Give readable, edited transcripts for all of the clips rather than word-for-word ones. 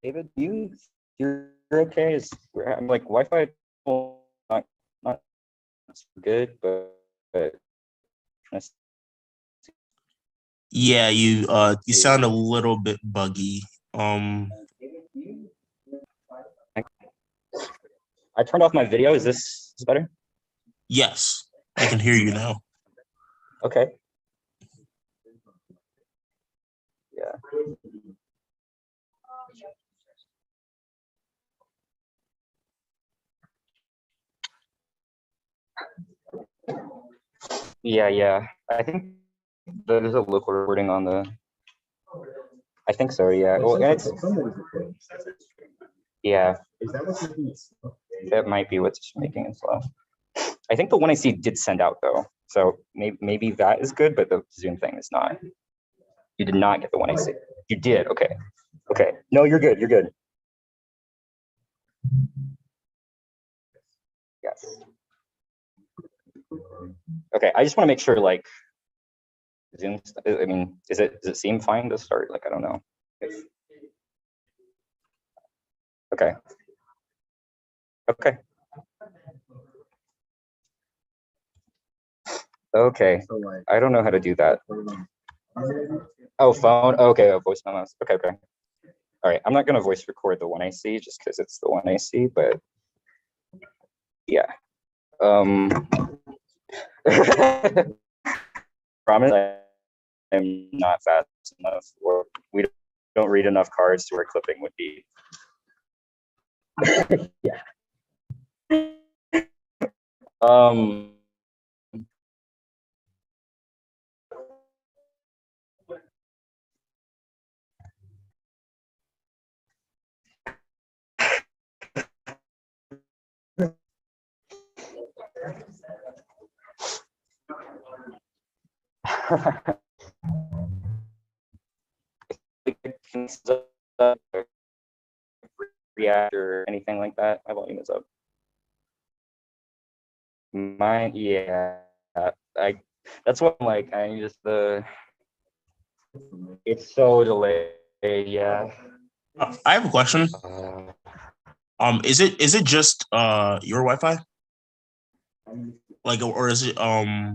David, you're okay? I'm like Wi-Fi not good, but yeah, you sound a little bit buggy. I turned off my video. Is this better? Yes, I can hear you now. Okay. Yeah. Yeah. I think there's a local recording on the. I think so. Yeah. Well, and it's. Yeah. That might be what's making it slow. I think the one I see did send out though, so maybe that is good, but the Zoom thing is not. You did not get the one I see. You did. Okay. Okay. No, you're good. You're good. Yes. Okay. I just want to make sure, like, Zoom. I mean, does it seem fine to start? Like, I don't know. Okay. Okay. Okay. I don't know how to do that. Oh, phone. Okay. Oh, voice memos. Okay. Okay. All right. I'm not gonna voice record the one I see just because it's the one I see, but yeah. Promise I'm not fast enough, or we don't read enough cards to where clipping would be. Yeah. React or anything like that. My volume is up. Mine, yeah. That's what I'm like. I just it's so delayed. Yeah. I have a question. Is it just your Wi-Fi? Like, or is it I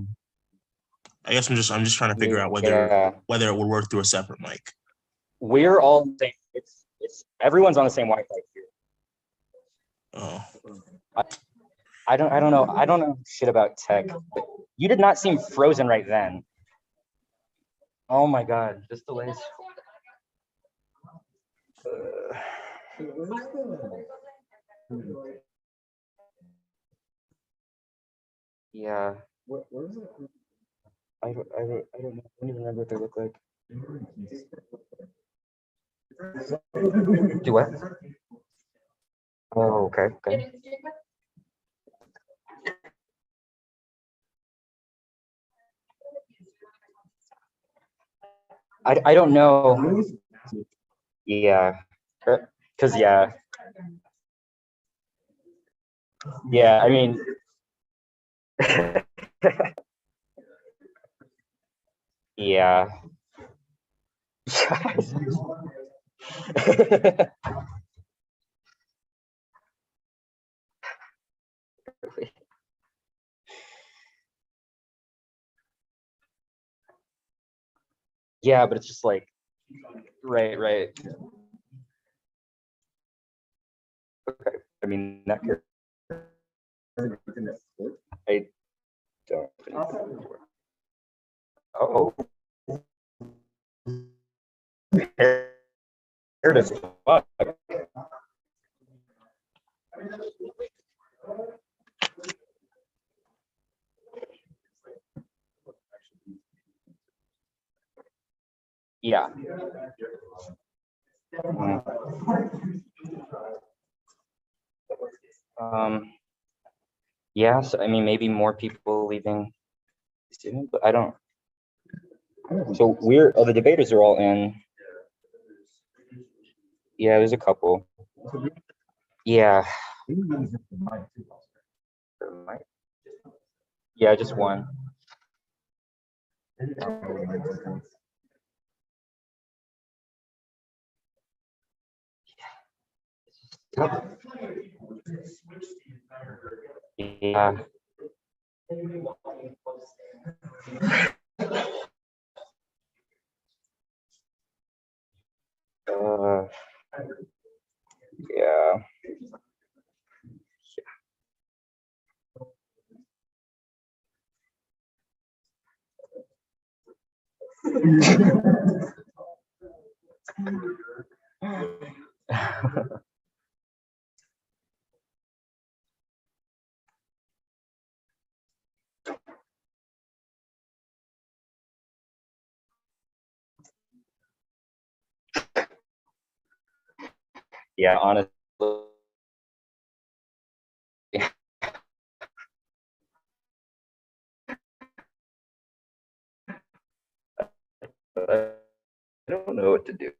guess I'm just trying to figure out whether it would work through a separate mic. We're all the same. It's everyone's on the same Wi-Fi here. Oh. I don't know. I don't know shit about tech. But you did not seem frozen right then. Oh my god, just delays. Yeah. What is it? I don't know. I don't even remember what they look like. Do what? Oh, okay. Okay. I don't know. Yeah. Because yeah. Yeah, I mean. Yeah. Yeah, but it's just like, right. Okay. I mean, that could. I don't. Oh. Here it is. Fuck. Yeah. Yeah, so I mean, maybe more people leaving, but I don't. So the debaters are all in. Yeah, there's a couple. Yeah. Yeah, just one. Yeah. Yeah. Yeah, honestly. I don't know what to do.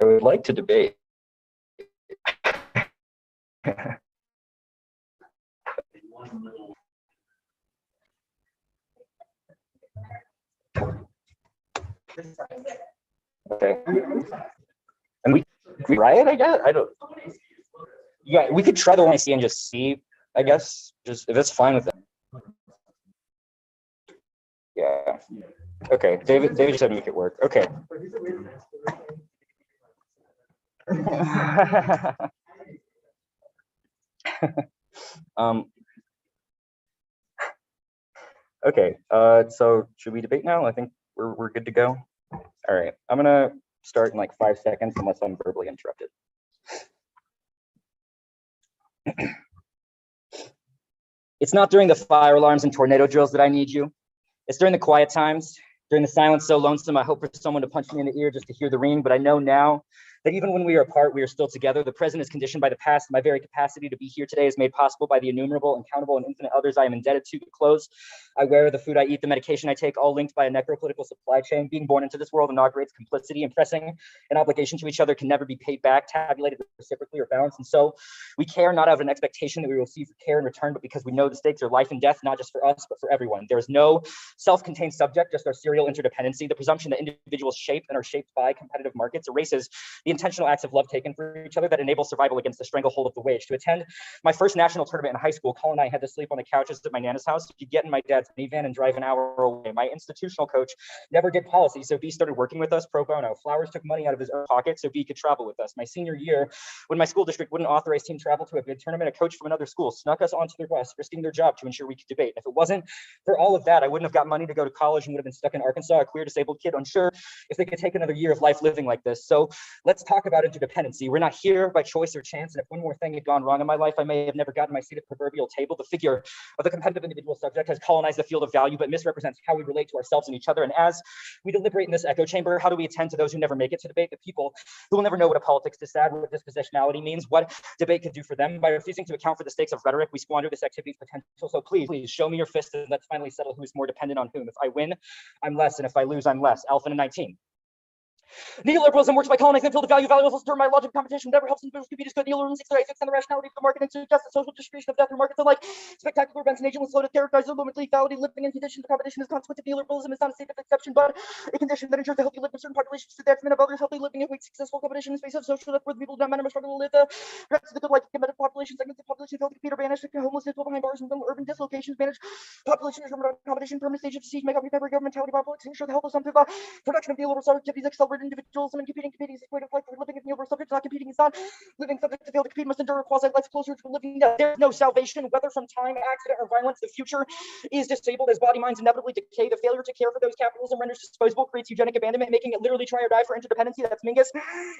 I would like to debate. Okay. And we riot, I guess? I don't. Yeah, we could try the one I see and just see, I guess. Just if it's fine with that. Yeah. Okay. David just said make it work. Okay. Okay. So should we debate now? I think we're good to go. All right. I'm gonna start in like 5 seconds unless I'm verbally interrupted. It's not during the fire alarms and tornado drills that I need you. It's during the quiet times, during the silence so lonesome, I hope for someone to punch me in the ear just to hear the ring. But I know now that even when we are apart, we are still together. The present is conditioned by the past. My very capacity to be here today is made possible by the innumerable, uncountable, and infinite others I am indebted to. The clothes I wear, the food I eat, the medication I take, all linked by a necropolitical supply chain. Being born into this world inaugurates complicity, and pressing an obligation to each other can never be paid back, tabulated reciprocally, or balanced. And so we care not out of an expectation that we will receive care in return, but because we know the stakes are life and death, not just for us, but for everyone. There is no self-contained subject, just our serial interdependency. The presumption that individuals shape and are shaped by competitive markets erases the intentional acts of love taken for each other that enable survival against the stranglehold of the wage. To attend my first national tournament in high school, Colin and I had to sleep on the couches at my Nana's house. You get in my dad's minivan and drive an hour away. My institutional coach never did policy, so B started working with us pro bono. Flowers took money out of his own pocket so B could travel with us. My senior year, when my school district wouldn't authorize team travel to a big tournament, a coach from another school snuck us onto their bus, risking their job to ensure we could debate. If it wasn't for all of that, I wouldn't have got money to go to college and would have been stuck in Arkansas, a queer disabled kid, unsure if they could take another year of life living like this. So let's talk about interdependency. We're not here by choice or chance, and if one more thing had gone wrong in my life, I may have never gotten my seat at the proverbial table. The figure of the competitive individual subject has colonized the field of value, but misrepresents how we relate to ourselves and each other. And as we deliberate in this echo chamber, how do we attend to those who never make it to debate, the people who will never know what a politics decide, what dispositionality means, what debate could do for them? By refusing to account for the stakes of rhetoric, we squander this activity's potential. So please show me your fist and let's finally settle who's more dependent on whom. If I win, I'm less, and if I lose, I'm less. Alpha 19. Neoliberalism works by colonizing the field of value. Valuables to my logic of competition. Never helps individuals compete as good. Neoliberalism seeks to fix on the rationality of the market and suggests the social distribution of death through markets alike. Spectacular events and agents slow to characterize the limit lethality. Living in conditions of competition is consequence of neoliberalism. Is not a state of exception, but a condition that ensures a healthy live in certain populations to the detriment of others. Healthy living equates successful competition in space of social death, where the people do not matter, struggle to live. The rest of the good life of competitive population segments of population fail to compete or banished. Homelessness, behind bars, and urban dislocations managed. Population is remote competition, permanent stage of disease, make up every governmentality politics, ensure the health of some through the production of neoliberal activities, accelerate individualism, and competing is equated with life for living. If neoliberal subjects not competing is not living. Subject to fail to compete must endure a quasi life closer to living. There's no salvation, whether from time, accident, or violence. The future is disabled as body minds inevitably decay. The failure to care for those capitalism renders disposable, creates eugenic abandonment, making it literally try or die for interdependency. That's Mingus.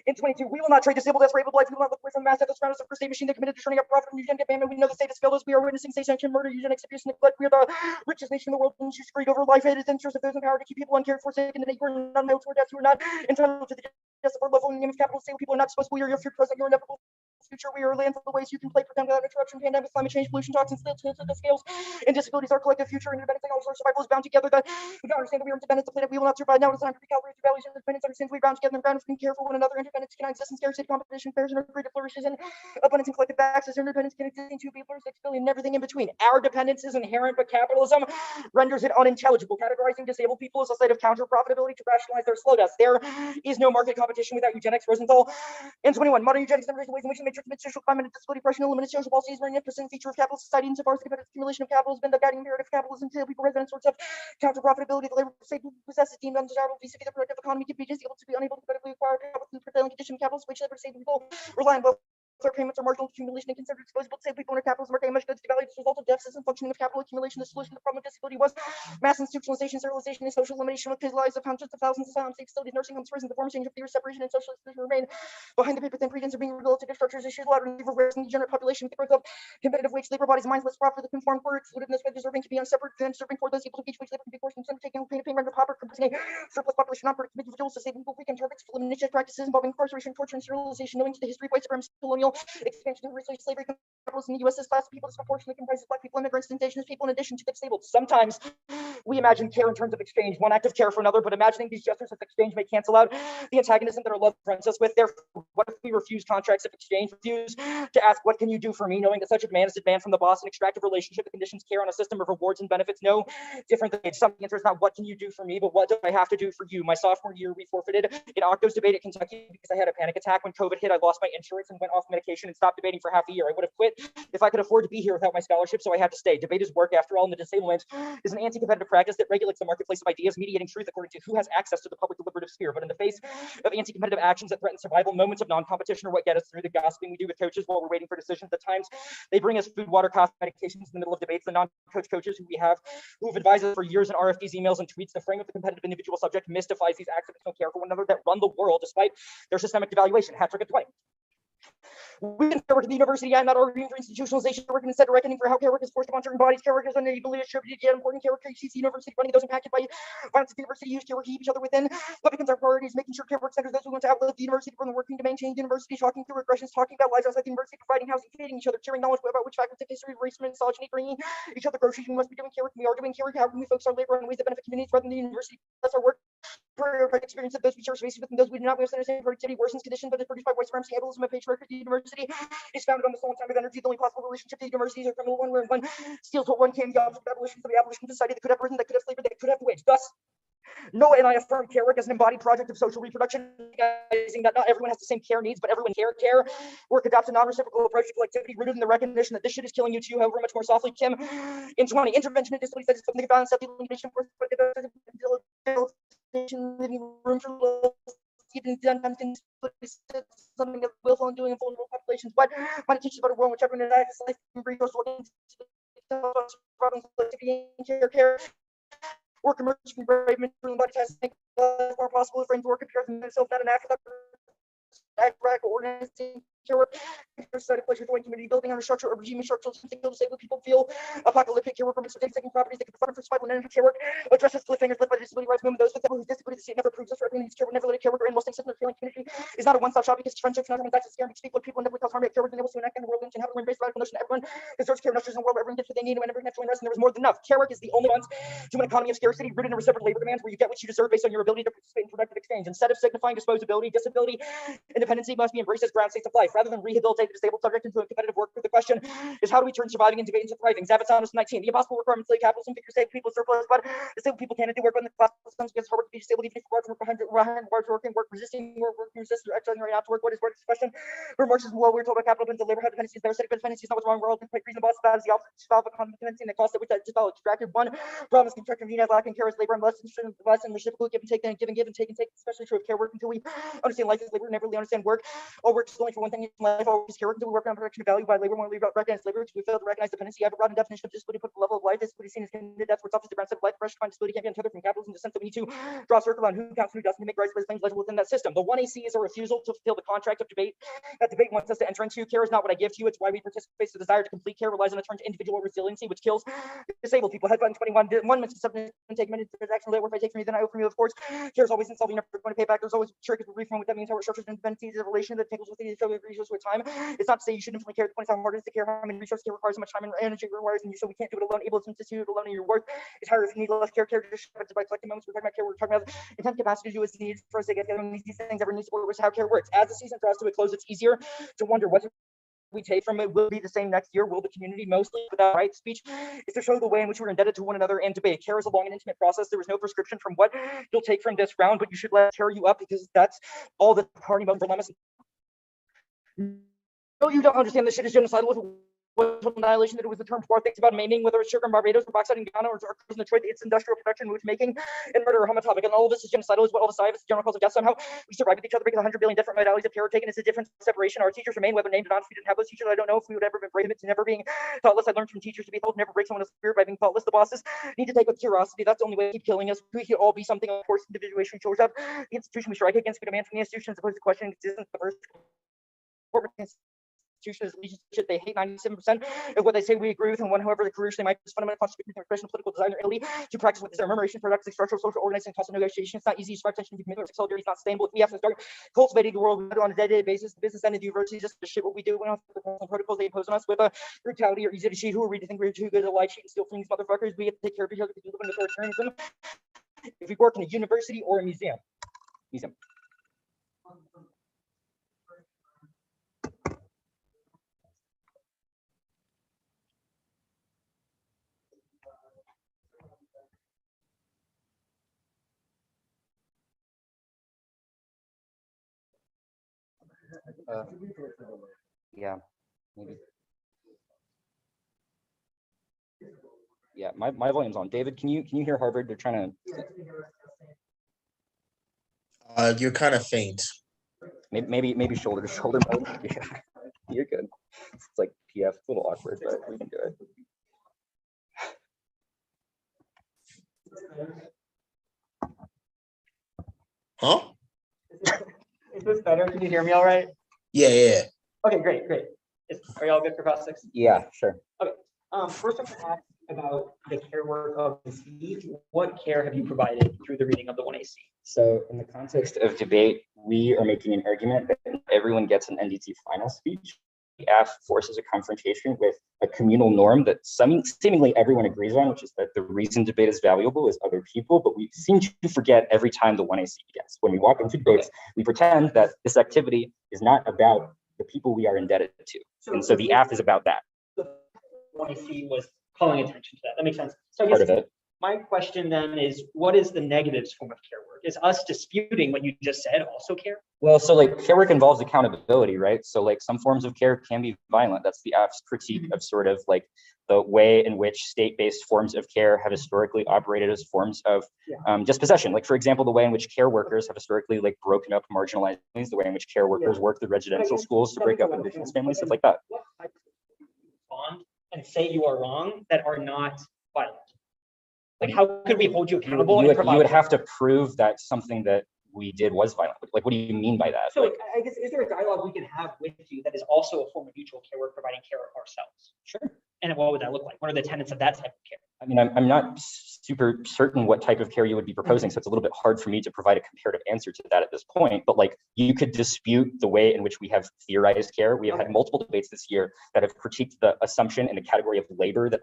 In 22, we will not trade disabled as for able life. We will not look away from the mass that surrounds us for state machine that committed to turning up profit from eugenic abandonment. We know the state has failed us. We are witnessing state sanctioned murder, eugenics abuse, neglect. We are the richest nation in the world and choose greed over life. It is interest of those in power to keep people uncared for, sick, and who are not entitled to death, who are not entitled to the justice of our level in the name of capital. Say people are not disposable. You're your future present. You're inevitable. future. We are landfill the ways you can play pretend without interruption. Pandemic, climate change, pollution, toxins, the scales, and disabilities. Our collective future and independence, technology, our survival is bound together. That we don't understand that we are independent. The planet we will not survive. Now it is time to recalibrate through values and independence. Understands we bound together in the ground. We can care for one another. Independence cannot exist in scarcity, competition, fairness, and creative flourishes, and abundance and collective access. Independence can exist in 2 people or 6 billion, and everything in between. Our dependence is inherent, but capitalism renders it unintelligible. Categorizing disabled people as a site of counter profitability to rationalize their slow deaths. There is no market competition without eugenics. Rosenthal. And 21. Modern eugenics demonstrates the ways in which the matrix of social climate and disability oppression eliminates social policies, a magnificent feature of capitalist society insofar as the competitive accumulation of capital has been the guiding imperative of capitalism. Until people resident sorts of counter profitability, the labor state possesses deemed undesirable vis-a-vis the productive economy to be disabled to be unable to competitively acquire capital through the prevailing condition of capitalist wage labor state people rely on welfare payments or marginal accumulation and considered disposable to save people under capitalism market much goods devalued as a result of deficits and functioning of capital accumulation. The solution to the problem of disability was mass institutionalization, sterilization, and social elimination of the lives of hundreds of thousands of asylum state facilities, nursing homes, prisons. The former change of fear, separation, and social exclusion remain behind the paper thin pretense of being rehabilitative structures issues louder and lever raising the degenerate population with the growth of competitive wage labor bodies, mindless profit, the conformed were excluded in this way, deserving to be on separate and serving for those able to each wage labor can be forced and undertaken pain of pain, render pauper, compressing a surplus population, non-productive individuals, disabling people, weakened targets, elimination practices involving incarceration, torture, and sterilization, knowing to the history of white supremacy, colonial expansion of racial slavery, capitalism in the U.S. This class of people disproportionately comprises black people, immigrants, and indigenous people, in addition to the disabled. Sometimes we imagine care in terms of exchange, one act of care for another, but imagining these gestures of exchange may cancel out the antagonism that our love confronts us with. Therefore, what if we refuse contracts of exchange, refuse to ask, what can you do for me, knowing that such a demand is a demand from the boss, an extractive relationship that conditions care on a system of rewards and benefits no different than age. Some answer is not what can you do for me, but what do I have to do for you? My sophomore year, we forfeited an Octo's debate at Kentucky because I had a panic attack when COVID hit. I lost my insurance and went off medication and stopped debating for half a year. I would have quit if I could afford to be here without my scholarship, so I had to stay. Debate is work, after all, and the disablement is an anti-competitive practice that regulates the marketplace of ideas, mediating truth according to who has access to the public deliberative sphere. But in the face of anti-competitive actions that threaten survival, moments of non-competition are what get us through. The gossiping we do with coaches while we're waiting for decisions. At times, they bring us food, water, coffee, medications in the middle of debates. The non-coach coaches who have advised us for years in RFPs, emails, and tweets. The frame of the competitive individual subject mystifies these acts of no care for one another that run the world despite their systemic devaluation. Hat trick at Dwight. We can care work at the university. I'm not arguing for institutionalization. Working instead of reckoning for how care work is forced upon certain bodies. Care work is unable to attribute yet important care work. UCC University funding those impacted by violence at the university. Use care work to keep each other within. What becomes our priorities? Making sure care work centers those who want to outlive the university from the working to maintain the university. Talking through regressions. Talking about lives outside the university. Providing housing. Feeding each other. Sharing knowledge about which factors of history, race, misogyny. Bringing each other groceries. We must be doing care work. We are doing care work. How can we focus our labor on ways that benefit communities rather than the university? That's our work. For experience of those we share spaces with and those we do not. We understand productivity worsens condition, but is produced by white supremacy, ableism, and patriarchy. The university is founded on the soul and time of energy. The only possible relationship to the university is a criminal one, where one steals what one can. The opposite of abolition for the abolition of society that could have risen, that could have flavored, that could have waged. Thus, Noah and I affirm care work as an embodied project of social reproduction, recognizing that not everyone has the same care needs, but everyone care. Work adopts a non-reciprocal approach to collectivity rooted in the recognition that this shit is killing you too, however much more softly. Kim, in 20, intervention in disability studies, something about elimination for living room for even something of willful and doing in vulnerable populations. But when it teaches about a world in which everyone acts life and resource care. Work emerges from brave mental body tasks more possible a framework of care than itself, not an afterthought. Organizing care work, pleasure, joint community building on a structure or regime of structural something disabled people feel apocalyptic care work permits taking properties that can confront for survival and care work addresses cliffhangers led by the disability rights movement. Those with people whose disability the state never approves of for everyone needs care work never let it care work or in most instances the failing community is not a one-stop shop because friendships not everyone's access to care makes people never cause harm. Care work enables to enact in the world and have an embrace radical notion that everyone deserves care, nurtures in the world where everyone gets what they need and when everyone naturally rests and there is more than enough. Care work is the only ones to an economy of scarcity rooted in reciprocal labor demands where you get what you deserve based on your ability to participate in productive exchange. Instead of signifying disposability, disability, independency must be embraced as ground states of life rather than rehabilitate the disabled subject into a competitive work. The question is how do we turn surviving and debate into thriving? Zavatsanos 19. The impossible requirements lay capitalism figure disabled people surplus, but disabled people can't do work when the class comes against hard work to be disabled even if work behind large working work resisting work resist or exercising right out to work. What is work? This question for Marxism, well, we're told about capital and labor have dependencies. There are set dependencies, not what's wrong. We're all quite reasonable. That is the opposite of dependency and the cost at which that is extracted. One problem is constructive unit lacking care is labor and less and reciprocal give and take, then give and take, especially true of care work until we understand life is labor, never really understand work. All work is only for one thing in life. All is care work until we work on production of value by labor. When we recognize labor, we fail to recognize dependency. I have a broad definition of disability put the level of life. Disability seen as candidate death, where it's obviously the ground set of life. Fresh defined disability can't be untethered from capitalism in the sense that we need to draw a circle on who counts and who doesn't to make rights for things legible within that system. The 1AC is a refusal to fulfill the contract of debate that debate wants us to enter into. Care is not what I give to you, it's why we participate. The desire to complete care relies on a turn to individual resiliency, which kills disabled people. Headline 21. 1 minute substance and take minutes transaction later. If I take from you, then I owe from you, of course. Care is always insolvent, never going to pay back. There's always a trick of refund. What that means, how it structures independencies is a relation that tables with each other resource with time. It's not to say you shouldn't care. The point is how hard it is to care, how many resources care requires, how much time and energy it requires, and you so we can't do it alone. Able to institute it alone, and your work is harder if you need less care. Care just by collecting moments. We're talking about care. We're talking about intense capacity to do what's needed for us to get together. These things ever need support was how care works. As the season draws to a close, it's easier to wonder what we take from it will be the same next year. Will the community mostly without right speech is to show the way in which we're indebted to one another and debate. Care is a long and intimate process. There is no prescription from what you'll take from this round, but you should let it tear you up because that's all the party moment for Lemus. No, you don't understand this shit is genocidal. Was annihilation, that it was the term for things about maiming, whether it's sugar in Barbados or bauxite in Ghana or in Detroit, it's industrial production, which making and murder are homophobic, and all of this is genocidal, is what all the science, general cause of death. Somehow we survive with each other because 100 billion different modalities of care are taken. It's a different separation. Our teachers remain, whether named or not. If we didn't have those teachers, I don't know if we would ever have been to never being thoughtless. I learned from teachers to be told never break someone's spirit by being thoughtless. The bosses need to take with curiosity. That's the only way to keep killing us. We could all be something, of course, individuation shows up. The institution we strike against, we demand from the institution as opposed to questioning existence. The first is shit they hate. 97% of what they say we agree with, and one, however, the careers they might be fundamental constitution of expression, political design, or Italy to practice with their murmuration, productive, structural, social organizing, constant negotiation. It's not easy. Spark tension, solidarity is not sustainable. We have to start cultivating the world on a day-to-day basis. The business end of the university just the shit what we do. We don't have the protocols they impose on us with a brutality or easy to cheat. Who are we to think we're too good to lie, cheat, and steal from these motherfuckers? We have to take care of each other because we live in authoritarianism. If we work in a university or a museum. Yeah, maybe. Yeah, my volume's on. David, can you hear Harvard? They're trying to. You're kind of faint. Maybe shoulder to shoulder mode. Yeah, you're good. It's like PF, it's a little awkward, but we can do it. Huh? Is this better? Can you hear me all right? Yeah. Okay, great. Are y'all good for class 6? Yeah, sure. Okay. First, I'm going to ask about the care work of the C. What care have you provided through the reading of the 1AC? So in the context of debate, we are making an argument that everyone gets an NDT final speech. The F forces a confrontation with a communal norm that seemingly everyone agrees on, which is that the reason debate is valuable is other people, but we seem to forget every time the 1AC begins. When we walk into debates, we pretend that this activity is not about the people we are indebted to. And so the F is about that. The 1AC was calling attention to that. That makes sense. So I Part guess of it. My question then is, what is the negatives form of care work? Is us disputing what you just said also care? Well, so like care work involves accountability, right? So like some forms of care can be violent. That's the F's critique of sort of like the way in which state-based forms of care have historically operated as forms of dispossession. Like, for example, the way in which care workers have historically like broken up marginalized families, the way in which care workers work the residential schools to break up indigenous families, stuff like that. What type of respond and say you are wrong that are not violent? Like, how could we hold you accountable? You would have to prove that something that we did was violent. Like, what do you mean by that? So like, I guess, is there a dialogue we can have with you that is also a form of mutual care work, providing care ourselves? Sure. And what would that look like? What are the tenets of that type of care? I mean, I'm not super certain what type of care you would be proposing, so it's a little bit hard for me to provide a comparative answer to that at this point. But like, you could dispute the way in which we have theorized care. We have had multiple debates this year that have critiqued the assumption in the category of labor that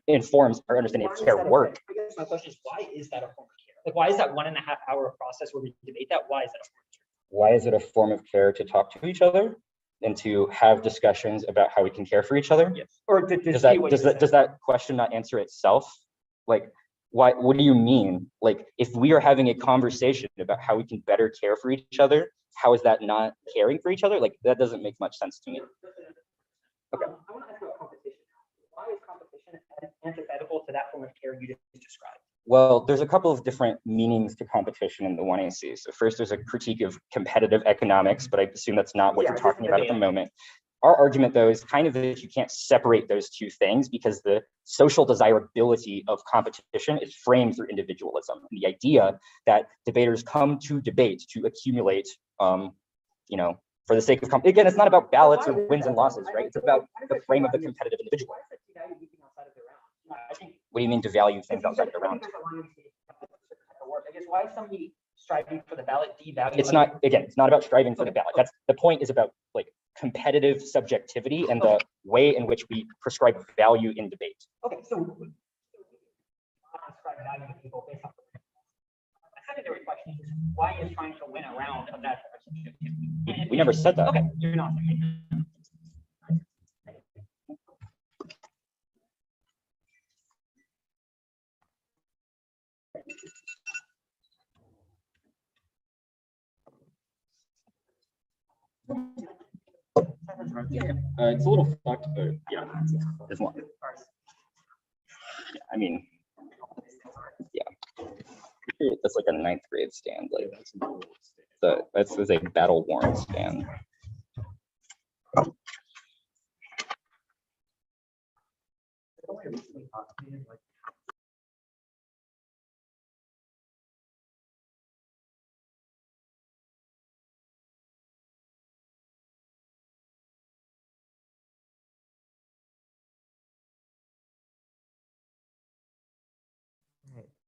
informs our understanding of care work. I guess my question is, why is that a form of care? Like, why is that 1.5 hour process where we debate that? Why is that a form of care? Why is it a form of care to talk to each other and to have discussions about how we can care for each other? Yes. Or does that question not answer itself? Like, why? What do you mean? Like, if we are having a conversation about how we can better care for each other, how is that not caring for each other? Like, that doesn't make much sense to me. Okay. I want to ask about competition. Why is competition antithetical to that form of care you just described? Well, there's a couple of different meanings to competition in the 1AC. So first, there's a critique of competitive economics, but I assume that's not what you're talking about at the moment. Our argument, though, is kind of that you can't separate those two things because the social desirability of competition is framed through individualism. And the idea that debaters come to debate to accumulate, for the sake of again, it's not about ballots or wins and losses, right? It's about the frame of the competitive individual. What do you mean devalue things outside of the round? I guess, why is somebody striving for the ballot devalue? It's not about striving for the ballot. That's the point, is about like competitive subjectivity and the way in which we prescribe value in debate. Okay, so Secondary question is why is trying to win a round of that subjectivity? We never said that. Okay, you're not. It's a little fucked, but yeah, it's one. I mean, yeah, that's like a ninth grade stand. Like that was a battle worn stand.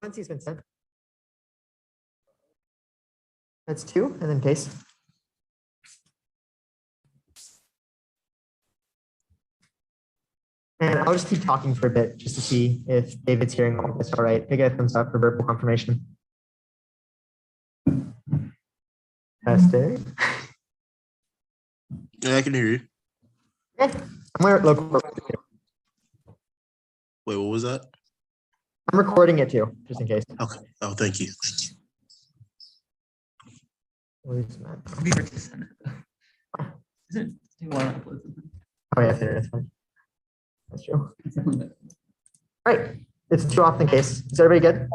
Has been sent. That's 2, and then paste. And I'll just keep talking for a bit just to see if David's hearing all this all right. I get a thumbs up for verbal confirmation. Testing. Yeah, I can hear you. Okay. I'm local. Wait, what was that? I'm recording it too, just in case. Okay. Oh, thank you. Where's Matt? Oh yeah, there, that's fine. That's true. All right, it's 2 off in case. Is everybody good?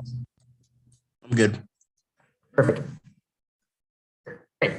I'm good. Perfect. Great.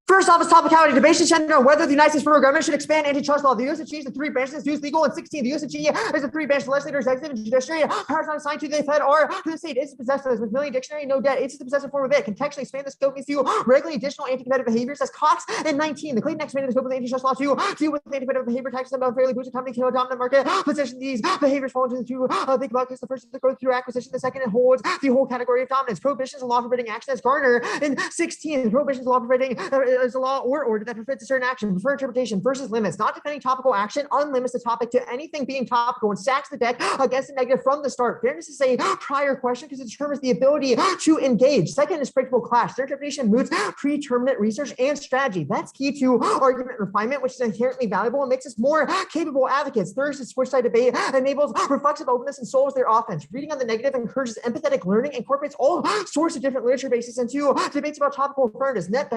First off, is topicality. Debate should center on whether the United States federal government should expand antitrust law. The U.S. achieves the 3 branches, use legal, and 16. The U.S. is a 3-branch legislature, executive, and judiciary. Powers not assigned to the Fed or to the state. It's possessive with Million Dictionary, no debt. It's the possessive form of it. Contextually expand the scope means to regulate additional anti-competitive behaviors as Cox and 19. The Clayton expanded the scope of the antitrust law to deal with anti-competitive behavior taxes about fairly boosted company can dominant market position. These behaviors fall into the 2 big buckets. The first is the growth through acquisition. The second, it holds the whole category of dominance. Prohibitions and law forbidding action as Garner. And 16, prohibitions law forbidding is a law or order that forbids a certain action. Preferred interpretation versus limits. Not defending topical action unlimits the topic to anything being topical and stacks the deck against the negative from the start. Fairness is a prior question because it determines the ability to engage. Second is predictable clash. Their interpretation moots predeterminate research and strategy. That's key to argument refinement, which is inherently valuable and makes us more capable advocates. Third is switch side debate enables reflexive openness and solves their offense. Reading on the negative encourages empathetic learning, incorporates all sorts of different literature bases into debates about topical fairness. Net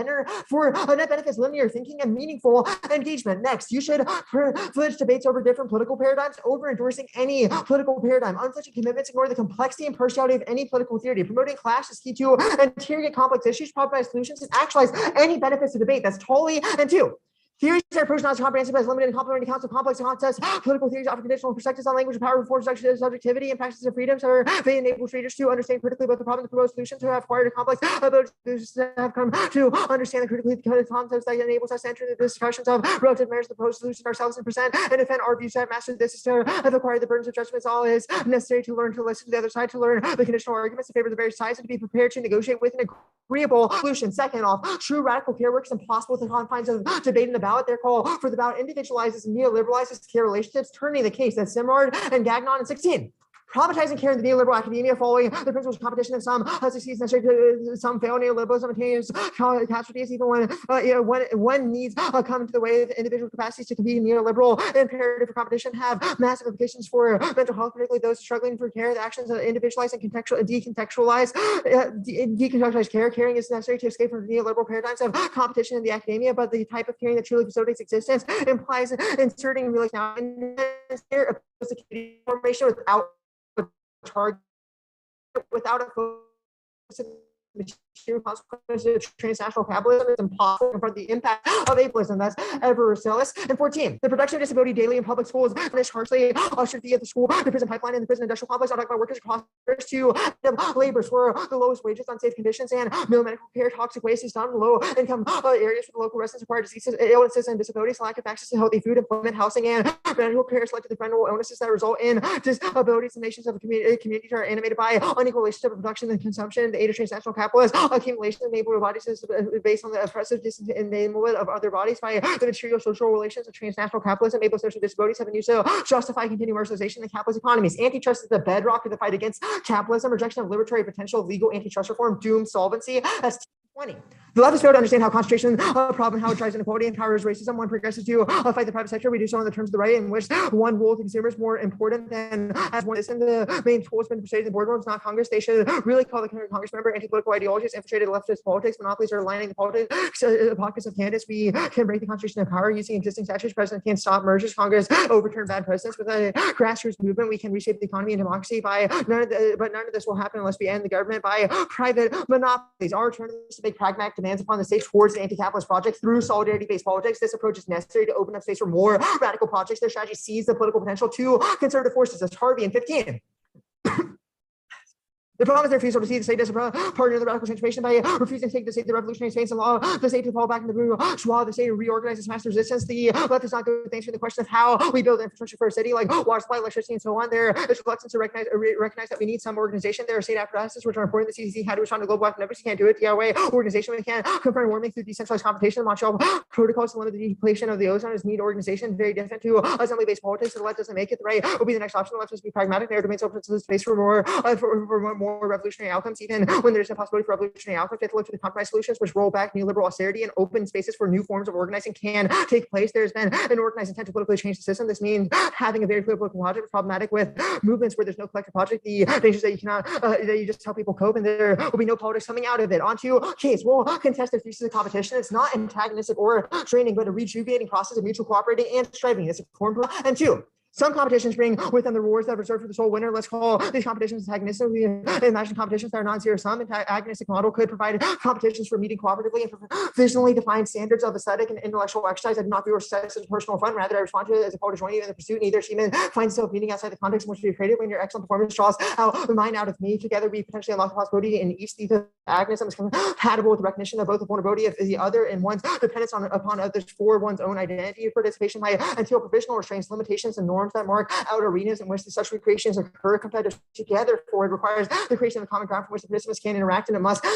benefits linear thinking and meaningful engagement. Next, you should privilege debates over different political paradigms over endorsing any political paradigm. Unflinching commitments ignore the complexity and partiality of any political theory. Promoting clash is key to interrogate complex issues, provide solutions, and actualize any benefits of debate. That's totally and 2. Theories are approached not as comprehensive as limited and complementary accounts of complex concepts. Political theories offer conditional perspectives on language, power, reform, subjectivity, and practices of freedoms. They enable readers to understand critically both the problem and proposed solutions, to have acquired a complex ability to have come to understand the critically coded concepts that enables us to enter the discussions of relative merits of the proposed solution ourselves and present and defend our views. To have mastered this is to have acquired the burdens of judgments. All is necessary to learn to listen to the other side, to learn the conditional arguments in favor of the various sides, and to be prepared to negotiate with an agreeable solution. Second off, true radical care work is impossible within the confines of debate and the ballot. Their call for the ballot individualizes and neoliberalizes care relationships, turning the case that Simard and Gagnon in 16. Privatizing care in the neoliberal academia following the principles of competition of some succeeds necessary to some fail. Neoliberalism maintains catastrophes even when needs come into the way of individual capacities to compete. Neoliberal imperative for competition have massive implications for mental health, particularly those struggling for care. The actions individualize and decontextualize care. Caring is necessary to escape from the neoliberal paradigms of competition in the academia, but the type of caring that truly facilitates existence implies inserting real now formation without target, without a focus material consequences of transnational capitalism is impossible to confront the impact of ableism. That's ever zealous. And 14, the production of disability daily in public schools punished harshly should be at the school, the prison pipeline, and the prison industrial complex. I'll talk about workers across to labors for the lowest wages, unsafe conditions, and no medical care, toxic waste is done in low income areas for the local residents, acquired diseases, illnesses, and disabilities, lack of access to healthy food, employment, housing, and medical care led to the preventable illnesses that result in disabilities. The nations of the community are animated by unequal relationship of production and consumption. The age of transnational capitalists accumulation of neighborhood bodies is based on the oppressive disenablement of other bodies by the material social relations of transnational capitalism. Able social disabilities have been used to justify continued commercialization in the capitalist economies. Antitrust is the bedrock of the fight against capitalism. Rejection of liberatory potential of legal antitrust reform dooms solvency as 20. The left is failed to understand how concentration a problem, how it drives inequality and powers racism. One progresses to fight the private sector. We do so on the terms of the right, in which one rule to consumers more important than as one. This in the main tool has been persuaded in the boardrooms, not Congress. They should really call the Congress member anti-political ideologies, infiltrated leftist politics, monopolies are aligning the politics, pockets of candidates. We can break the concentration of power using existing statutes. President can stop mergers. Congress overturn bad presidents. With a grassroots movement, we can reshape the economy and democracy by none of this will happen unless we end the government by private monopolies. Our alternative is to make pragmatic demands upon the state towards the anti-capitalist project through solidarity-based politics. This approach is necessary to open up space for more radical projects. Their strategy sees the political potential to conservative forces as Harvey and 15. The problem is their refusal to see the state as a partner in the radical transformation by refusing to take the state, the revolutionary space and allow the state to fall back in the bourgeois, the state to reorganize its mass resistance. The left is not good with answering the question of how we build infrastructure for a city, like water supply, electricity, and so on. There is reluctance to recognize that we need some organization. There are state apparatuses which are important. The CCC had to respond to global economics. You can't do it DIY organization. We can't confront warming through decentralized competition. The Montreal protocols to limit the depletion of the ozone is need organization. Very different to assembly-based politics. So the left doesn't make it. The right will be the next option. The left must be pragmatic. There remains open to the space for more revolutionary outcomes. Even when there's a possibility for revolutionary outcomes, we have to look to the compromise solutions, which roll back neoliberal austerity and open spaces for new forms of organizing can take place. There's been an organized intent to politically change the system. This means having a very clear political project. Problematic with movements where there's no collective project. The dangers that you cannot, that you just tell people cope, and there will be no politics coming out of it. On to case. We'll contest their thesis of competition. It's not antagonistic or draining, but a rejuvenating process of mutual cooperating and striving. It's a form. And two, some competitions bring with them the rewards that are reserved for the sole winner. Let's call these competitions antagonistic. We imagine competitions that are non-zero sum. Antagonistic model could provide competitions for meeting cooperatively and provisionally defined standards of aesthetic and intellectual exercise. I do not view success as a personal fun. Rather, I respond to it as a call to join you in the pursuit. Neither human finds itself meeting outside the context in which we created. When your excellent performance draws out mine out of me, together we potentially unlock the possibility in each the agonism is compatible with the recognition of both the vulnerability of the other and one's dependence upon others for one's own identity. Participation by until provisional restraints, limitations, and norms that mark out arenas in which the such recreations occur. Competitive together for it requires the creation of a common ground from which the participants can interact, and it must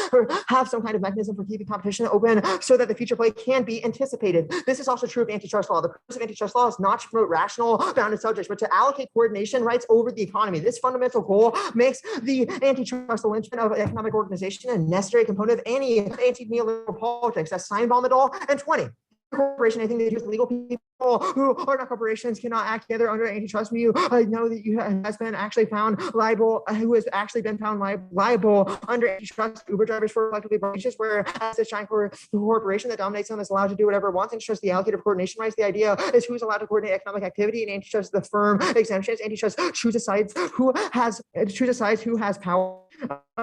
have some kind of mechanism for keeping competition open so that the future play can be anticipated. This is also true of antitrust law. The purpose of antitrust law is not to promote rational bounded subjects, but to allocate coordination rights over the economy. This fundamental goal makes the antitrust the linchpin of economic organization and necessary component of any anti-neoliberal politics. That's Steinbaum et al. And 20. Corporation, I think they use legal people who are not corporations cannot act together under antitrust. You know that you has been actually found liable, who has actually been found liable under antitrust. Uber drivers for collectively breaches, where as this giant corporation that dominates them is allowed to do whatever it wants. Antitrust the allocated coordination rights. The idea is who's allowed to coordinate economic activity, and antitrust the firm exemptions. Antitrust chooses sides who has power.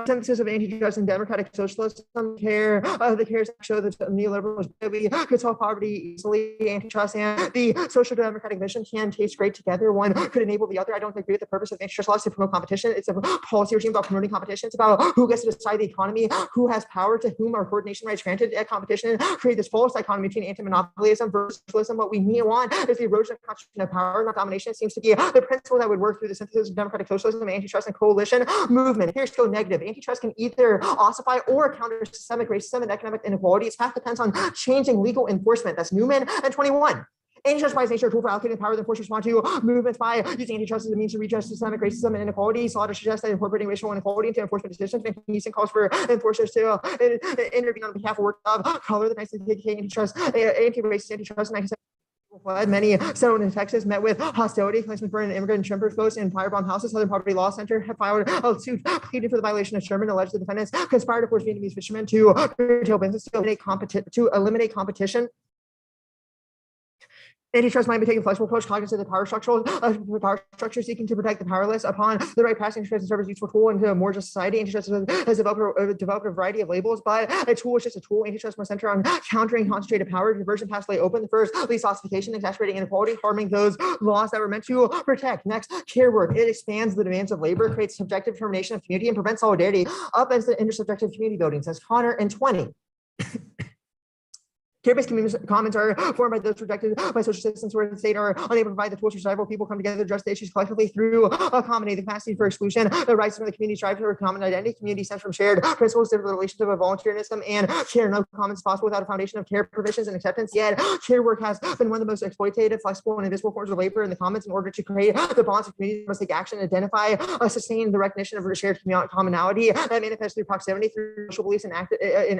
Sentences of antitrust and democratic socialism care the cares show that neoliberalism we could solve poverty easily. Antitrust and the social democratic mission can taste great together. One could enable the other. I don't agree with the purpose of antitrust laws to promote competition. It's a policy regime about promoting competition. It's about who gets to decide the economy, who has power, to whom are coordination rights granted. At competition create this false dichotomy between anti-monopolism versus socialism. What we want is the erosion of concentration of power, not domination. It seems to be the principle that would work through the synthesis of democratic socialism, antitrust, and coalition movement. Here's negative. Antitrust can either ossify or counter systemic racism and economic inequality. Its path depends on changing legal enforcement. That's Newman and 21. Antitrust by its nature, a tool for allocating power that enforcers want to movements by using antitrust as a means to redress systemic racism and inequality. Slaughter suggests that incorporating racial inequality into enforcement decisions, making use and calls for enforcers to intervene on behalf of work of color. The 1968 anti-racist antitrust in 1970 flood. Many settled in Texas met with hostility. Policemen burned immigrant timber boats and firebomb houses. Southern Poverty Law Center have filed a suit pleading for the violation of Sherman. Alleged the defendants conspired to force Vietnamese fishermen to curtail business to eliminate competition. Antitrust might be taking a flexible approach, cognizant of the power structure seeking to protect the powerless. Upon the right passing, antitrust serves as a useful tool into a more just society. Antitrust has developed a variety of labels, but a tool is just a tool. Antitrust must center on countering concentrated power. Diversion paths lay open. The first, least ossification, exacerbating inequality, harming those laws that were meant to protect. Next, care work. It expands the demands of labor, creates subjective determination of community, and prevents solidarity. Upends the intersubjective community building, says Connor and 20. Care-based commons are formed by those rejected by social systems where the state are unable to provide the tools for survival. People come together to address the issues collectively through accommodate the capacity for exclusion. The rights of the community strive for a common identity. Community stems from shared principles, the relationship of volunteerism and care. No commons possible without a foundation of care provisions and acceptance. Yet, care work has been one of the most exploitative, flexible, and invisible forms of labor in the commons. In order to create the bonds of community, must take action, identify, sustain the recognition of shared commonality that manifests through proximity, through social beliefs and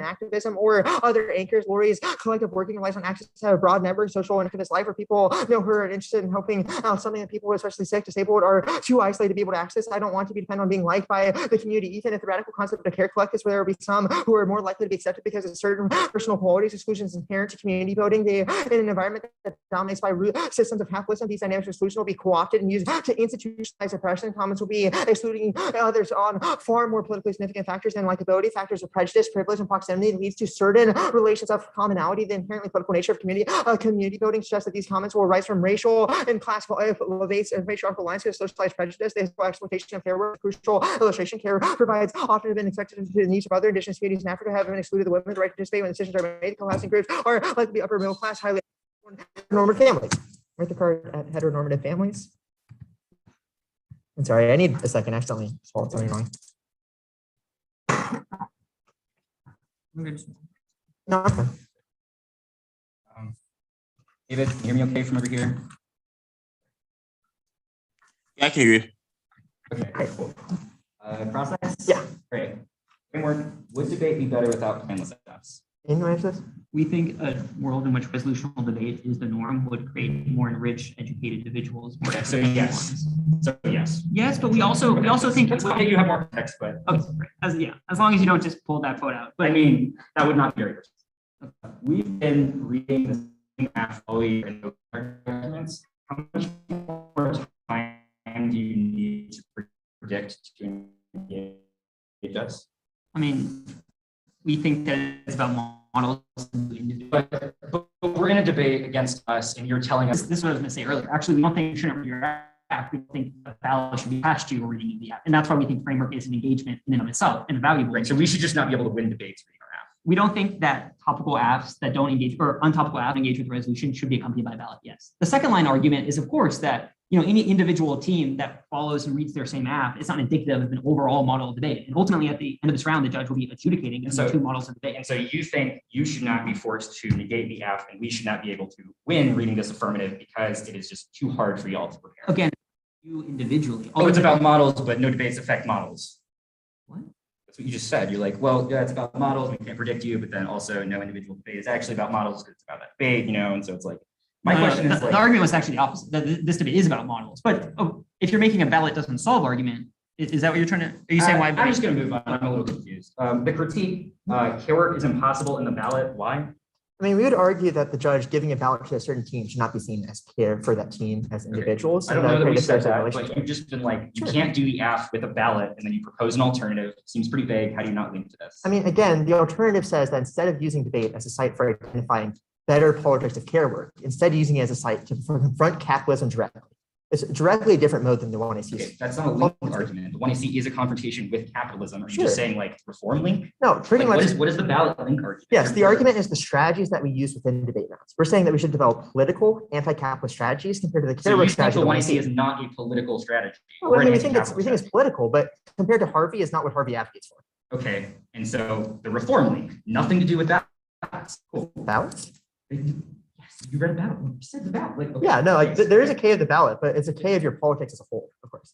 activism, or other anchors. Lori's collective working relies on access to a broad network, social and activist life, where people who are interested in helping out something that people, especially sick, disabled, are too isolated to be able to access. I don't want to be dependent on being liked by the community, even if the radical concept of care collective is where there will be some who are more likely to be accepted because of certain personal qualities. Exclusions inherent to community building. In an environment that dominates by root systems of capitalism, these dynamics of exclusion will be co-opted and used to institutionalize oppression. Commons will be excluding others on far more politically significant factors than likability, factors of prejudice, privilege, and proximity. It leads to certain relations of commonality. The inherently political nature of community building suggests that these comments will arise from racial and classical debates and patriarchal lines to socialized prejudice. The exploitation of care work, crucial illustration. Care provides often been expected to the needs of other indigenous communities in Africa, have been excluded the women the right to participate when decisions are made. Co-housing groups are likely to be upper middle class, highly normative families. Write the card at heteronormative families. I'm sorry, I need a second. I accidentally swallowed something wrong. No, I'm fine. David, can you hear me okay from over here? Yeah, I can hear you. Okay, cool. Process? Yeah. Great. Framework, would debate be better without planless steps? Can you answer this? We think a world in which resolutional debate is the norm would create more enriched, educated individuals. More Okay, so equitable yes. ones. So yes. Yes, but we also think That's fine. You have more text, but Okay, right. As long as you don't just pull that quote out. I But mean, that would not be very good. We've been reading the same half all year in the documents. How much more time do you need to predict to engage us? I mean, we think that it's about models. But we're in a debate against us, and you're telling us This is what I was going to say earlier. Actually, we don't think you shouldn't read your app. We think a ballot should be passed to you or reading the app. And that's why we think framework is an engagement in and of itself and a valuable. right. So we should just not be able to win debates reading our app. We don't think that topical apps that don't engage or untopical apps engage with resolution should be accompanied by a ballot. Yes. The second line argument is, of course, that any individual team that follows and reads their same app is not indicative of an overall model of debate. And ultimately, at the end of this round, the judge will be adjudicating the two models of debate. And so you think you should not be forced to negate the app, and we should not be able to win reading this affirmative because it is just too hard for y'all to prepare. Again, you individually. Oh, it's about models, but no debates affect models. What? That's what you just said. You're like, well, yeah, it's about models. We can't predict you, but then also no individual debate is actually about models because it's about that debate, and so it's like, my question is the like, argument was actually the opposite. That this debate is about models. But if you're making a ballot doesn't solve argument, is that what you're trying to? Are you saying why? I'm just going to move on. I'm a little confused. The critique, care work is impossible in the ballot. Why? I mean, we would argue that the judge giving a ballot to a certain team should not be seen as care for that team as individuals. I don't know that we said that, but relationship. you've just been like, you Sure. can't do the app with a ballot, and then you propose an alternative. Seems pretty vague. How do you not link to this? I mean, again, the alternative says that instead of using debate as a site for identifying better politics of care work, instead using it as a site to confront capitalism directly. It's directly a different mode than the one I see. Okay, that's not a link argument. The one I see is a confrontation with capitalism. Are you Sure. just saying like reform link? No, pretty Like, much. what is the ballot link argument? Yes, the argument is the strategies that we use within debate rounds. We're saying that we should develop political anti-capitalist strategies compared to the So care work you think strategy. the that one I we see is not a political strategy. Well, or I an mean, we think it's anti-capitalist political, but compared to Harvey, is not what Harvey advocates for. strategy. Okay, and so the reform link, nothing to do with that. Cool. Ballots? Yes, you read about it. You said the ballot. Like, okay. Yeah, no, like Okay, there is a K of the ballot, but it's a K of your politics as a whole, of course.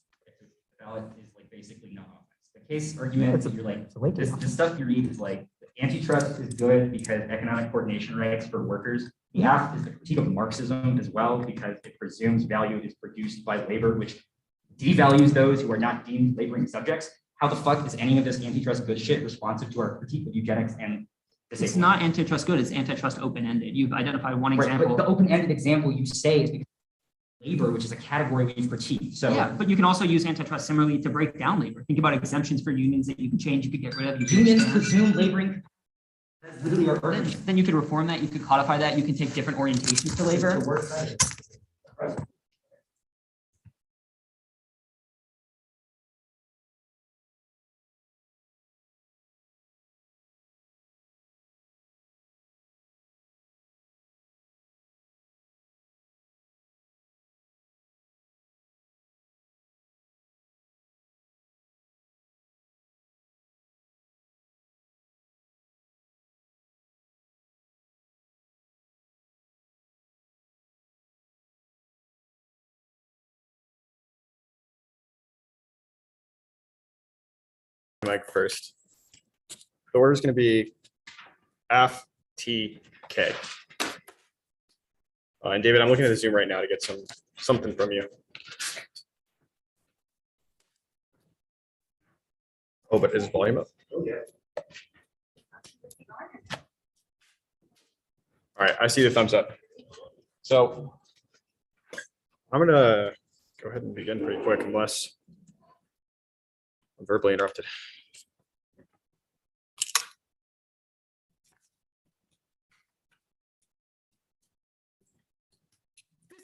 The ballot is like basically no offense. The case argument, It's a- you're like, It's a link. the stuff you read is like, the antitrust is good because economic coordination rights for workers. The app is the critique of Marxism as well because it presumes value is produced by labor, which devalues those who are not deemed laboring subjects. How the fuck is any of this antitrust good shit responsive to our critique of eugenics and It's disabling? not antitrust good. It's antitrust open-ended. You've identified one Right, example. but the open-ended example you say is because labor, which is a category we've critiqued. So Yeah, but you can also use antitrust similarly to break down labor. Think about exemptions for unions that you can change, you could get rid of. You can unions expand. presume laboring. That's literally our Then, argument. then you could reform that. You could codify that. You can take different orientations to labor. The work side. mic first. The order is going to be F, T, K. And David, I'm looking at the Zoom right now to get something from you. Oh, but is volume up? Okay. All right, I see the thumbs up. So I'm gonna go ahead and begin pretty quick unless I'm verbally interrupted.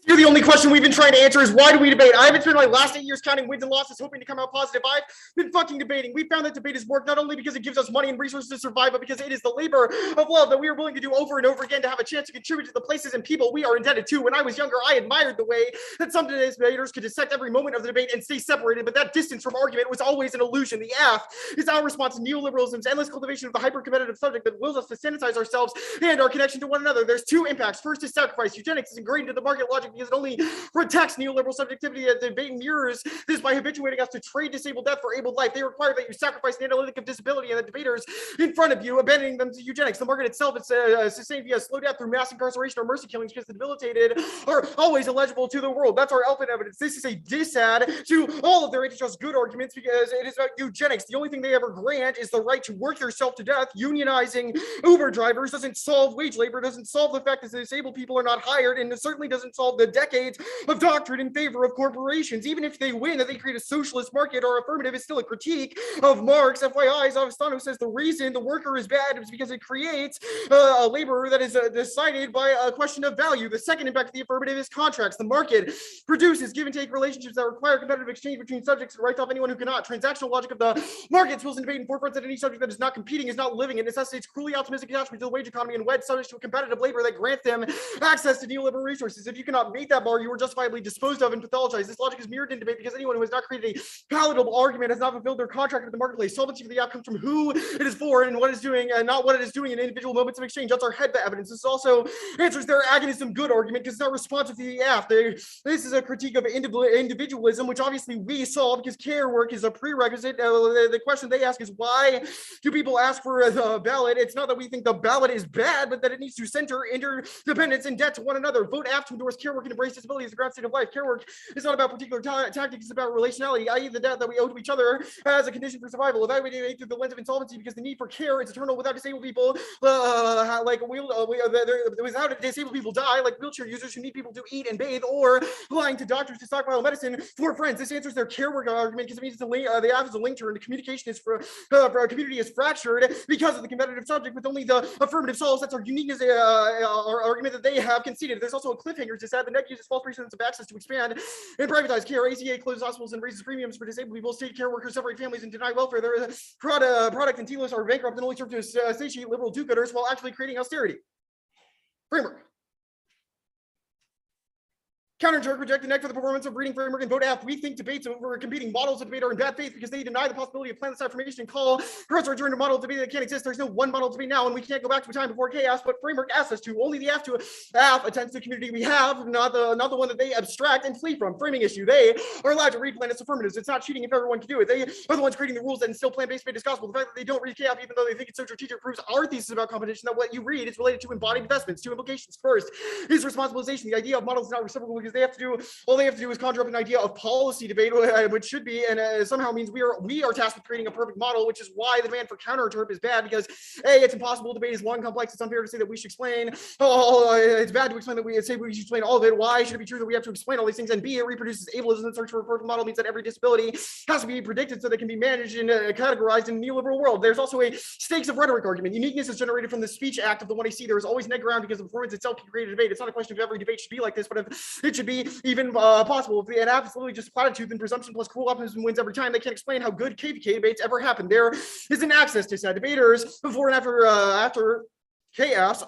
You're the only question we've been trying to answer is why do we debate? I haven't spent my last 8 years counting wins and losses, hoping to come out positive. I've been fucking debating. We found that debate has worked not only because it gives us money and resources to survive, but because it is the labor of love that we are willing to do over and over again to have a chance to contribute to the places and people we are indebted to. When I was younger, I admired the way that some debaters could dissect every moment of the debate and stay separated, but that distance from argument was always an illusion. The F is our response to neoliberalism's endless cultivation of the hyper-competitive subject that wills us to sanitize ourselves and our connection to one another. There's two impacts. First is sacrifice. Eugenics is ingrained into the market logic because it only protects neoliberal subjectivity. That debate mirrors this by habituating us to trade disabled death for able life. They require that you sacrifice the analytic of disability and the debaters in front of you, abandoning them to eugenics. The market itself is sustained via slow death through mass incarceration or mercy killings because the debilitated are always illegible to the world. That's our elephant evidence. This is a dissad to all of their antitrust good arguments because it is about eugenics. The only thing they ever grant is the right to work yourself to death. Unionizing Uber drivers doesn't solve wage labor, doesn't solve the fact that disabled people are not hired, and it certainly doesn't solve the decades of doctrine in favor of corporations. Even if they win, that they create a socialist market or affirmative is still a critique of Marx. FYI, Zavistano says the reason the worker is bad is because it creates a labor that is decided by a question of value. The second impact of the affirmative is contracts. The market produces give and take relationships that require competitive exchange between subjects and writes off anyone who cannot. Transactional logic of the market wills and debate and forefronts that any subject that is not competing is not living. It necessitates cruelly optimistic attachment to the wage economy and wed subject to a competitive labor that grants them access to neoliberal resources. If you cannot meet that bar, you are justifiably disposed of and pathologized. This logic is mirrored in debate because anyone who has not created a palatable argument has not fulfilled their contract with the marketplace. Solvency for the outcome from who it is for and what it is doing, and not what it is doing in individual moments of exchange. That's our head evidence. This also answers their agonism good argument because it's not responsive to the AF. This is a critique of individualism, which obviously we solve because care work is a prerequisite. The question they ask is why do people ask for the ballot? It's not that we think the ballot is bad, but that it needs to center interdependence and debt to one another. Vote AF to endorse care work and embrace disability as a ground state of life. Care work is not about particular tactics, it's about relationality, i.e. the debt that we owe to each other as a condition for survival. Evaluating it through the lens of insolvency because the need for care is eternal. Without disabled people, without disabled people die, like wheelchair users who need people to eat and bathe, or lying to doctors to stockpile medicine for friends. This answers their care work argument because it means it's a link, the app is a link to, and the communication is for a community is fractured because of the competitive subject with only the affirmative solves. That's our uniqueness, our argument that they have conceded. There's also a cliffhanger to say the net uses false precedents of access to expand and privatize care. ACA closes hospitals and raises premiums for disabled people. State care workers separate families and deny welfare. Their product and TLOs are bankrupt and only serve to satiate liberal do-gooders while actually creating austerity. Framework. Counter-jerk, reject the neck for the performance of reading framework and vote F. We think debates over competing models of debate are in bad faith because they deny the possibility of planless affirmation and call for us to return to model of debate that can't exist. There's no one model of debate now, and we can't go back to a time before chaos, but framework asks us to. Only the F to F attends to the community we have, not the one that they abstract and flee from. Framing issue. They are allowed to read planless affirmatives. It's not cheating if everyone can do it. They are the ones creating the rules that instill plant-based debate as gospel. The fact that they don't read chaos, even though they think it's so strategic, proves our thesis about competition that what you read is related to embodied investments. Two implications. First is responsibilization. The idea of models is not reciprocal because they have to do all they have to do is conjure up an idea of policy debate, which should be, and somehow means we are tasked with creating a perfect model, which is why the demand for counter-interp is bad, because A, it's impossible, debate is long, complex, it's unfair to say that we should explain, it's bad to explain that we say we should explain all of it, why should it be true that we have to explain all these things, and B, it reproduces ableism. The search for a perfect model means that every disability has to be predicted so that it can be managed and categorized in a neoliberal world. There's also a stakes of rhetoric argument. Uniqueness is generated from the speech act of the one I see. There is always net ground because the performance itself can create a debate. It's not a question of every debate should be like this, but if it should be even possible. If the NF is literally just platitude, then presumption plus cruel optimism wins every time. They can't explain how good KPK debates ever happened. There is an access to said debaters before and after chaos,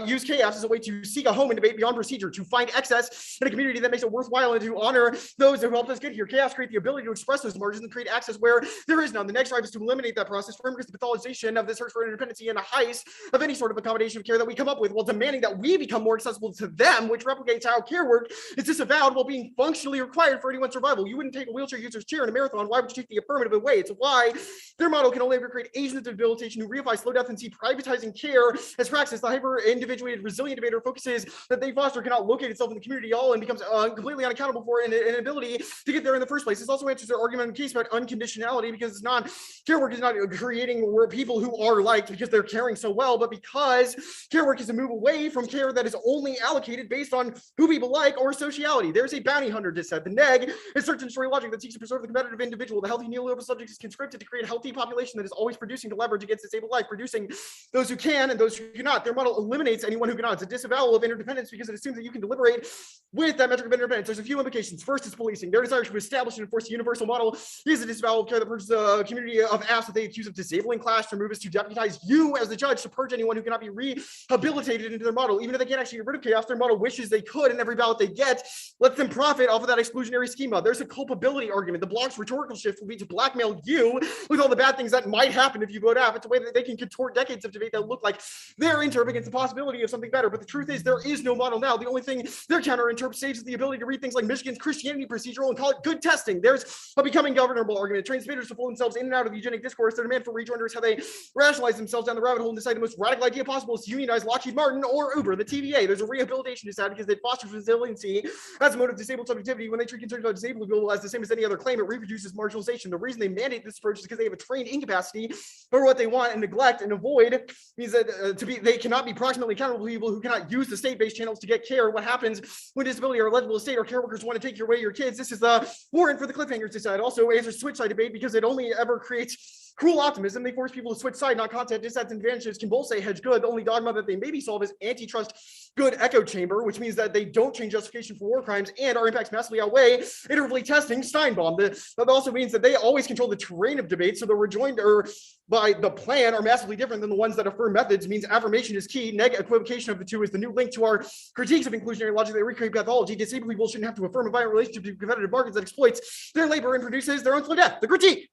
use chaos as a way to seek a home in debate beyond procedure, to find excess in a community that makes it worthwhile, and to honor those who helped us get here. Chaos create the ability to express those margins and create access where there is none. The next drive is to eliminate that process, firm against the pathologization of the search for independency and the heist of any sort of accommodation of care that we come up with, while demanding that we become more accessible to them, which replicates how care work is disavowed while being functionally required for anyone's survival. You wouldn't take a wheelchair user's chair in a marathon. Why would you take the affirmative away? It's why their model can only ever create agents of debilitation who reify slow death and see privatizing care as praxis. The hyper-individuated, resilient debater focuses that they foster cannot locate itself in the community at all and becomes completely unaccountable for an inability to get there in the first place. This also answers their argument in case about unconditionality, because it's not, care work is not creating people who are liked because they're caring so well, but because care work is a move away from care that is only allocated based on who people like or sociality. There's a bounty hunter just said. The neg is search and story logic that seeks to preserve the competitive individual. The healthy neoliberal subject is conscripted to create a healthy population that is always producing to leverage against disabled life, producing those who can and those who cannot. Their model eliminates anyone who cannot. It's a disavowal of interdependence because it assumes that you can deliberate with that metric of interdependence. There's a few implications. First is policing. Their desire to establish and enforce a universal model is a disavowal of care that purges a community of apps that they accuse of disabling class. Their move is to deputize you as the judge to purge anyone who cannot be rehabilitated into their model. Even if they can't actually get rid of chaos, their model wishes they could, and every ballot they get lets them profit off of that exclusionary schema. There's a culpability argument. The block's rhetorical shift will be to blackmail you with all the bad things that might happen if you vote AF. It's a way that they can contort decades of debate that look like they're interp against the possibility of something better. But the truth is, there is no model now. The only thing their counter-interp saves is the ability to read things like Michigan's Christianity procedural and call it good testing. There's a becoming governable argument. It trains debaters to fool themselves in and out of the eugenic discourse. Their demand for rejoinder is how they rationalize themselves down the rabbit hole and decide the most radical idea possible is to unionize Lockheed Martin or Uber, the TVA. There's a rehabilitation to sad because it fosters resiliency as a mode of disabled subjectivity. When they treat concerns about disabled people as the same as any other claim, it reproduces marginalization. The reason they mandate this approach is because they have a trained incapacity for what they want, and neglect and avoid means that they cannot be proximately accountable to people who cannot use the state-based channels to get care. What happens when disability or eligible state or care workers want to take away your kids? This is the warrant for the cliffhangers to decide. Also, it's a switch side debate because it only ever creates cruel optimism. They force people to switch side, not content. Disadvantages can both say hedge good. The only dogma that they maybe solve is antitrust good echo chamber, which means that they don't change justification for war crimes, and our impacts massively outweigh iteratively testing Steinbaum. That also means that they always control the terrain of debate, so the rejoinder by the plan are massively different than the ones that affirm methods. Means affirmation is key. Neg equivocation of the two is the new link to our critiques of inclusionary logic. They recreate pathology. Disabled people shouldn't have to affirm a violent relationship to competitive markets that exploits their labor and produces their own slow death. The critique.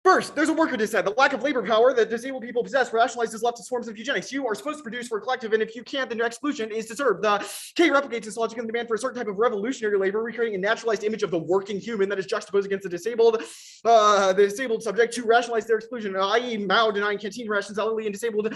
First, there's a worker dissent. The lack of labor power that disabled people possess rationalizes leftist forms of eugenics. You are supposed to produce for a collective, and if you can't, then your exclusion is deserved. The K replicates this logic in the demand for a certain type of revolutionary labor, recreating a naturalized image of the working human that is juxtaposed against the disabled subject to rationalize their exclusion, i.e. Mao denying canteen rations, elderly and disabled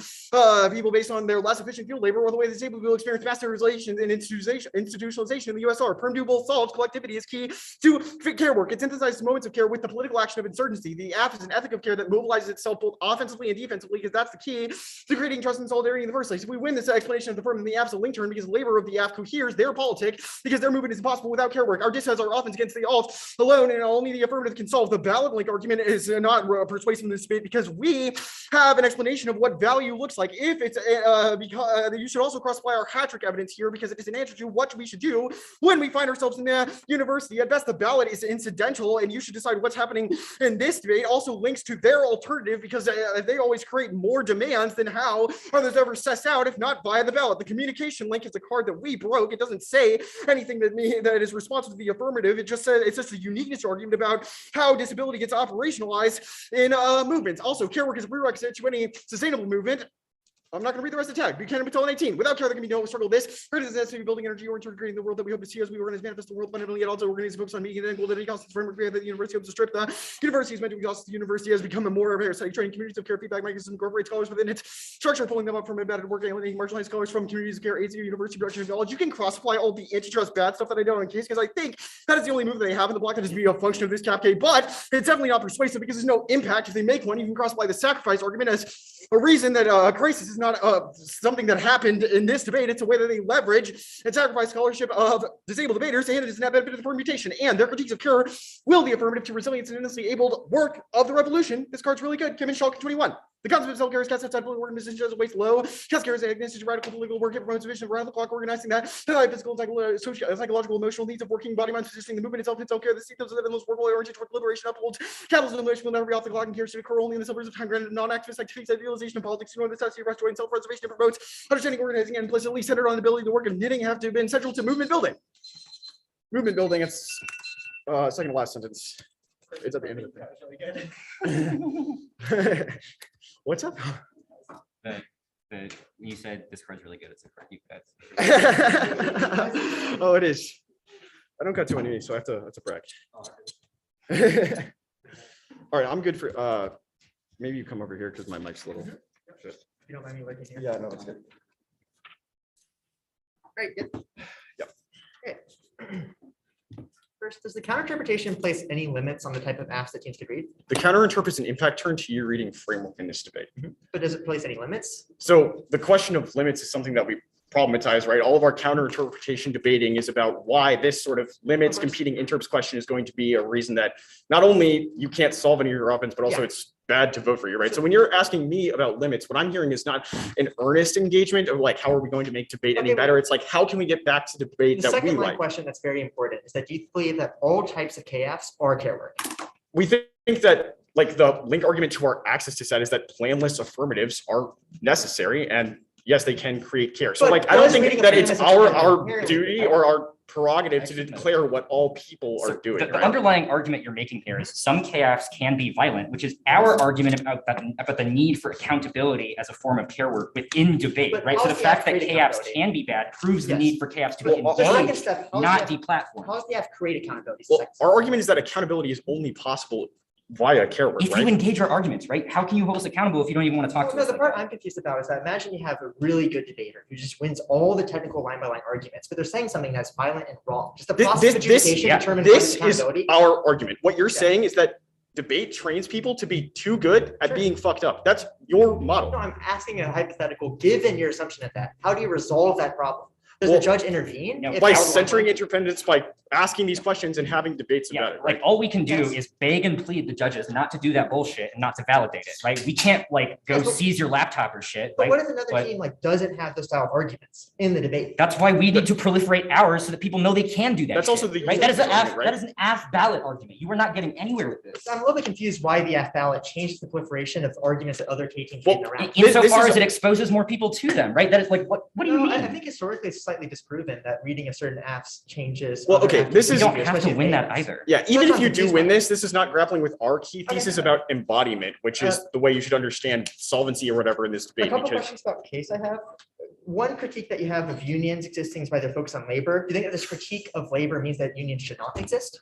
people based on their less efficient field labor, or the way disabled people experience mass sterilization and institutionalization in the USR. Perm Duble solves collectivity is key to fit care work. It synthesizes moments of care with the political action of insurgency. The AF is an ethic of care that mobilizes itself both offensively and defensively, because that's the key to creating trust and solidarity in the first place. If we win this explanation of the firm, then the AF's a link turn because labor of the AF coheres their politic, because their movement is impossible without care work. Our dis has our offense against the alt alone, and only the affirmative can solve. The ballot link argument is not persuasive in this debate because we have an explanation of what value looks like. If it's because you should also cross-apply our hat-trick evidence here, because it is an answer to what we should do when we find ourselves in the university. At best, the ballot is incidental, and you should decide what's happening in this debate. Also links to their alternative, because they always create more demands than how others ever suss out, if not via the ballot. The communication link is a card that we broke. It doesn't say anything that is responsive to the affirmative. It just says it's just a uniqueness argument about how disability gets operationalized in movements. Also, care work is a prerequisite to any sustainable movement. I'm not going to read the rest of the tag. Buchanan until 18. Without care, there can be no struggle. This is necessary building energy oriented creating the world that we hope to see as we organize, manifest the world fundamentally, yet also organize focus on meeting and goal that any constant framework that the university hopes to strip. The university is meant to be exhausted. The university has become a more parasitic training communities of care feedback mechanism, incorporate scholars within its structure, pulling them up from embedded work, alienating marginalized scholars from communities of care, aids university production of knowledge. You can cross-apply all the antitrust bad stuff that I don't in case, because I think that is the only move that they have in the block that is be a function of this cap K, but it's definitely not persuasive because there's no impact. If they make one, you can cross-apply the sacrifice argument as a reason that a crisis is not something that happened in this debate. It's a way that they leverage and sacrifice scholarship of disabled debaters, and it is net benefit of the permutation. And their critiques of care will the affirmative to resilience and endlessly abled work of the revolution. This card's really good. Kim and Shulk 21. The concept of cell carriers cast outside fully working positions as waist low. Cast carriers agnostic to radical political work. It promotes a vision of around-the-clock organizing that. The high physical, psychological, emotional needs of working body, mind, positioning the movement itself in cell care. The sequence of the most workable oriented toward liberation upholds. Capitalism and emotion will never be off the clock and cares to occur only in the suburbs of time granted non-activist activities, idealization of politics, ignore the necessity of restoring self-preservation. It promotes understanding, organizing, and implicitly centered on the ability to work and knitting have to have been central to movement building. Movement building, it's second to last sentence. It's at the end of it. What's up? When you said this card's really good, it's a card you bet. Oh, it is. I don't got too many, so I have to brag. All right, I'm good for maybe you come over here because my mic's a little. You don't mind me looking here? Yeah, no, it's good. Great, good. Yep. Okay. First, does the counter-interpretation place any limits on the type of apps that teams could read? The counter interprets an impact turn to your reading framework in this debate. But does it place any limits? So the question of limits is something that we problematize, right? All of our counter interpretation debating is about why this sort of limits competing interps question is going to be a reason that not only you can't solve any of your options, but also it's bad to vote for you, right? So when you're asking me about limits, what I'm hearing is not an earnest engagement of like, how are we going to make debate any better? It's like, how can we get back to debate The that we second line like? question that's very important is that do you believe that all types of KFs are care work? We think that like the link argument to our access to set is that planless affirmatives are necessary and yes, they can create care. So But like, I don't does think reading a that plan it's as a our child inherently duty better? or our prerogative to declare what all people are doing. The right? underlying argument you're making here is some KFs can be violent, which is our argument about the need for accountability as a form of care work within debate, But right? how So is the the fact app that creating KFs accountability? can be bad proves the Yes. need for KFs to be Well, The second engaged, step, how not does the deplatformed. app create accountability? Well, our argument is that accountability is only possible via care work, If right? you engage our arguments, right? How can you hold us accountable if you don't even want to talk Well, to no, us? the like part that? I'm confused about is that imagine you have a really good debater who just wins all the technical line by line arguments, but they're saying something that's violent and wrong. Just the process of adjudication determines This is accountability. our argument. What you're Yeah. saying is that debate trains people to be too good at Sure. being fucked up. That's your model. No, I'm asking a hypothetical, given your assumption of that. How do you resolve that problem? Does Well, the judge intervene? no, if By it's centering wrong? independence, by asking these questions and having debates about Yeah, it, like right? all we can do Yes. is beg and plead the judges not to do that bullshit and not to validate it, right? We can't like go Yes, but- seize your laptop or shit, But right? what if another But- team like doesn't have those style of arguments in the debate? That's why we need to proliferate ours so that people know they can do that. That's also shit, the right. That is an argument, AF, right? that is an AF ballot argument. You are not getting anywhere with this. So I'm a little bit confused why the F ballot changed the proliferation of arguments that other K teams Well, did around. Insofar is as a- it exposes more people to them, right? That is like, what do you No, mean? I think historically it's slightly disproven that reading of certain apps changes. Well, other okay, app this We is- don't behavior, have to especially win that debates. either. Yeah, even not if you do confused win by it. this is not grappling with our key thesis about embodiment, which is the way you should understand solvency or whatever in this A debate. couple Because questions about case I have. One critique that you have of unions existing is by their focus on labor. Do you think that this critique of labor means that unions should not exist?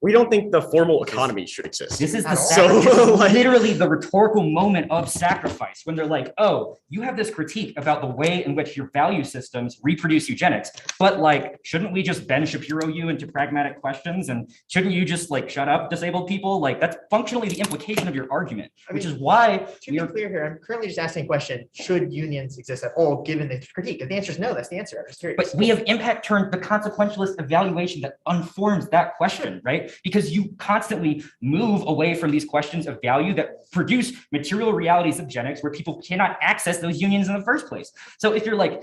we don't think the formal economy should exist. This is the At all? sacrifice. This is So, like- literally the rhetorical moment of sacrifice when they're like, oh, you have this critique about the way in which your value systems reproduce eugenics, but like, shouldn't we just Ben Shapiro you into pragmatic questions? And shouldn't you just like shut up disabled people? Like that's functionally the implication of your argument, I which mean, is why To we be are. clear here, I'm currently just asking a question, should unions exist at all, given the critique? If the answer is no, that's the answer. I'm just curious. But we have impact turned the consequentialist evaluation that informs that question, right? Because you constantly move away from these questions of value that produce material realities of genetics where people cannot access those unions in the first place. So if you're like,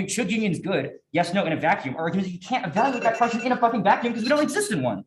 should unions good? Yes, no, in a vacuum. Our argument is you can't evaluate that question in a fucking vacuum because we don't exist in one.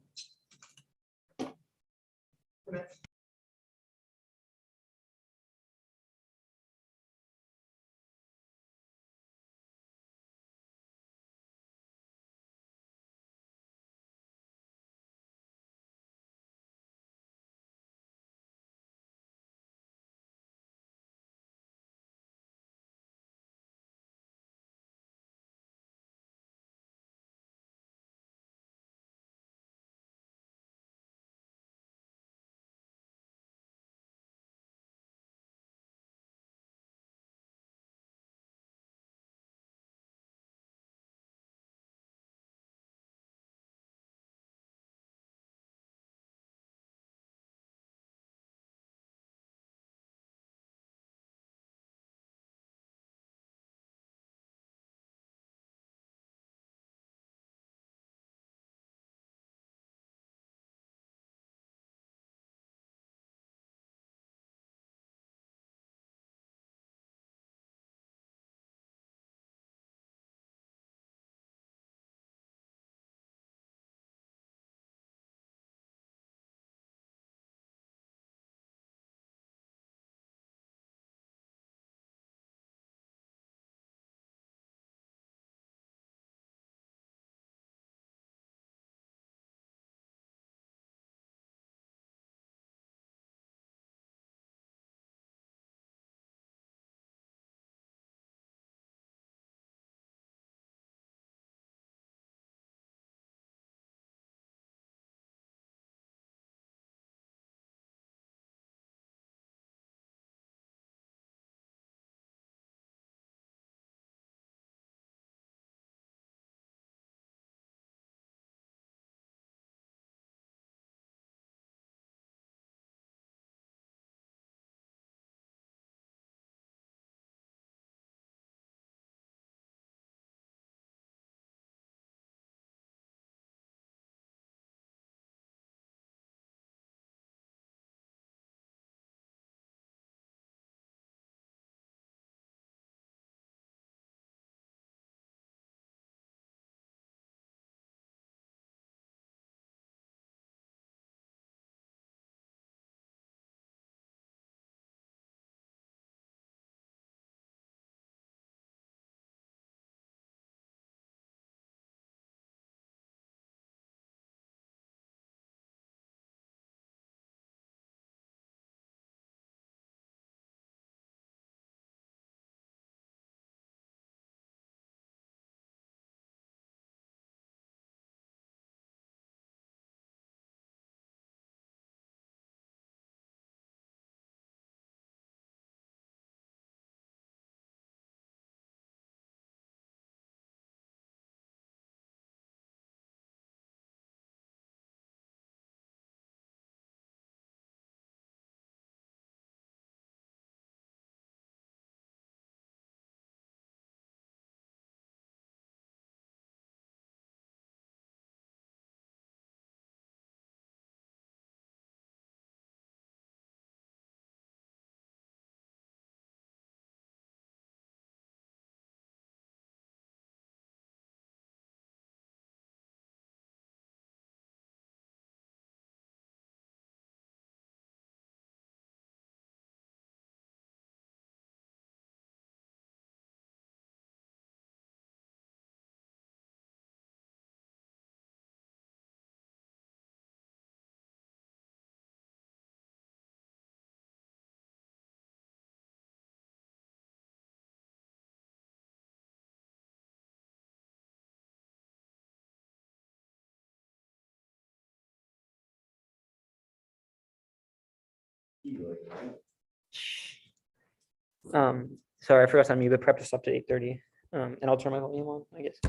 Sorry, I forgot to unmute, but prep us up to 8:30. And I'll turn my volume on, I guess.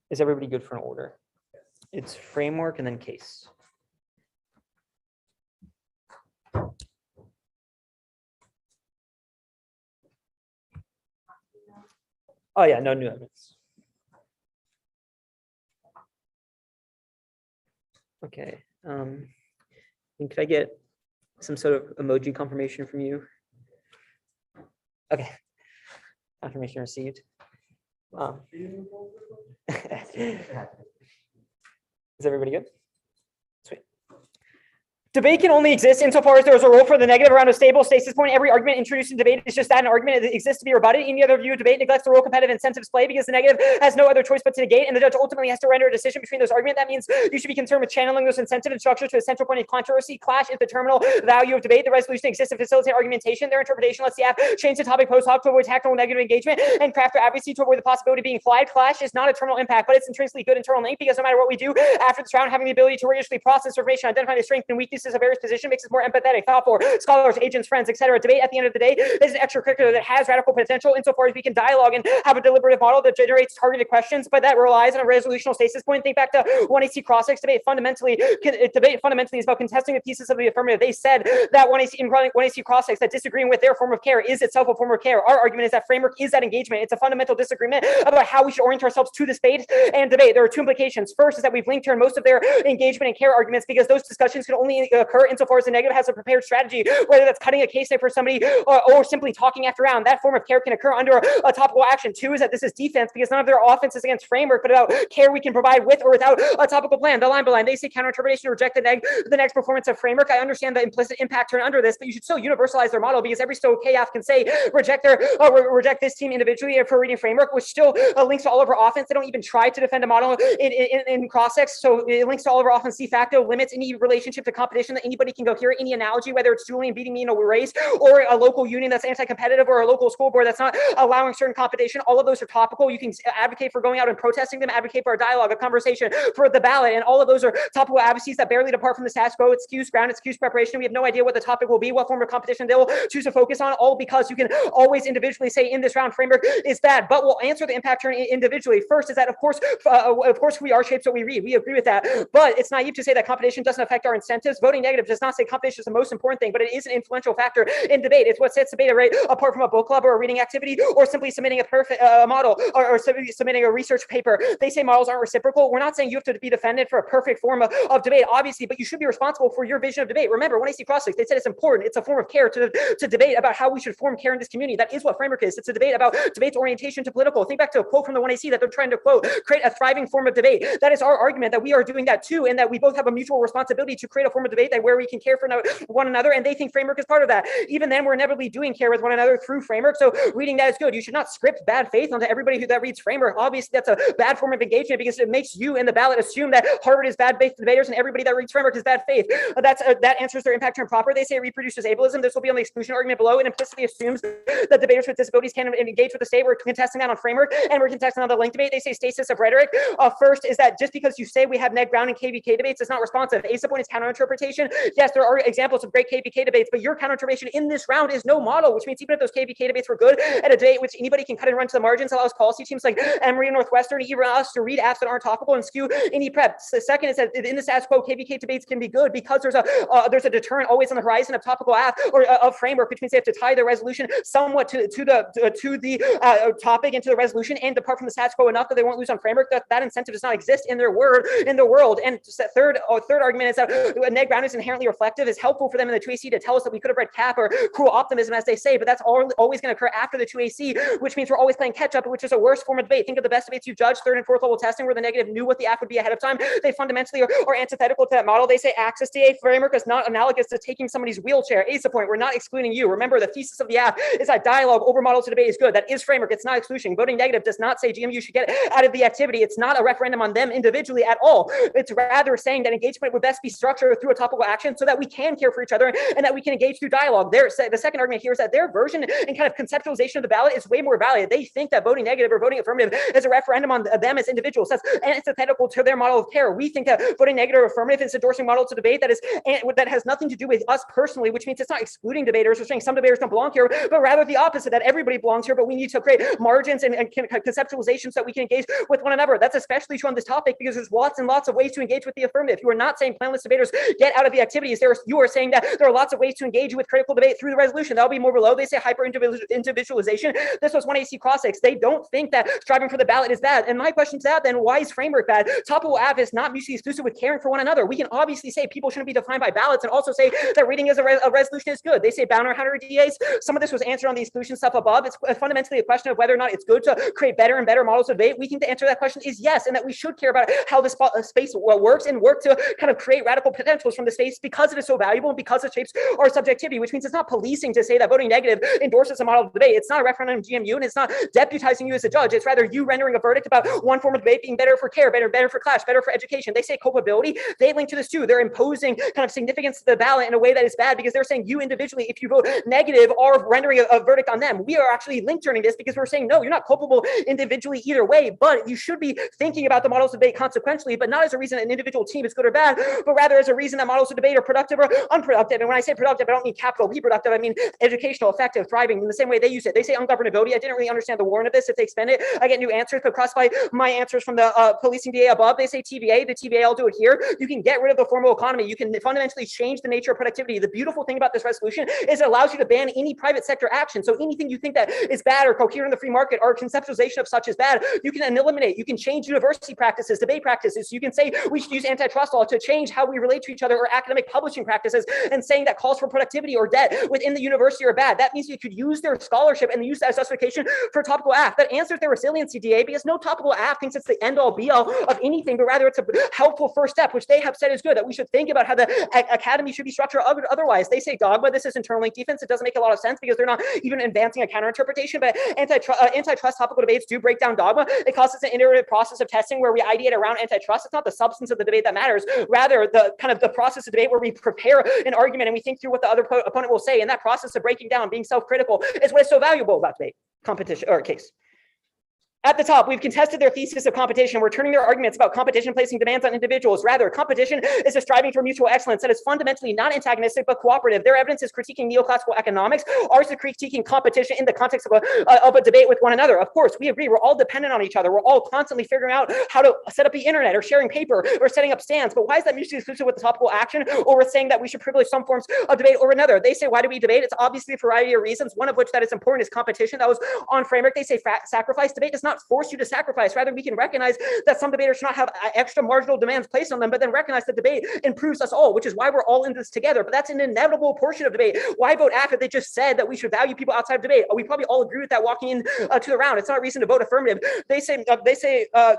Is everybody good for an order? It's framework and then case. Oh yeah, no new evidence. Okay. And could I get some sort of emoji confirmation from you? Okay. Confirmation received. Is everybody good? Sweet. Debate can only exist insofar as there is a role for the negative around a stable stasis point. Every argument introduced in debate is just that, an argument that exists to be rebutted. Any other view of debate neglects the role competitive incentives play because the negative has no other choice but to negate, and the judge ultimately has to render a decision between those arguments. That means you should be concerned with channeling those incentive and structure to a central point of controversy. Clash is the terminal value of debate. The resolution exists to facilitate argumentation. Their interpretation lets the app change the topic post hoc to avoid tactical negative engagement and craft their advocacy to avoid the possibility of being flied. Clash is not a terminal impact, but it's intrinsically good internal link because no matter what we do after this round, having the ability to rigorously process information, identify the strengths and weaknesses of various positions makes us more empathetic, thoughtful, scholars, agents, friends, etc. Debate at the end of the day is an extracurricular that has radical potential insofar as we can dialogue and have a deliberative model that generates targeted questions, but that relies on a resolutional stasis point. Think back to 1AC cross-ex debate. Fundamentally is about contesting the pieces of the affirmative. They said that 1AC cross-ex, that disagreeing with their form of care is itself a form of care. Our argument is that framework is that engagement. It's a fundamental disagreement about how we should orient ourselves to the debate and debate. There are two implications. First is that we've linked here most of their engagement and care arguments because those discussions can only occur insofar as the negative has a prepared strategy, whether that's cutting a case for somebody or simply talking after round. That form of care can occur under a topical action. Two is that this is defense because none of their offense is against framework, but about care we can provide with or without a topical plan. The line by line, they say counterinterpretation to reject the next performance of framework. I understand the implicit impact turn under this, but you should still universalize their model because every KF can say reject this team individually for reading framework, which still links to all of our offense. They don't even try to defend a model in cross-ex, so it links to all of our offense de facto, limits any relationship to competition that anybody can go here, any analogy, whether it's Julian beating me in a race or a local union that's anti-competitive or a local school board that's not allowing certain competition. All of those are topical. You can advocate for going out and protesting them, advocate for a dialogue, a conversation, for the ballot, and all of those are topical advocacies that barely depart from the status quo. Excuse ground, excuse preparation. We have no idea what the topic will be, what form of competition they will choose to focus on, all because you can always individually say in this round framework is bad, but we'll answer the impact turn individually. First is that of course we are shapes what we read. We agree with that, but it's naive to say that competition doesn't affect our incentives. Voting negative does not say competition is the most important thing, but it is an influential factor in debate. It's what sets debate right apart from a book club or a reading activity or simply submitting a perfect model or submitting a research paper. They say models aren't reciprocal. We're not saying you have to be defended for a perfect form of debate, obviously, but you should be responsible for your vision of debate. Remember, when I see cross-links, they said it's important. It's a form of care to debate about how we should form care in this community. That is what framework is. It's a debate about debate's orientation to political. Think back to a quote from the 1AC that they're trying to quote, create a thriving form of debate. That is our argument, that we are doing that too, and that we both have a mutual responsibility to create a form of debate that where we can care for one another, and they think framework is part of that. Even then, we're inevitably doing care with one another through framework, so reading that is good. You should not script bad faith onto everybody that reads framework. Obviously, that's a bad form of engagement because it makes you in the ballot assume that Harvard is bad faith debaters and everybody that reads framework is bad faith. That answers their impact term proper. They say it reproduces ableism. This will be on the exclusion argument below. It implicitly assumes that debaters with disabilities can engage with the state. We're contesting that on framework, and we're contesting on the link debate. They say stasis of rhetoric. First is that just because you say we have neg ground and KVK debates, it's not responsive. Asa point is counterinterpretation. Yes, there are examples of great KVK debates, but your counterinterpretation in this round is no model, which means even if those KVK debates were good at a debate which anybody can cut and run to the margins, allows policy teams like Emory and Northwestern, even us, to read apps that aren't talkable and skew any prep. The second is that in the status quo, KVK debates can be good because there's a deterrent always on the horizon of topical app or of framework, which means they have to tie the resolution somewhat to the topic and to the resolution and depart from the status quo enough that they won't lose on framework. That incentive does not exist in the world. And third argument is that neg ground is inherently reflective. Is helpful for them in the 2AC to tell us that we could have read cap or cruel optimism, as they say, but that's always going to occur after the 2AC, which means we're always playing catch up, which is a worse form of debate. Think of the best debates you've judged, third and fourth level testing, where the negative knew what the app would be ahead of time. They fundamentally are antithetical to that model. They say access to a framework is not analogous to taking somebody's wheelchair. Asa point, we're not excluding you. Remember, the thesis of the app is that dialogue over models to debate is good. That is framework. It's not exclusion. Voting negative does not say GMU should get out of the activity. It's not a referendum on them individually at all. It's rather saying that engagement would best be structured through a topical action so that we can care for each other and that we can engage through dialogue. The second argument here is that their version and kind of conceptualization of the ballot is way more valid. They think that voting negative or voting affirmative is a referendum on them as individuals. That's antithetical to their model of care. We think that voting negative or affirmative is endorsing model to debate that has nothing to do with us personally, which means it's not excluding debaters or saying some debaters don't belong here, but rather the opposite, that everybody belongs here, but we need to create margins and conceptualizations so that we can engage with one another. That's especially true on this topic because there's lots and lots of ways to engage with the affirmative. You are not saying planless debaters get out of the activities. You are saying that there are lots of ways to engage with critical debate through the resolution. That'll be more below. They say hyper individualization. This was 1AC Cross-X. They don't think that striving for the ballot is bad. And my question to that then, why is framework bad? Topical AF is not mutually exclusive with caring for one another. We can obviously say people shouldn't be defined by ballots and also say that reading as a resolution is good. They say bound or 100 DAs. Some of this was answered on the exclusion stuff above. It's fundamentally a question of whether or not it's good to create better and better models of debate. We think the answer to that question is yes, and that we should care about how this space works and work to kind of create radical potentials from the space because it is so valuable and because it shapes our subjectivity, which means it's not policing to say that voting negative endorses a model of debate. It's not a referendum GMU, and it's not deputizing you as a judge. It's rather you rendering a verdict about one form of debate being better for care, better for class, better for education. They say culpability. They link to this too. They're imposing kind of significance to the ballot in a way that is bad because they're saying you individually, if you vote negative, are rendering a verdict on them. We are actually link turning this because we're saying, no, you're not culpable individually either way, but you should be thinking about the models of debate consequentially, but not as a reason an individual team is good or bad, but rather as a reason that models of debate are productive or unproductive. And when I say productive, I don't mean capital P productive. I mean educational, effective, thriving in the same way they use it. They say ungovernability. I didn't really understand the warrant of this. If they expand it, I get new answers, but classify my answers from the policing DA above. They say TVA, the TVA, I'll do it here. You can get rid of the formal economy. You can fundamentally change the nature of productivity. The beautiful thing about this resolution is it allows you to ban any private sector action. So anything you think that is bad or coherent in the free market or conceptualization of such as bad, you can eliminate. You can change university practices, debate practices. You can say we should use antitrust law to change how we relate to each other or academic publishing practices, and saying that calls for productivity or debt within the university are bad. That means you could use their scholarship and use that as justification for topical AF. That answers their resiliency DA because no topical AF thinks it's the end all be all of anything, but rather it's a helpful first step, which they have said is good, that we should think about how the academy should be structured otherwise. They say dogma, this is internal link defense. It doesn't make a lot of sense because they're not even advancing a counter interpretation, but antitrust topical debates do break down dogma. It causes an iterative process of testing where we ideate around antitrust. It's not the substance of the debate that matters, rather the kind of the process of debate where we prepare an argument and we think through what the other opponent will say. And that process of breaking down, being self-critical is what is so valuable about debate, competition, or case. At the top, we've contested their thesis of competition. We're turning their arguments about competition placing demands on individuals. Rather, competition is a striving for mutual excellence that is fundamentally not antagonistic but cooperative. Their evidence is critiquing neoclassical economics. Ours is critiquing competition in the context of a debate with one another. Of course, we agree we're all dependent on each other. We're all constantly figuring out how to set up the internet or sharing paper or setting up stands. But why is that mutually exclusive with the topical action? Or we're saying that we should privilege some forms of debate or another. They say, why do we debate? It's obviously a variety of reasons, one of which that is important is competition. That was on framework. They say sacrifice. Debate does not force you to sacrifice. Rather, we can recognize that some debaters should not have extra marginal demands placed on them, but then recognize that debate improves us all, which is why we're all in this together. But that's an inevitable portion of debate. Why vote after they just said that we should value people outside of debate? We probably all agree with that walking in to the round. It's not a reason to vote affirmative. They say the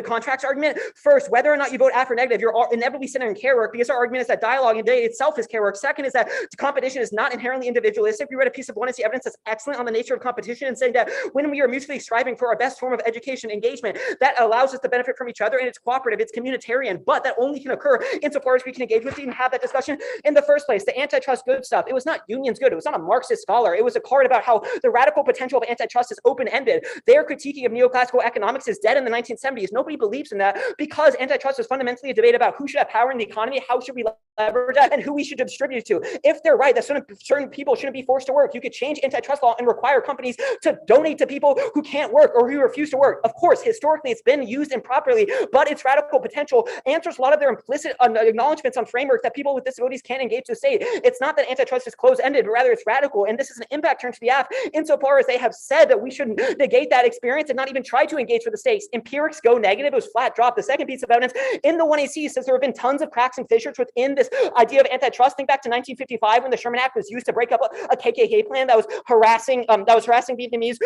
contracts argument first, whether or not you vote after negative, you're all inevitably centering care work because our argument is that dialogue in debate itself is care work. Second is that competition is not inherently individualistic. We read a piece of 1AC evidence that's excellent on the nature of competition and saying that when we are mutually striving for our best form of education engagement, that allows us to benefit from each other, and it's cooperative, it's communitarian, but that only can occur insofar as we can engage with it and have that discussion in the first place. The antitrust good stuff, it was not unions good, it was not a Marxist scholar, it was a card about how the radical potential of antitrust is open-ended. Their critiquing of neoclassical economics is dead in the 1970s. Nobody believes in that because antitrust is fundamentally a debate about who should have power in the economy, how should we leverage that, and who we should distribute to. If they're right that certain people shouldn't be forced to work, you could change antitrust law and require companies to donate to people who can't work or who refuse to work. Of course, historically, it's been used improperly, but its radical potential answers a lot of their implicit acknowledgments on framework that people with disabilities can't engage the state. It's not that antitrust is closed-ended, but rather it's radical. And this is an impact turn to the app insofar as they have said that we should negate that experience and not even try to engage with the states. Empirics go negative. It was flat drop. The second piece of evidence in the 1AC says there have been tons of cracks and fissures within the this idea of antitrust. Think back to 1955 when the Sherman Act was used to break up a KKK plan that was harassing Vietnamese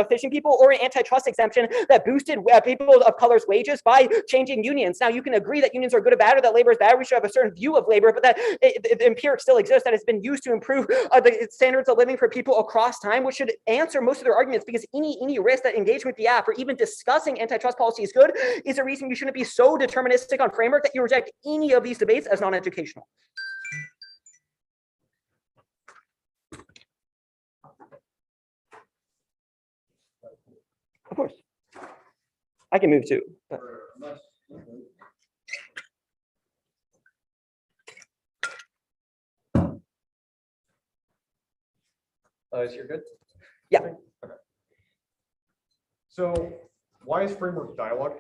fishing people, or an antitrust exemption that boosted people of color's wages by changing unions. Now, you can agree that unions are good or bad, or that labor is bad. We should have a certain view of labor, but that the empirics still exists, that it's been used to improve the standards of living for people across time, which should answer most of their arguments, because any risk that engagement with the app or even discussing antitrust policy is good is a reason you shouldn't be so deterministic on framework that you reject any of these debates as non-educational. Of course. I can move too. But. So you're good? Yeah. Okay. So why is framework dialogue?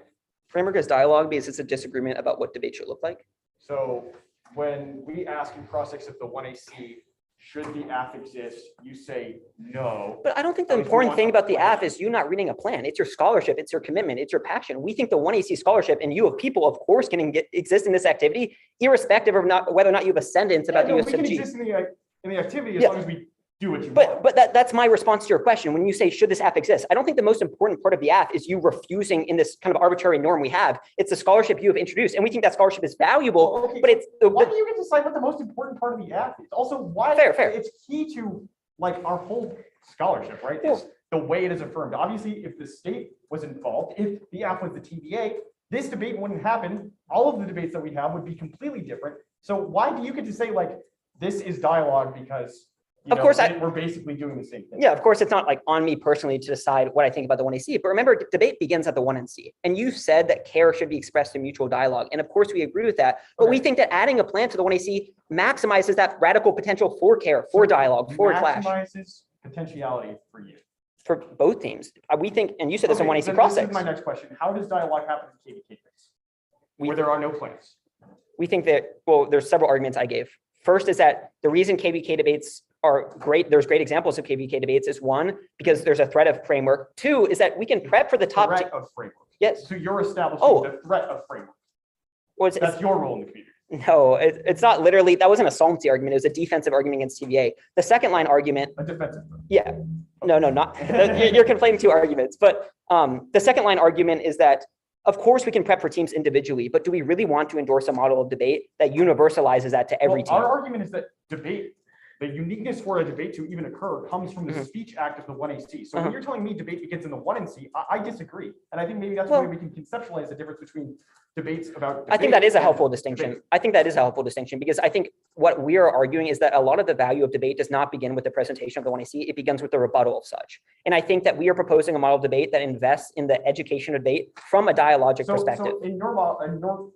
Framework is dialogue because it's a disagreement about what debate should look like. So when we ask in cross-sex of the 1AC, should the app exist, you say no. But I don't think the important thing about the app is you not reading a plan. It's your scholarship, it's your commitment, it's your passion. We think the 1AC scholarship and you of people, of course, can exist in this activity, irrespective of whether or not you have a sentence about the US we can sub G. exist in the activity as long as we do what you But want. that's my response to your question. When you say, should this app exist? I don't think the most important part of the app is you refusing in this kind of arbitrary norm we have. It's the scholarship you have introduced. And we think that scholarship is valuable, Okay, but it's why do you get to decide what the most important part of the app is? Also, why Fair. It's key to like our whole scholarship, right? Well, It's the way it is affirmed. Obviously, if the state was involved, if the app was the TVA, this debate wouldn't happen. All of the debates that we have would be completely different. So why do you get to say like this is dialogue because of course, we're basically doing the same thing? Yeah, of course, it's not like on me personally to decide what I think about the 1AC, but remember, debate begins at the 1NC. And you said that care should be expressed in mutual dialogue. And of course, we agree with that. But we think that adding a plan to the 1AC maximizes that radical potential for care, for dialogue, for clash. Maximizes potentiality for you. For both teams. We think, and you said this on 1AC This cross-sex. is my next question. How does dialogue happen in KVK case? Where there are no plans? We think that, well, there's several arguments I gave. First is that the reason KVK debates are great, there's great examples of KVK debates, is one, because there's a threat of framework. Two is that we can prep for the top. Threat of framework. Yes. So you're establishing the threat of framework. Well, That's your role in the community. No, it's not literally, that wasn't a solvency argument. It was a defensive argument against TVA. The second line argument. A defensive. Yeah. No, not. You're conflating two arguments. But the second line argument is that, of course, we can prep for teams individually, but do we really want to endorse a model of debate that universalizes that to every team? Our argument is that debate, the uniqueness for a debate to even occur comes from the speech act of the 1AC. So when you're telling me debate begins in the 1NC, I disagree. And I think maybe that's the way we can conceptualize the difference between debates about. I think that is a helpful distinction. Debate. I think that is a helpful distinction because I think what we are arguing is that a lot of the value of debate does not begin with the presentation of the 1AC. It begins with the rebuttal of such. And I think that we are proposing a model of debate that invests in the education of debate from a dialogic perspective. So in your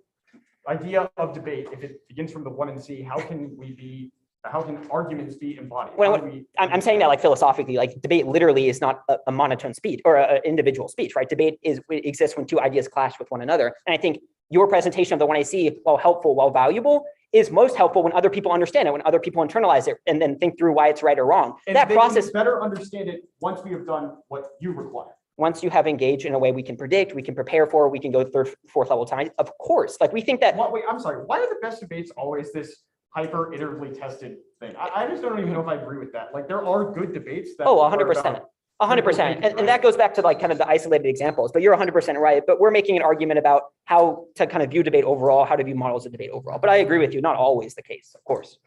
idea of debate, if it begins from the 1NC, how can arguments be embodied? Well, I'm saying that like philosophically, like debate literally is not a monotone speech or an individual speech, right? Debate exists when two ideas clash with one another. And I think your presentation of the 1AC, while helpful, while valuable, is most helpful when other people understand it, when other people internalize it, and then think through why it's right or wrong. And that process better understand it once we have done what you require. Once you have engaged in a way we can predict, we can prepare for, we can go third, fourth level time. Of course, like we think that. Wait, I'm sorry. Why are the best debates always this hyper iteratively tested thing? I just don't even know if I agree with that. Like there are good debates that. 100%. 100%. And that goes back to like kind of the isolated examples, but you're 100% right. But we're making an argument about how to kind of view debate overall, how to view models of debate overall. But I agree with you, not always the case, of course.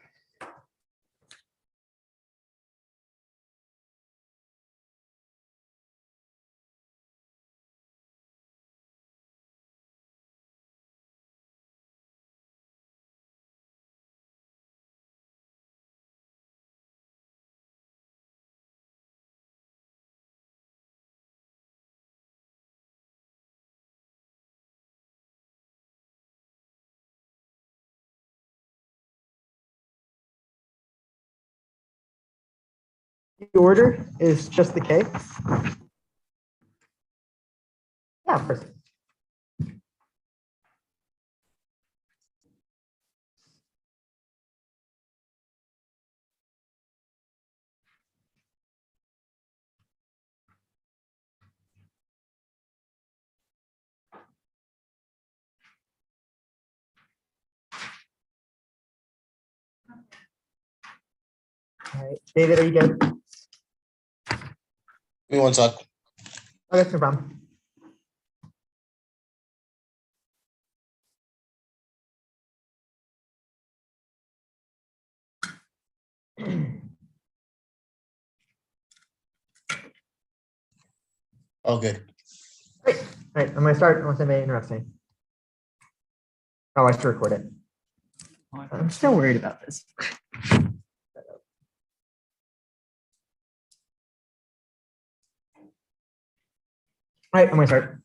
The order is just the K. Yeah, of course. All right, David, are you good? Give me one sec. Okay, no problem. Oh, good. Great. All right, I'm gonna start unless anybody interrupts me. Oh, I should record it. I'm still worried about this. All right, I'm gonna start.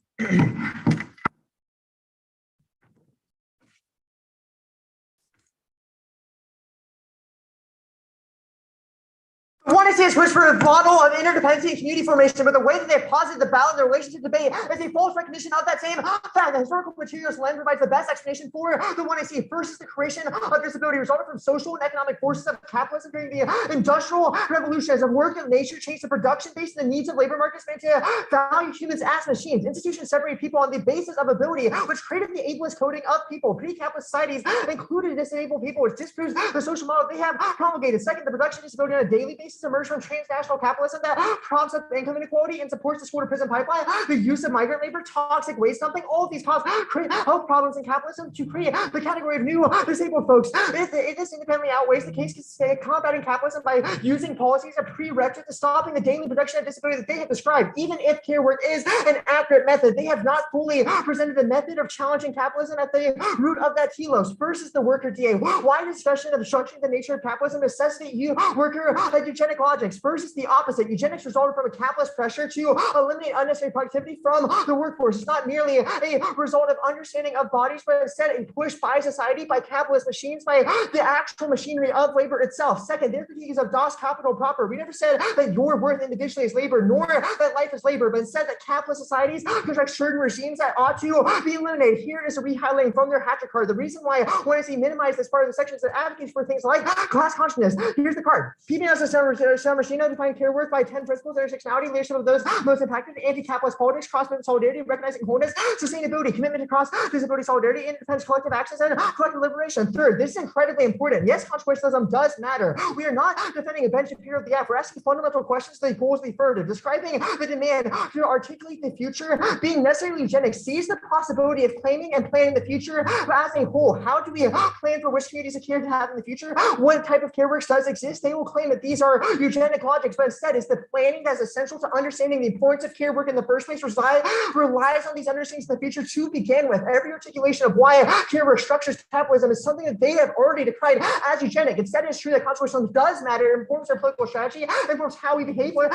One is his push for a model of interdependency and community formation, but the way that they posit the ballot in the relationship debate is a false recognition of that same fact. The historical materials lens provides the best explanation for the one I see. First is the creation of disability resulting from social and economic forces of capitalism during the industrial revolution. As a work of nature changed the production base and the needs of labor markets meant to value humans as machines. Institutions separate people on the basis of ability, which created the ableist coding of people. Pre-capitalist societies included disabled people, which disproves the social model they have promulgated. Second, the production disability on a daily basis emerged from transnational capitalism that props up income inequality and supports the school to prison pipeline, the use of migrant labor, toxic waste dumping. All of these cause create health problems in capitalism to create the category of new disabled folks. If this independently outweighs the case to combating capitalism by using policies a prerequisite to stopping the daily production of disability that they have described. Even if care work is an accurate method, they have not fully presented the method of challenging capitalism at the root of that telos. First is the worker DA. Why discussion of structuring the nature of capitalism necessitate you worker eugenic logics? First is the opposite. Eugenics resulted from a capitalist pressure to eliminate unnecessary productivity from the workforce. It's not merely a result of understanding of bodies, but instead a push by society, by capitalist machines, by the actual machinery of labor itself. Second, their critique is of Das Kapital proper. We never said that your worth individually is labor, nor that life is labor, but instead that capitalist societies construct certain regimes that ought to be eliminated. Here is a rehighlighting from their hatchet card. The reason why when I see minimized as part of the sections that advocates for things like class consciousness. Here's the card. PBS is Samashino defined care worth by 10 principles, intersectionality, leadership of those most impacted, anti-capitalist politics, cross-movement solidarity, recognizing wholeness, sustainability, commitment to cross-disability solidarity, independence, collective actions, and collective liberation. Third, this is incredibly important. Yes, consequentialism does matter. We are not defending a Ben Shapiro of the app. We're asking fundamental questions to the goals of the affirmative, describing the demand to articulate the future. Being necessarily eugenic sees the possibility of claiming and planning the future as a whole. How do we plan for which communities of care to have in the future? What type of care works does exist? They will claim that these are eugenic logics, but instead it's the planning that's essential to understanding the importance of care work in the first place relies on these understandings in the future to begin with. Every articulation of why care work structures capitalism is something that they have already decried as eugenic. Instead, it's true that consequentialism does matter. It informs our political strategy, it informs how we behave, what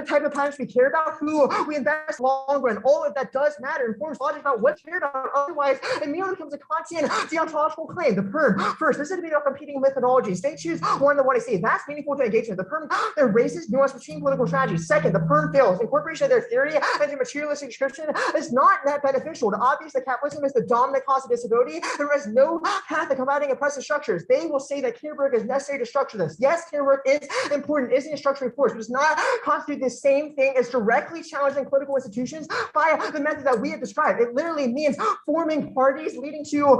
type of times we care about, who we invest long run. All of that does matter. It informs logic about what's cared about. Otherwise, it merely becomes a constant deontological claim. The PERM. First, this is a debate about competing methodologies. They choose one that want to see. That's meaningful to engagement. The PERM erases nuance between political strategies. Second, the PERM fails. Incorporation of their theory into materialistic description is not that beneficial. The obvious that capitalism is the dominant cause of disability. There is no path to combating oppressive structures. They will say that care work is necessary to structure this. Yes, care work is important, isn't a structuring force, but does not constitute the same thing as directly challenging political institutions by the method that we have described. It literally means forming parties, leading to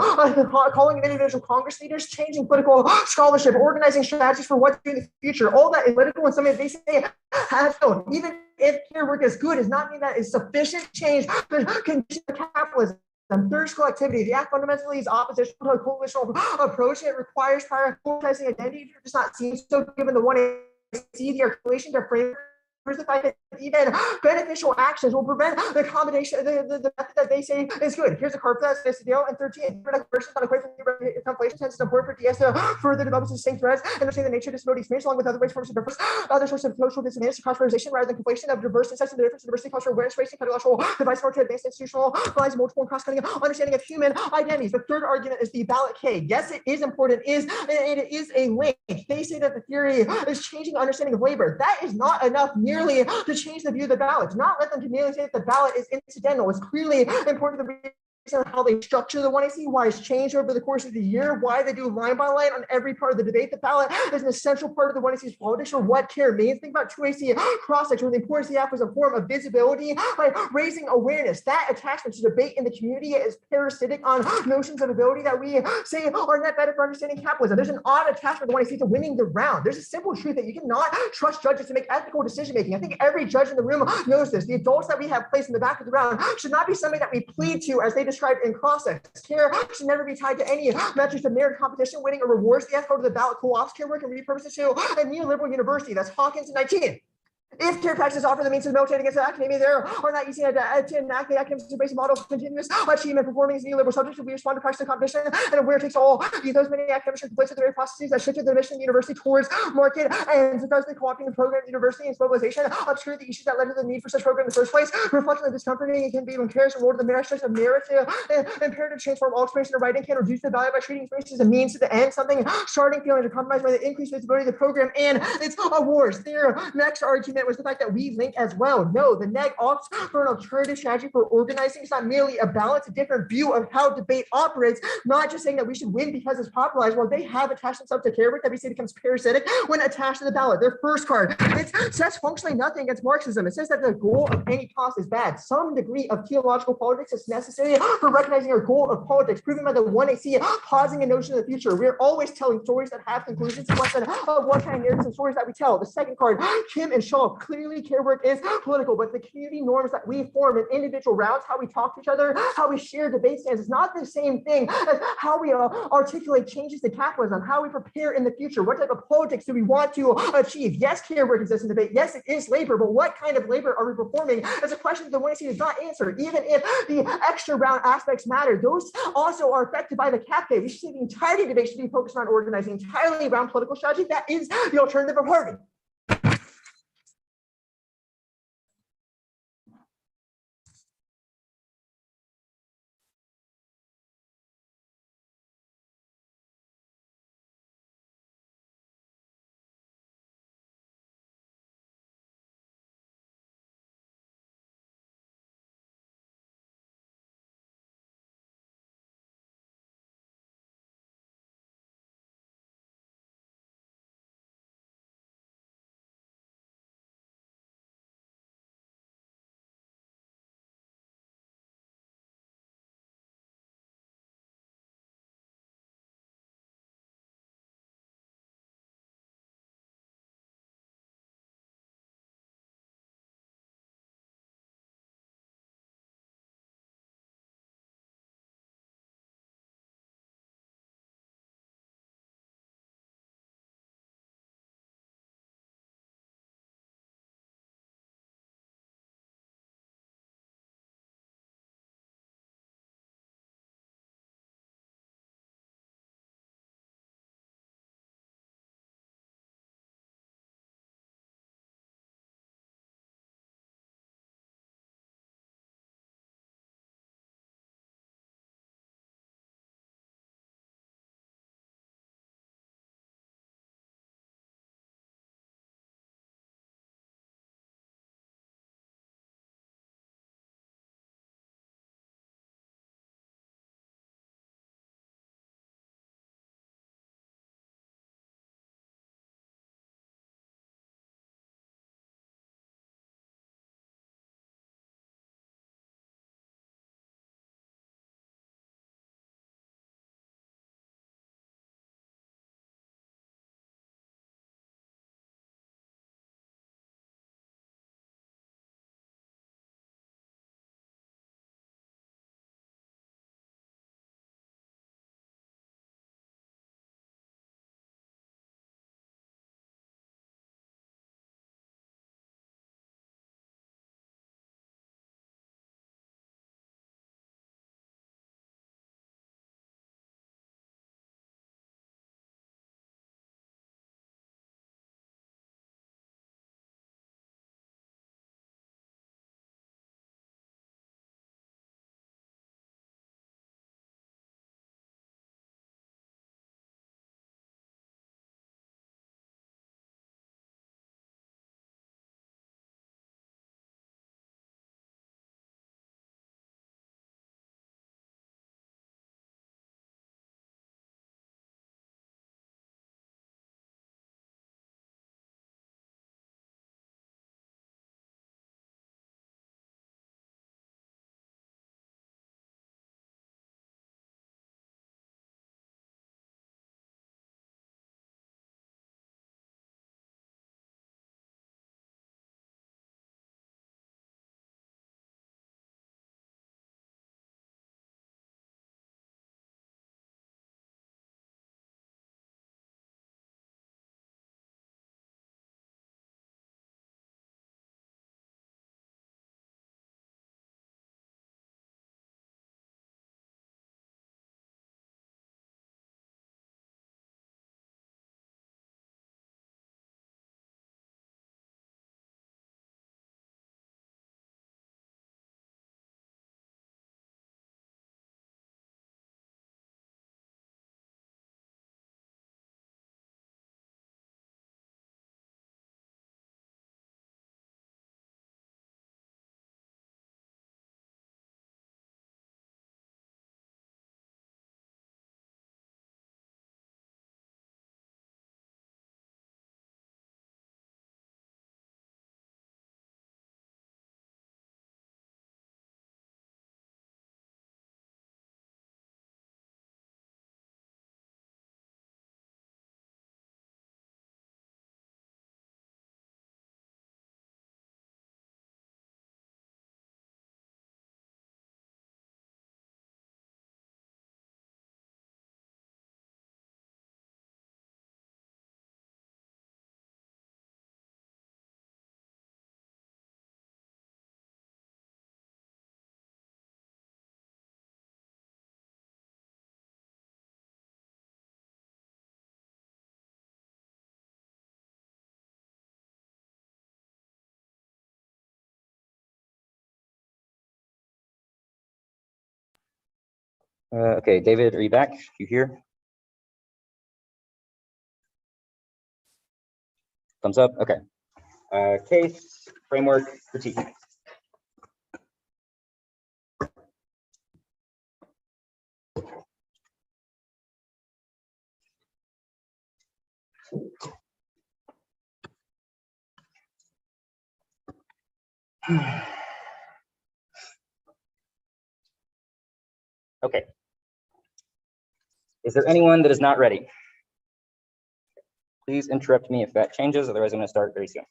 calling individual Congress leaders, changing political scholarship, organizing strategies for what's in the future. All that is political and something that they say has shown. Even if care work is good, does not mean that is sufficient change the condition of capitalism. Third, collectivity. The act fundamentally is opposition to a coalitional approach. It requires prioritizing identity. It does not seem so, given the one I see the articulation to frame the fact that even beneficial actions will prevent the combination, the method that they say is good. Here's a card for that, this deal. And 13, versions on equation conflation tends to important for DS to further develop distinct threads and understand the nature of disability experience along with other ways forms of difference, other sources of social disadvantage, cross-fertilization rather than conflation of diverse insights and the difference of diversity, cultural awareness, race, and pedagogical device for to advanced institutionalized multiple and cross-cutting understanding of human identities. The third argument is the ballot K. Yes, it is important, it is a link. They say that the theory is changing understanding of labor. That is not enough merely to change the view of the ballot. Do not let them merely say that the ballot is incidental. It's clearly important to the understand how they structure the 1AC, why it's changed over the course of the year, why they do line by line on every part of the debate. The ballot is an essential part of the 1AC's politics, or what care means. Think about 2AC cross-section, where the importance of the app was a form of visibility, like raising awareness. That attachment to debate in the community is parasitic on notions of ability that we say are net better for understanding capitalism. There's an odd attachment to 1AC to winning the round. There's a simple truth that you cannot trust judges to make ethical decision making. I think every judge in the room knows this. The adults that we have placed in the back of the round should not be somebody that we plead to, as they described in cross-sex. Care should never be tied to any metrics of merit, competition, winning, or rewards. The F go to the ballot co-ops care work and repurpose it to a neoliberal university. That's Hawkins in 19. If care practices offer the means to militate against the academia, there are not easy to enact the academic based model of continuous achievement, performing as neoliberal subjects. We respond to practice and competition and a winner takes all. Those many academics are complicit in the very processes that shifted the mission of the university towards market and thus co-opting the program, university, and globalization, obscure the issues that led to the need for such program in the first place. Reflection of discomforting, it can be when cares reward the merit of narrative, imperative to transform all experience into writing can reduce the value by treating experience as a means to the end, something starting feeling to compromise by the increased visibility of the program and its awards. Their next argument was the fact that we link as well. No, the neg opts for an alternative strategy for organizing. It's not merely a balance, a different view of how debate operates, not just saying that we should win because it's popularized. Well, they have attached themselves to care work that we see becomes parasitic when attached to the ballot. Their first card, it says functionally nothing against Marxism. It says that the goal of any cost is bad. Some degree of theological politics is necessary for recognizing our goal of politics, proven by the 1AC pausing a notion of the future. We're always telling stories that have conclusions and what kind of narratives and stories that we tell. The second card, Kim and Shaw, clearly care work is political, but the community norms that we form in individual rounds, how we talk to each other, how we share debate stands, is not the same thing as how we articulate changes to capitalism, how we prepare in the future. What type of politics do we want to achieve? Yes, care work exists in debate. Yes, it is labor, but what kind of labor are we performing? As a question the 1AC does not answer, even if the extra round aspects matter. Those also are affected by the cap pay. We should say the entirety of debate should be focused on organizing entirely around political strategy. That is the alternative of Harvey. Okay, David, are you back? You here? Thumbs up. Okay. Case, framework, critique. Okay. Is there anyone that is not ready? Please interrupt me if that changes, otherwise I'm going to start very soon.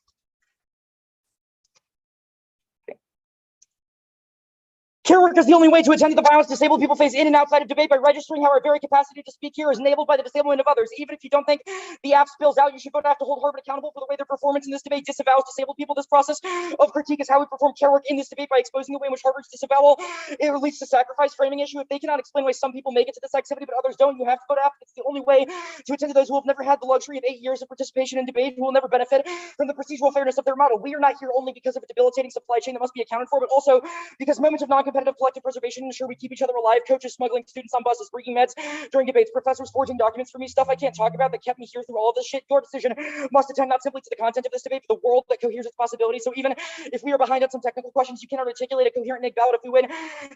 Care work is the only way to attend to the violence disabled people face in and outside of debate by registering how our very capacity to speak here is enabled by the disablement of others. Even if you don't think the app spills out, you should vote have to hold Harvard accountable for the way their performance in this debate disavows disabled people. This process of critique is how we perform care work in this debate by exposing the way in which Harvard's disavowal it leads to sacrifice framing issue. If they cannot explain why some people make it to this activity but others don't, you have to vote app. It's the only way to attend to those who have never had the luxury of 8 years of participation in debate, who will never benefit from the procedural fairness of their model. We are not here only because of a debilitating supply chain that must be accounted for, but also because moments of non-competitive collective preservation ensure we keep each other alive. Coaches smuggling students on buses, bringing meds during debates, professors forging documents for me, stuff I can't talk about that kept me here through all of this shit. Your decision must attend not simply to the content of this debate, but the world that coheres its possibilities. So even if we are behind on some technical questions, you cannot articulate a coherent Nick ballot. If we win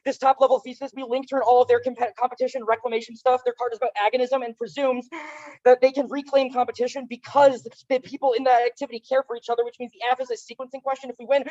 this top level thesis, we link turn all of their competition reclamation stuff. Their card is about agonism and presumes that they can reclaim competition because the people in that activity care for each other, which means the F is a sequencing question. If we win,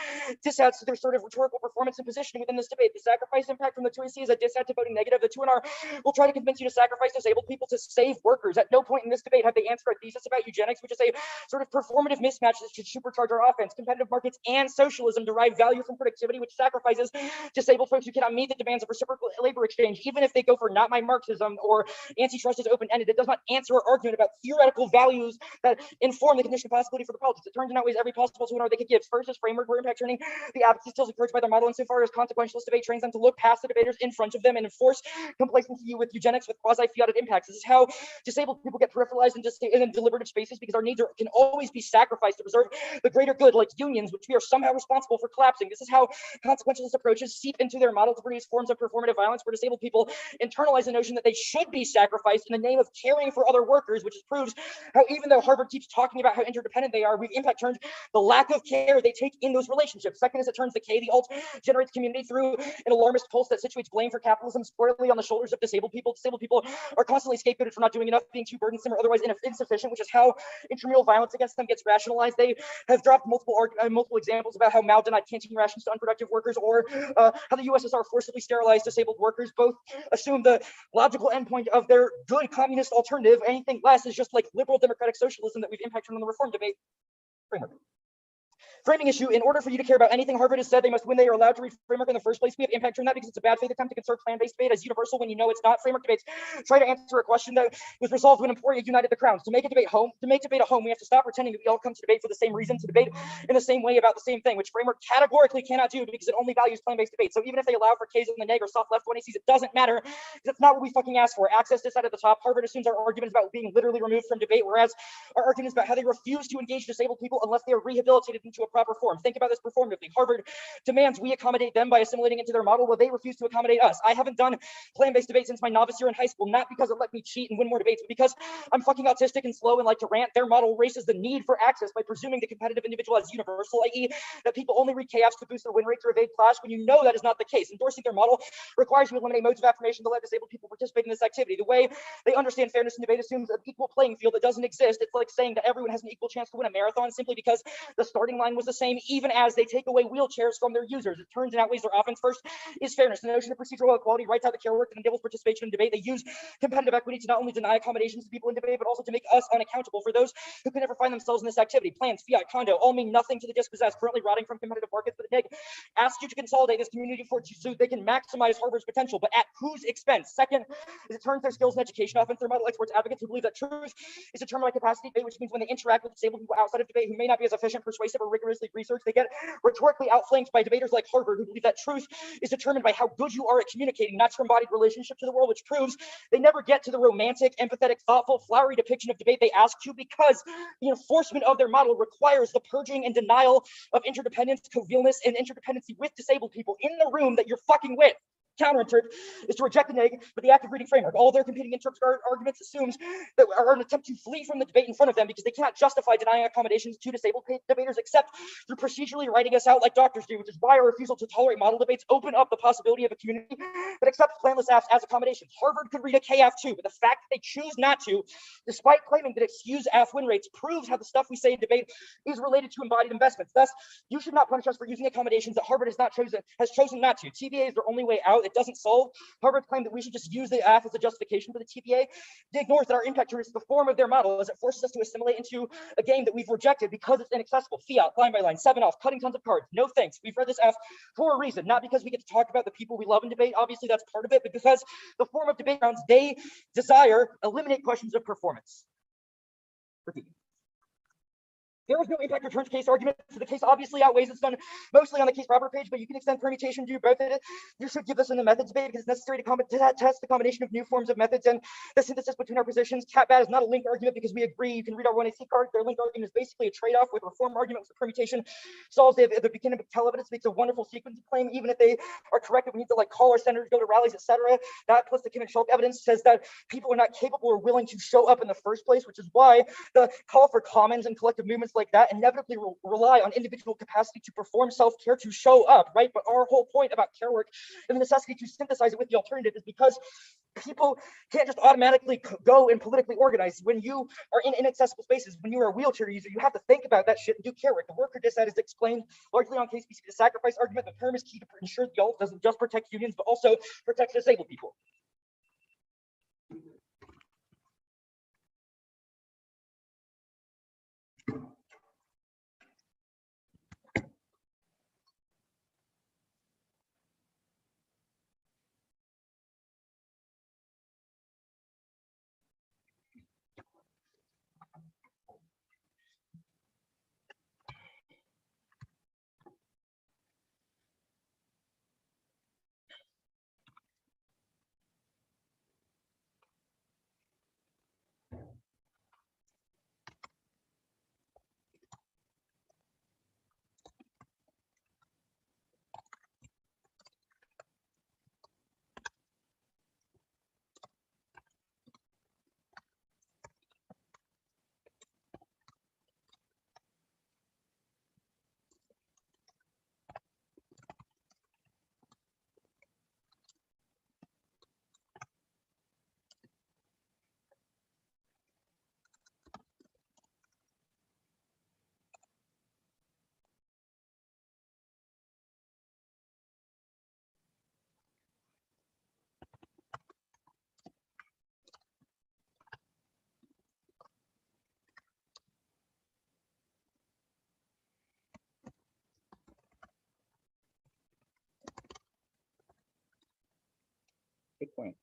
this adds to their sort of rhetorical performance and positioning within this debate. The sacrifice impact from the 2AC is a disadd to voting negative. The 2NR will try to convince you to sacrifice disabled people to save workers. At no point in this debate have they answered our thesis about eugenics, which is a sort of performative mismatch that should supercharge our offense. Competitive markets and socialism derive value from productivity, which sacrifices disabled folks who cannot meet the demands of reciprocal labor exchange. Even if they go for not my Marxism or antitrust is open-ended, it does not answer our argument about theoretical values that inform the condition of possibility for the politics. It turns in outweighs every possible 2NR they could give. First is framework where impact turning the advocacy skills encouraged by their model, insofar as consequentialist debate trains them to look past the debaters in front of them and enforce complacency with eugenics with quasi-fiated impacts. This is how disabled people get peripheralized in deliberative spaces, because our needs can always be sacrificed to preserve the greater good, like unions, which we are somehow responsible for collapsing. This is how consequentialist approaches seep into their model to produce forms of performative violence where disabled people internalize the notion that they should be sacrificed in the name of caring for other workers, which proves how even though Harvard keeps talking about how interdependent they are, we've impact turned the lack of care they take in those relationships. Second is it turns the K, the alt, generates community through an alarmist pulse that situates blame for capitalism squarely on the shoulders of disabled people. Disabled people are constantly scapegoated for not doing enough, being too burdensome or otherwise insufficient, which is how intramural violence against them gets rationalized. They have dropped multiple examples about how Mao denied canteen rations to unproductive workers, or how the USSR forcibly sterilized disabled workers. Both assume the logical endpoint of their good communist alternative. Anything less is just like liberal democratic socialism that we've impacted on the reform debate framework. Framing issue. In order for you to care about anything Harvard has said, they must, when they are allowed to read framework in the first place, we have impact turned that because it's a bad faith attempt to conserve plan-based debate as universal when you know it's not. Framework debates try to answer a question that was resolved when Emporia united the crowns. To make debate a home, we have to stop pretending that we all come to debate for the same reason, to debate in the same way about the same thing, which framework categorically cannot do because it only values plan-based debate. So even if they allow for K's in the neg or soft left 1ACs, it doesn't matter because it's not what we fucking asked for. Access decided at the top. Harvard assumes our argument is about being literally removed from debate, whereas our argument is about how they refuse to engage disabled people unless they are rehabilitated into a proper form. Think about this performatively. Harvard demands we accommodate them by assimilating into their model while they refuse to accommodate us. I haven't done plan-based debate since my novice year in high school, not because it let me cheat and win more debates, but because I'm fucking autistic and slow and like to rant. Their model erases the need for access by presuming the competitive individual as universal, i.e. that people only read chaos to boost their win rate or evade clash, when you know that is not the case. Endorsing their model requires you to eliminate modes of affirmation to let disabled people participate in this activity. The way they understand fairness in debate assumes an equal playing field that doesn't exist. It's like saying that everyone has an equal chance to win a marathon simply because the starting line was the same, even as they take away wheelchairs from their users. It turns and outweighs their offense. First is fairness. The notion of procedural equality writes out the care work that enables participation in debate. They use competitive equity to not only deny accommodations to people in debate, but also to make us unaccountable for those who can never find themselves in this activity. Plans, fiat, condo, all mean nothing to the dispossessed, currently rotting from competitive markets. But the neg asks you to consolidate this community for so they can maximize Harvard's potential, but at whose expense? Second is it turns their skills in education off into their model experts advocates who believe that truth is determined by capacity debate, which means when they interact with disabled people outside of debate who may not be as efficient, persuasive, or rigorously researched, they get rhetorically outflanked by debaters like Harvard who believe that truth is determined by how good you are at communicating, not your embodied relationship to the world, which proves they never get to the romantic, empathetic, thoughtful, flowery depiction of debate they ask to, because the enforcement of their model requires the purging and denial of interdependence, covalence, and interdependency with disabled people in the room that you're fucking with. counterinterp is to reject the neg, but the active reading framework. All their competing arguments assumes that are an attempt to flee from the debate in front of them because they cannot justify denying accommodations to disabled debaters except through procedurally writing us out like doctors do, which is why our refusal to tolerate model debates open up the possibility of a community that accepts planless AFs as accommodations. Harvard could read a KAF too, but the fact that they choose not to, despite claiming that excuse AF win rates, proves how the stuff we say in debate is related to embodied investments. Thus, you should not punish us for using accommodations that Harvard has chosen not to. TVA is their only way out. It doesn't solve Harvard's claim that we should just use the AF as a justification for the TVA. It ignores that our impact is the form of their model as it forces us to assimilate into a game that we've rejected because it's inaccessible. Fiat, line by line, 7 off, cutting tons of cards. No thanks. We've read this F for a reason, not because we get to talk about the people we love in debate. Obviously, that's part of it, but because the form of debate rounds they desire eliminate questions of performance. There is no impact returns case argument, so the case obviously outweighs. It's done mostly on the case proper page, but you can extend permutation to both of it. You should give us in the methods debate because it's necessary to test the combination of new forms of methods and the synthesis between our positions. Cat-bat is not a link argument because we agree. You can read our 1AC card. Their link argument is basically a trade-off with reform argument, with the permutation solves the beginning of tell evidence, makes a wonderful sequence claim. Even if they are correct, we need to like call our senators, go to rallies, etc. That plus the Kim and Schultz evidence says that people are not capable or willing to show up in the first place, which is why the call for commons and collective movements like that inevitably rely on individual capacity to perform self-care to show up, right? But our whole point about care work and the necessity to synthesize it with the alternative is because people can't just automatically go and politically organize. When you are in inaccessible spaces, when you are a wheelchair user, you have to think about that shit and do care work. The worker dissent is explained largely on case specific. The sacrifice argument, the term is key to ensure the alt doesn't just protect unions, but also protect disabled people. Good point.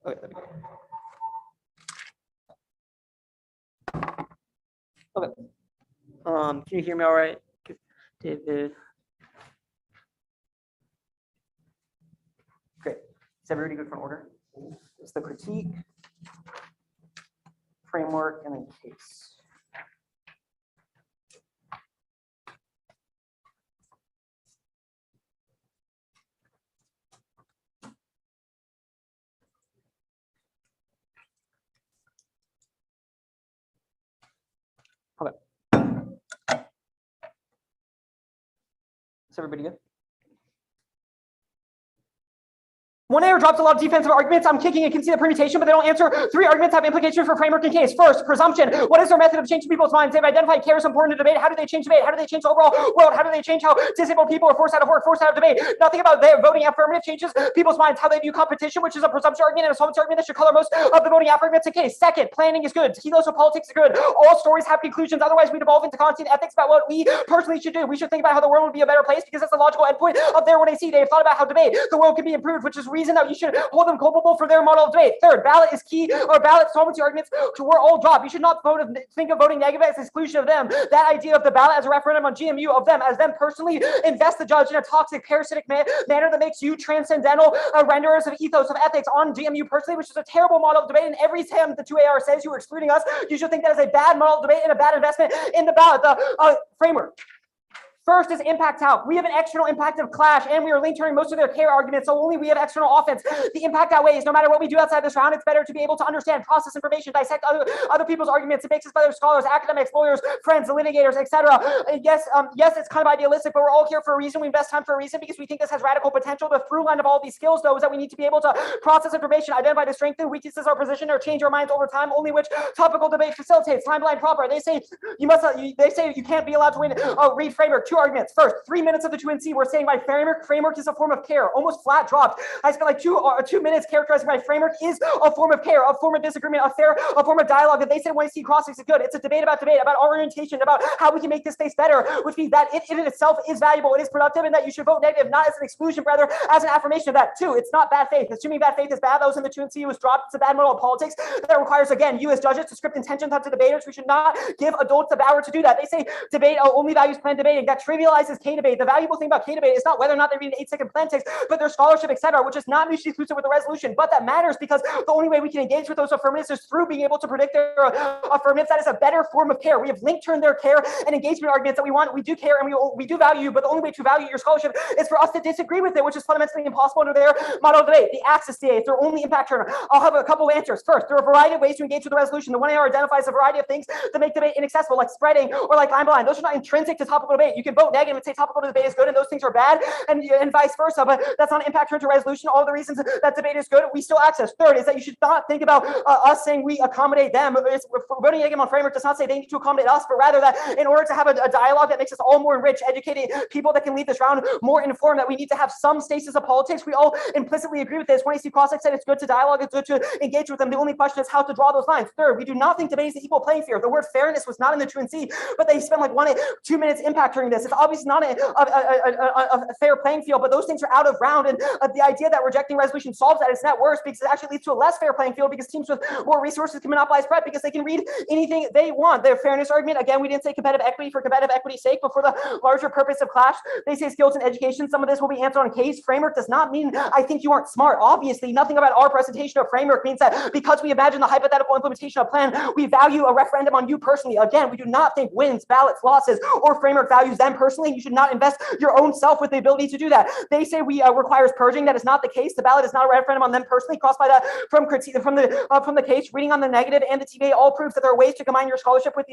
Okay, that'd be good. Okay. Can you hear me all right? David. Great. Is everybody good for an order? It's the critique, framework, and then case. Okay. Is everybody good? One error drops a lot of defensive arguments. I'm kicking and can see the permutation, but they don't answer. 3 arguments have implications for framework and case. First, presumption. What is their method of changing people's minds? They've identified care as important to debate. How do they change debate? How do they change the overall world? How do they change how disabled people are forced out of work, forced out of debate? Nothing about their voting affirmative changes people's minds. How they view competition, which is a presumption argument and a solvency argument that should color most of the voting affirmative case. Second, planning is good. Kilos of politics is good. All stories have conclusions. Otherwise, we devolve into constant ethics about what we personally should do. We should think about how the world would be a better place because that's the logical endpoint of their 1AC. They've thought about how debate the world can be improved, which is reason that you should hold them culpable for their model of debate. Third, ballot is key, or ballot solvency arguments were all dropped. You should not think of voting negative as exclusion of them. That idea of the ballot as a referendum on GMU of them as them personally invest the judge in a toxic, parasitic manner that makes you transcendental renderers of ethos of ethics on GMU personally, which is a terrible model of debate. And every time the 2AR says you were excluding us, you should think that is a bad model of debate and a bad investment in the ballot. The framework. First is impact out. We have an external impact of clash, and we are link turning most of their care arguments, so only we have external offense. The impact outweighs. No matter what we do outside this round, it's better to be able to understand, process information, dissect other people's arguments. It makes us better scholars, academics, lawyers, friends, litigators, etc. Yes, it's kind of idealistic, but we're all here for a reason. We invest time for a reason because we think this has radical potential. The through line of all these skills, though, is that we need to be able to process information, identify the strengths and weaknesses of our position, or change our minds over time, only which topical debate facilitates. Timeline proper. They say they say you can't be allowed to win. Read framework. 2 arguments. First, 3 minutes of the 2NC, we're saying my framework is a form of care, almost flat dropped. I spent like 2 minutes characterizing my framework is a form of care, a form of disagreement, a form of dialogue. If they said 1AC crossings is good, it's a debate, about orientation, about how we can make this space better, which means that it in itself is valuable, it is productive, and that you should vote negative, not as an exclusion, rather as an affirmation of that. 2, it's not bad faith. Assuming bad faith is bad, that was in the 2NC was dropped. It's a bad model of politics that requires, again, you as judges to script intentions onto debaters. We should not give adults the power to do that. They say debate only values planned debating. That trivializes K-debate. The valuable thing about K-debate is not whether or not they read an 8-second plan text, but their scholarship, etc., which is not mutually exclusive with the resolution. But that matters because the only way we can engage with those affirmatives is through being able to predict their affirmatives. That is a better form of care. We have link turned their care and engagement arguments that we want. We do care and we do value, but the only way to value your scholarship is for us to disagree with it, which is fundamentally impossible under their model of debate. The axis DA is their only impact turner. I'll have a couple of answers. First, there are a variety of ways to engage with the resolution. The 1AR identifies a variety of things that make debate inaccessible, like spreading or like line blind. Those are not intrinsic to topical debate. You can vote negative and say topical debate is good and those things are bad, and vice versa, but that's not an impact turn to resolution. All the reasons that debate is good, we still access. Third is that you should not think about us saying we accommodate them. Voting negative on framework does not say they need to accommodate us, but rather that in order to have a dialogue that makes us all more enriched, educated people that can leave this round more informed, that we need to have some stasis of politics. We all implicitly agree with this. When AC Crossix said it's good to dialogue, it's good to engage with them. The only question is how to draw those lines. Third, we do not think debate is an equal playing field. The word fairness was not in the 2NC, but they spent like 2 minutes impact turning this. It's obviously not a fair playing field, but those things are out of round, and the idea that rejecting resolution solves that is not worse, because it actually leads to a less fair playing field, because teams with more resources can monopolize prep because they can read anything they want. Their fairness argument, again, we didn't say competitive equity for competitive equity's sake, but for the larger purpose of clash, they say skills and education. Some of this will be answered on case. Framework does not mean I think you aren't smart. Obviously, nothing about our presentation of framework means that because we imagine the hypothetical implementation of plan, we value a referendum on you personally. Again, we do not think wins, ballots, losses, or framework values them personally. You should not invest your own self with the ability to do that. They say we requires purging. That is not the case. The ballot is not a referendum on them personally. Crossed by that from the case, reading on the negative and the TVA all proves that there are ways to combine your scholarship with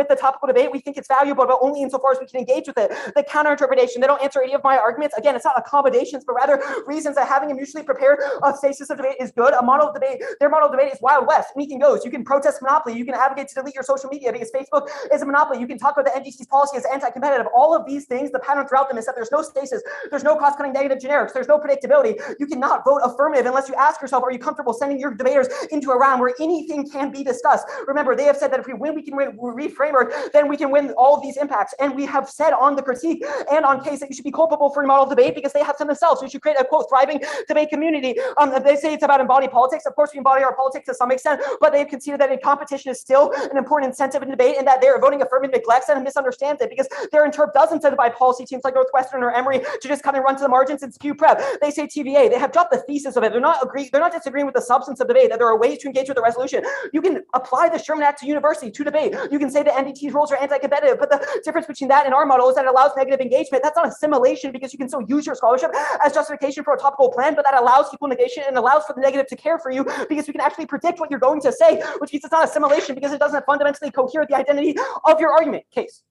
the topical debate. We think it's valuable, but only insofar as we can engage with it. The counter interpretation, they don't answer any of my arguments. Again, it's not accommodations, but rather reasons that having a mutually prepared stasis of debate is good. A model of debate, their model of debate is Wild West. Anything goes. You can protest monopoly. You can advocate to delete your social media because Facebook is a monopoly. You can talk about the NDT's policy as anti-competitive. all of these things, the pattern throughout them is that there's no stasis, there's no cost-cutting negative generics, there's no predictability. You cannot vote affirmative unless you ask yourself, are you comfortable sending your debaters into a round where anything can be discussed? Remember, they have said that if we win, we can read framework, then we can win all of these impacts. And we have said on the critique and on case that you should be culpable for your model of debate because they have some themselves. We should create a, quote, thriving debate community. They say it's about embodied politics. Of course, we embody our politics to some extent, but they've conceded that competition is still an important incentive in debate and that their voting affirmative neglects and misunderstands it because their interp does incentivize policy teams like Northwestern or Emory to just kind of run to the margins and skew prep. They say TVA. They have dropped the thesis of it. They're not disagreeing with the substance of debate, that there are ways to engage with the resolution. You can apply the Sherman Act to university, to debate. You can say that NDT's rules are anti-competitive, but the difference between that and our model is that it allows negative engagement. That's not assimilation because you can still use your scholarship as justification for a topical plan, but that allows equal negation and allows for the negative to care for you because we can actually predict what you're going to say, which means it's not assimilation because it doesn't fundamentally cohere the identity of your argument case.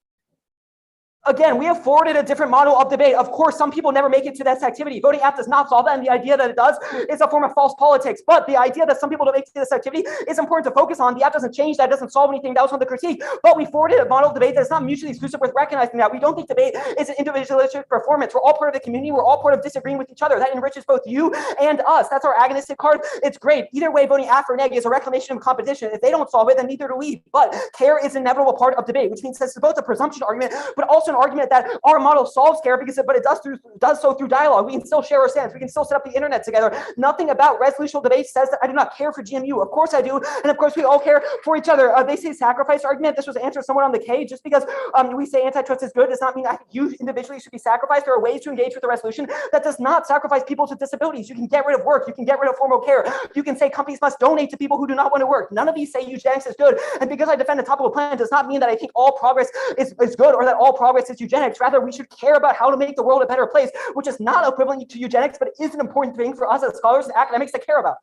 Again, we have forwarded a different model of debate. Of course, some people never make it to this activity. Voting app does not solve that, and the idea that it does is a form of false politics. But the idea that some people don't make it to this activity is important to focus on. The app doesn't change that, doesn't solve anything. That was on the critique. But we forwarded a model of debate that is not mutually exclusive with recognizing that. We don't think debate is an individualistic performance. We're all part of the community. We're all part of disagreeing with each other. That enriches both you and us. That's our agonistic card. It's great. Either way, voting app or neg is a reclamation of competition. If they don't solve it, then neither do we. But care is an inevitable part of debate, which means it's both a presumption argument, but also an argument that our model solves care because it does so through dialogue. We can still share our stance. We can still set up the internet together. Nothing about resolutional debate says that I do not care for GMU. Of course I do. And of course we all care for each other. They say sacrifice argument. This was answered somewhere on the K. Just because we say antitrust is good does not mean that you individually should be sacrificed. There are ways to engage with the resolution that does not sacrifice people to disabilities. You can get rid of work. You can get rid of formal care. You can say companies must donate to people who do not want to work. None of these say eugenics is good. And because I defend a topical plan does not mean that I think all progress is good or that all progress is eugenics. Rather, we should care about how to make the world a better place, which is not equivalent to eugenics, but is an important thing for us as scholars and academics to care about.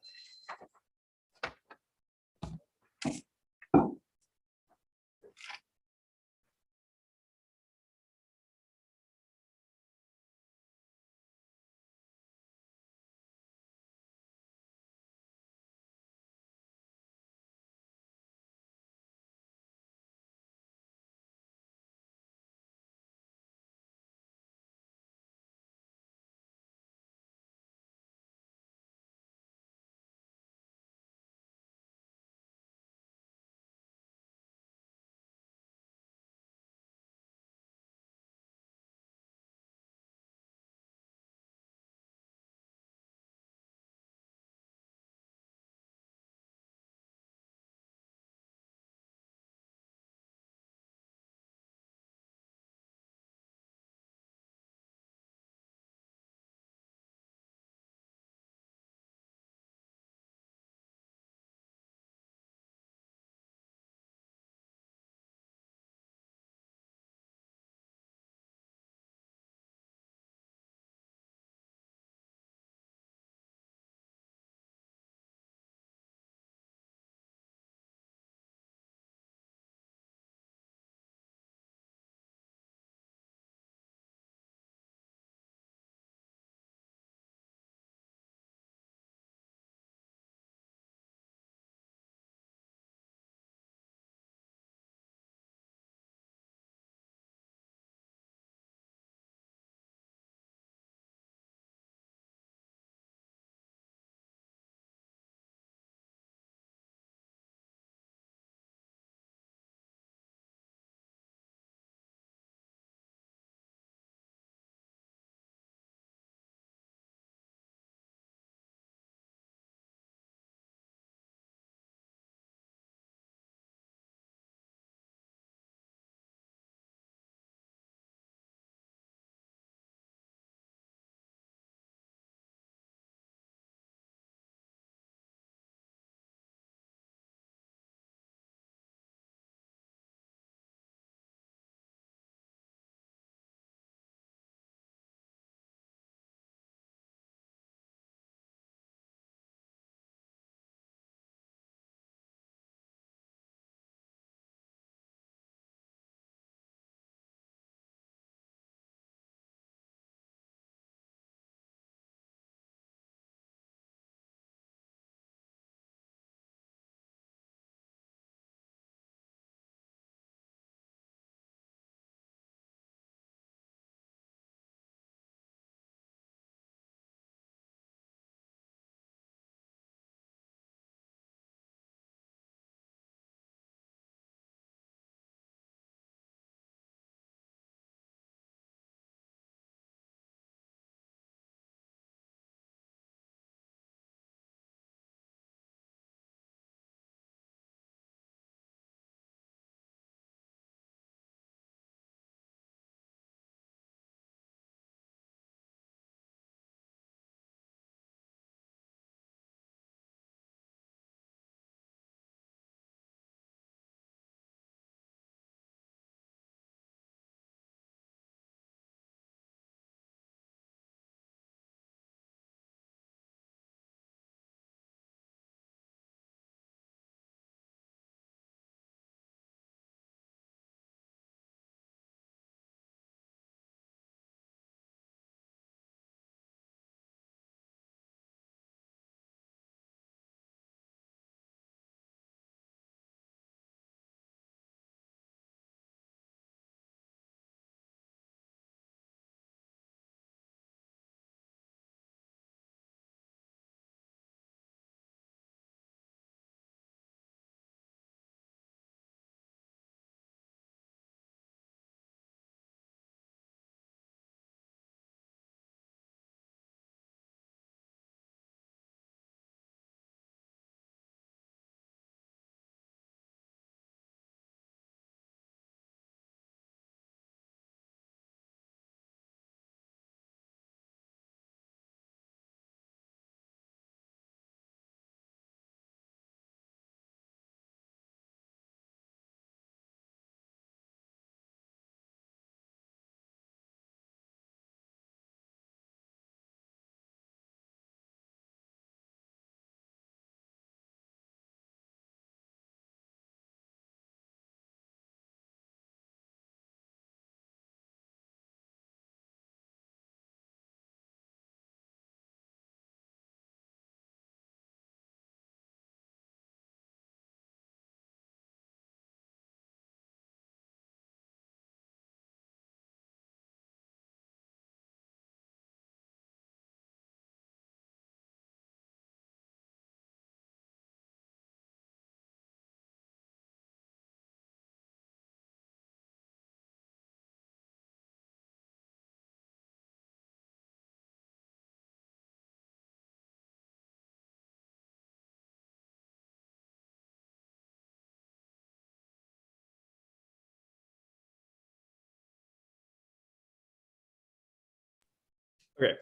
Okay.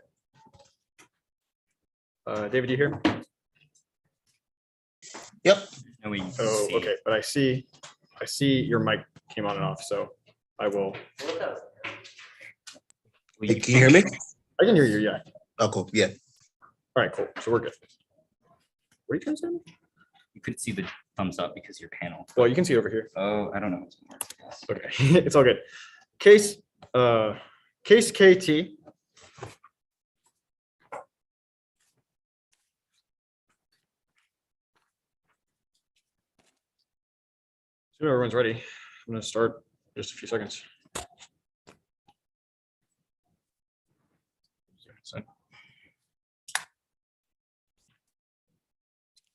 David, you here? Yep. No, we Oh, see. okay, but I see your mic came on and off, so I will. Hey, can you hear me? I can hear you, yeah. Oh, cool. Yeah. All right, cool. So we're good. What are you trying to say? You couldn't see the thumbs up because your panel. Well, you can see it over here. Oh, I don't know. Okay, it's all good. Case KT. So everyone's ready. I'm gonna start in just a few seconds.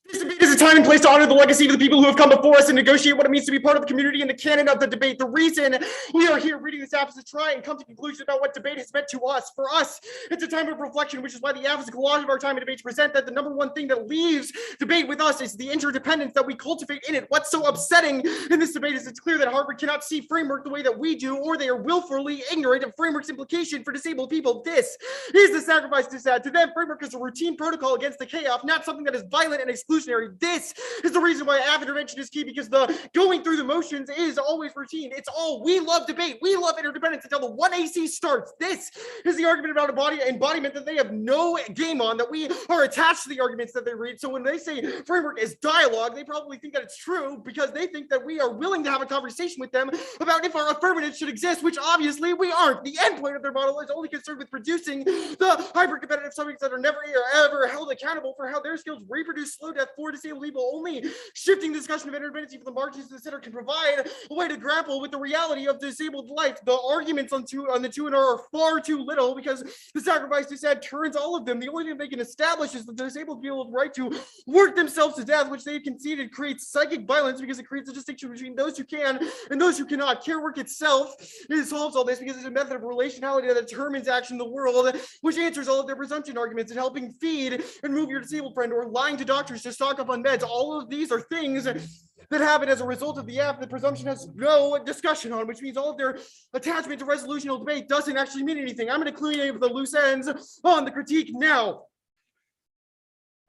This debate is a time and place to honor the legacy of the people who have come before us and negotiate what it means to be part of the community and the canon of the debate. The reason we are here reading this app is to try and come to conclusions about what debate has meant to us. For us, it's a time of reflection, which is why the app is a collage of our time in debate to present that the number one thing that leaves debate with us is the interdependence that we cultivate in it. What's so upsetting in this debate is it's clear that Harvard cannot see framework the way that we do, or they are willfully ignorant of framework's implication for disabled people. This is the sacrifice to sad. To them, framework is a routine protocol against the chaos, not something that is violent and exclusionary. This is the reason why app intervention is key, because the going through the motions is always routine. It's all we love debate. We love interdependence until the 1AC starts. This is the argument about embodiment that they have no game on, that we are attached to the arguments that they read. So when they say framework is dialogue, they probably think that it's true because they think that we are willing to have a conversation with them about if our affirmatives should exist, which obviously we aren't. The endpoint of their model is only concerned with producing the hyper-competitive subjects that are never ever held accountable for how their skills reproduce slow death for disabled people. Only shifting the discussion of interdependency from the margins to the center can provide a way to grapple with the reality of disabled life. The arguments on the two and are far too little because the sacrifice to sad turns all of them. The only thing they can establish is that the disabled people's right to work themselves to death, which they've conceded creates psychic violence because it creates a distinction between those who can and those who cannot. Care work itself solves all this because it's a method of relationality that determines action in the world, which answers all of their presumption arguments and helping feed and move your disabled friend, or lying to doctors to stock up on meds. All of these are things that happen as a result of the app the presumption has no discussion on, which means all of their attachment to resolutional debate doesn't actually mean anything. I'm going to clean the loose ends on the critique now.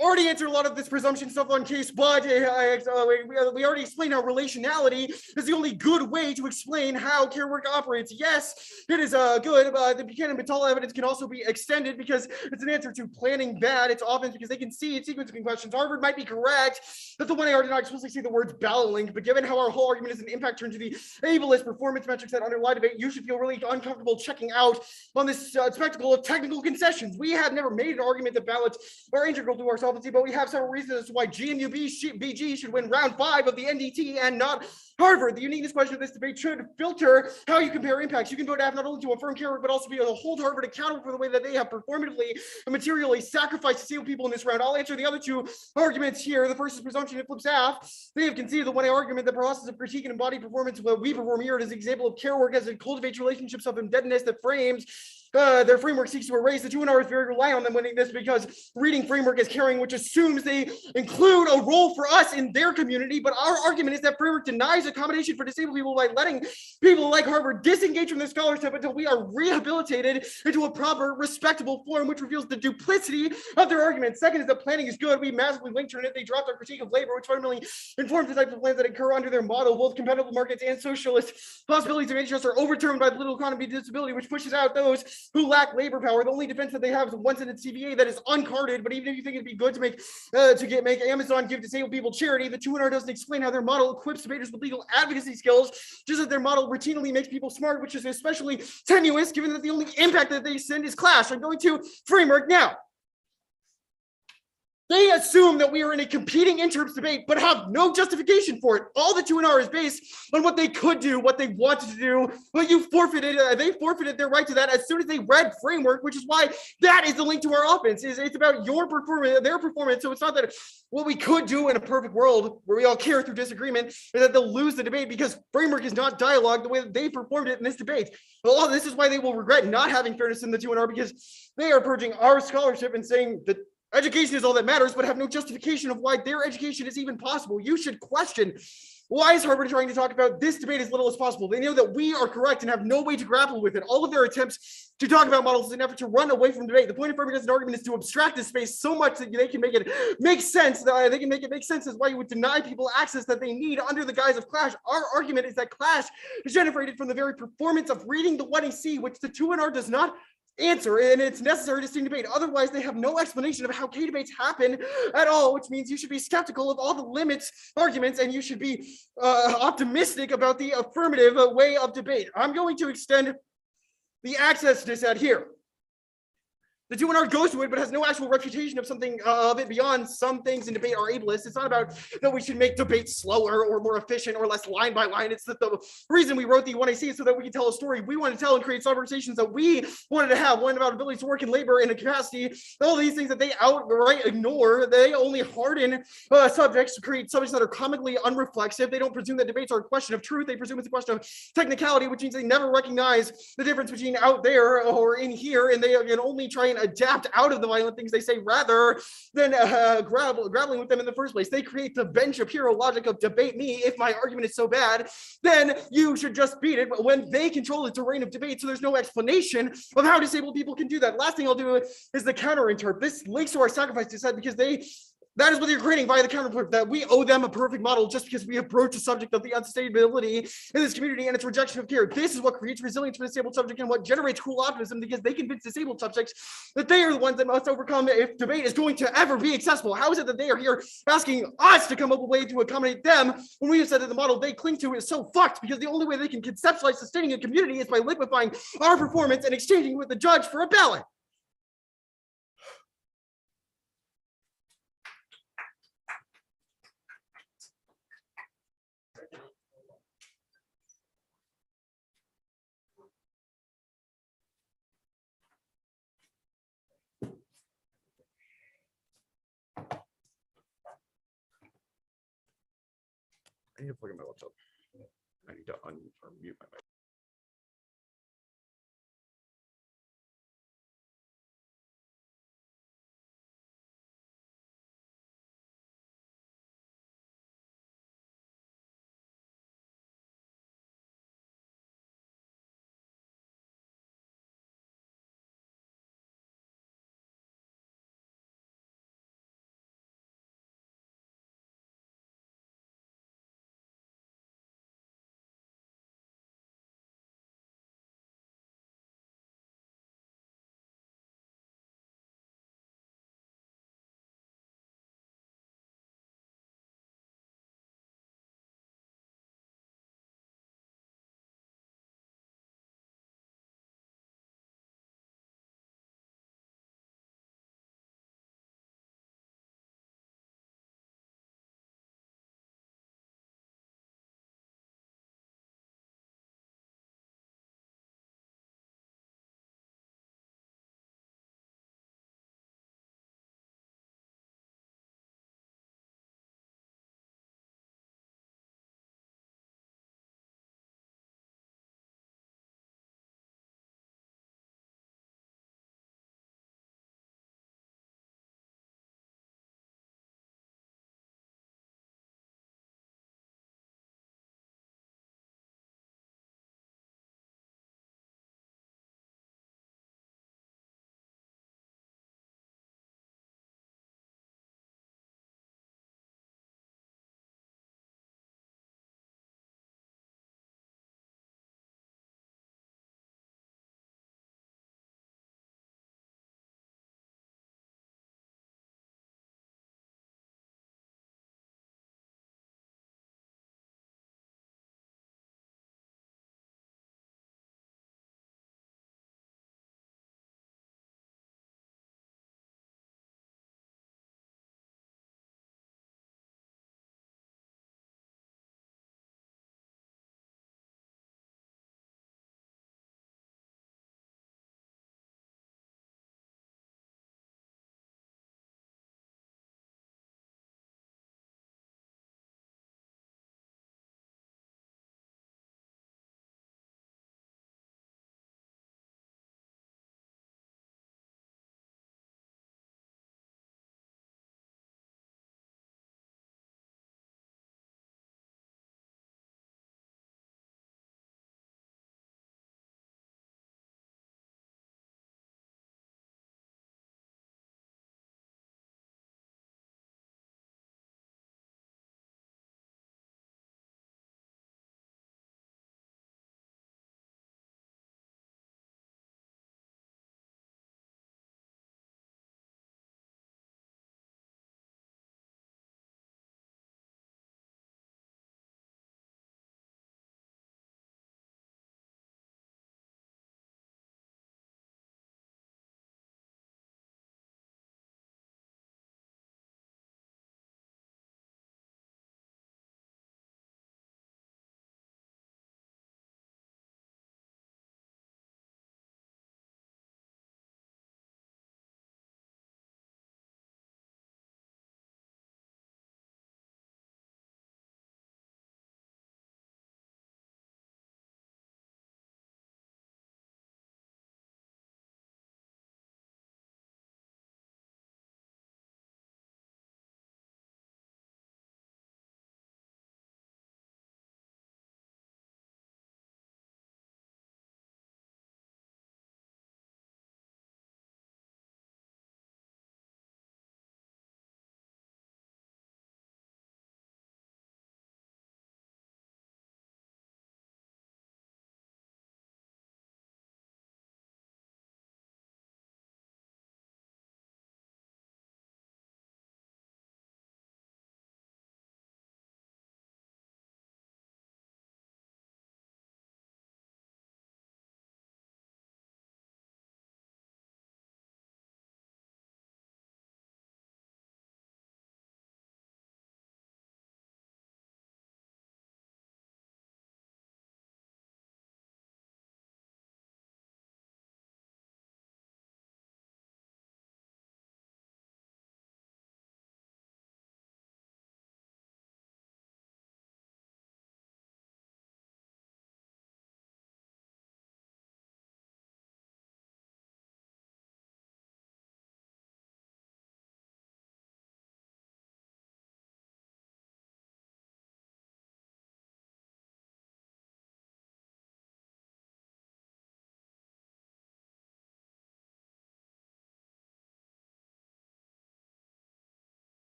Already answered a lot of this presumption stuff on case, but we already explained how relationality is the only good way to explain how care work operates. Yes, it is good, but the Buchanan Batalla evidence can also be extended because it's an answer to planning bad. It's often because they can see sequencing questions. Harvard might be correct that the 1AR did not explicitly say the words ballot link, but given how our whole argument is an impact turn to the ableist performance metrics that underlie debate, you should feel really uncomfortable checking out on this spectacle of technical concessions. We have never made an argument that ballots are integral to our solvency, but we have several reasons as to why GMU BG should win round 5 of the NDT and not Harvard. The uniqueness question of this debate should filter how you compare impacts. You can vote not only to affirm care work, but also be able to hold Harvard accountable for the way that they have performatively and materially sacrificed disabled people in this round. I'll answer the other two arguments here. The first is presumption. It flips half. They have conceded the 1A argument, the process of critique and embodied performance, what we perform here is an example of care work as it cultivates relationships of embeddedness that frames their framework seeks to erase. The 2NR is very reliant on them winning this because reading framework as caring, which assumes they include a role for us in their community. But our argument is that framework denies accommodation for disabled people by letting people like Harvard disengage from their scholarship until we are rehabilitated into a proper, respectable form, which reveals the duplicity of their argument. Second is that planning is good. We massively linked to it. They dropped our critique of labor, which fundamentally informs the types of plans that occur under their model. Both competitive markets and socialist possibilities of interest are overturned by the little economy disability, which pushes out those who lack labor power. The only defense that they have is a one-sentence CVA that is uncarded. But even if you think it'd be good to make Amazon give disabled people charity, the 2NR doesn't explain how their model equips debaters with legal advocacy skills, just as their model routinely makes people smart, which is especially tenuous given that the only impact that they send is clash. I'm going to framework now. They assume that we are in a competing interest debate, but have no justification for it. All the 2NR is based on what they could do, what they wanted to do, but you forfeited. They forfeited their right to that as soon as they read framework, which is why that is the link to our offense. It's about your performance, their performance. So it's not that what we could do in a perfect world where we all care through disagreement is that they'll lose the debate because framework is not dialogue the way that they performed it in this debate. Well, this is why they will regret not having fairness in the 2NR, because they are purging our scholarship and saying that education is all that matters, but have no justification of why their education is even possible. You should question Why is Harvard trying to talk about this debate as little as possible? They know that we are correct and have no way to grapple with it. All of their attempts to talk about models is an effort to run away from debate. The point of framing as an argument is to abstract this space so much that they can make it make sense. They can make it make sense. Is why you would deny people access that they need under the guise of clash. Our argument is that clash is generated from the very performance of reading the 1AC, which the 2NR does not answer, and it's necessary to see debate. Otherwise, they have no explanation of how K-debates happen at all, which means you should be skeptical of all the limits arguments, and you should be optimistic about the affirmative way of debate. I'm going to extend the access to set here. The 2NR goes to it, but has no actual refutation of something of it beyond some things in debate are ableist. It's not about that we should make debate slower or more efficient or less line by line. It's that the reason we wrote the 1AC is so that we can tell a story we want to tell and create conversations that we wanted to have. One about ability to work in labor and a capacity. All these things that they outright ignore. They only harden subjects to create subjects that are comically unreflexive. They don't presume that debates are a question of truth. They presume it's a question of technicality, which means they never recognize the difference between out there or in here, and they can only try and adapt out of the violent things they say rather than grappling with them in the first place. They create the Ben Shapiro logic of debate me. If my argument is so bad, then you should just beat it. But when they control the terrain of debate, so there's no explanation of how disabled people can do that. Last thing I'll do is the counter-interp. This links to our sacrifice to set because that is what they're creating via the counterpart, that we owe them a perfect model just because we approach the subject of the unsustainability in this community and its rejection of care. This is what creates resilience for disabled subject and what generates cool optimism because they convince disabled subjects that they are the ones that must overcome if debate is going to ever be accessible. How is it that they are here asking us to come up with a way to accommodate them when we have said that the model they cling to is so fucked because the only way they can conceptualize sustaining a community is by liquefying our performance and exchanging with the judge for a ballot. I need to plug in my laptop. I need to unmute my mic.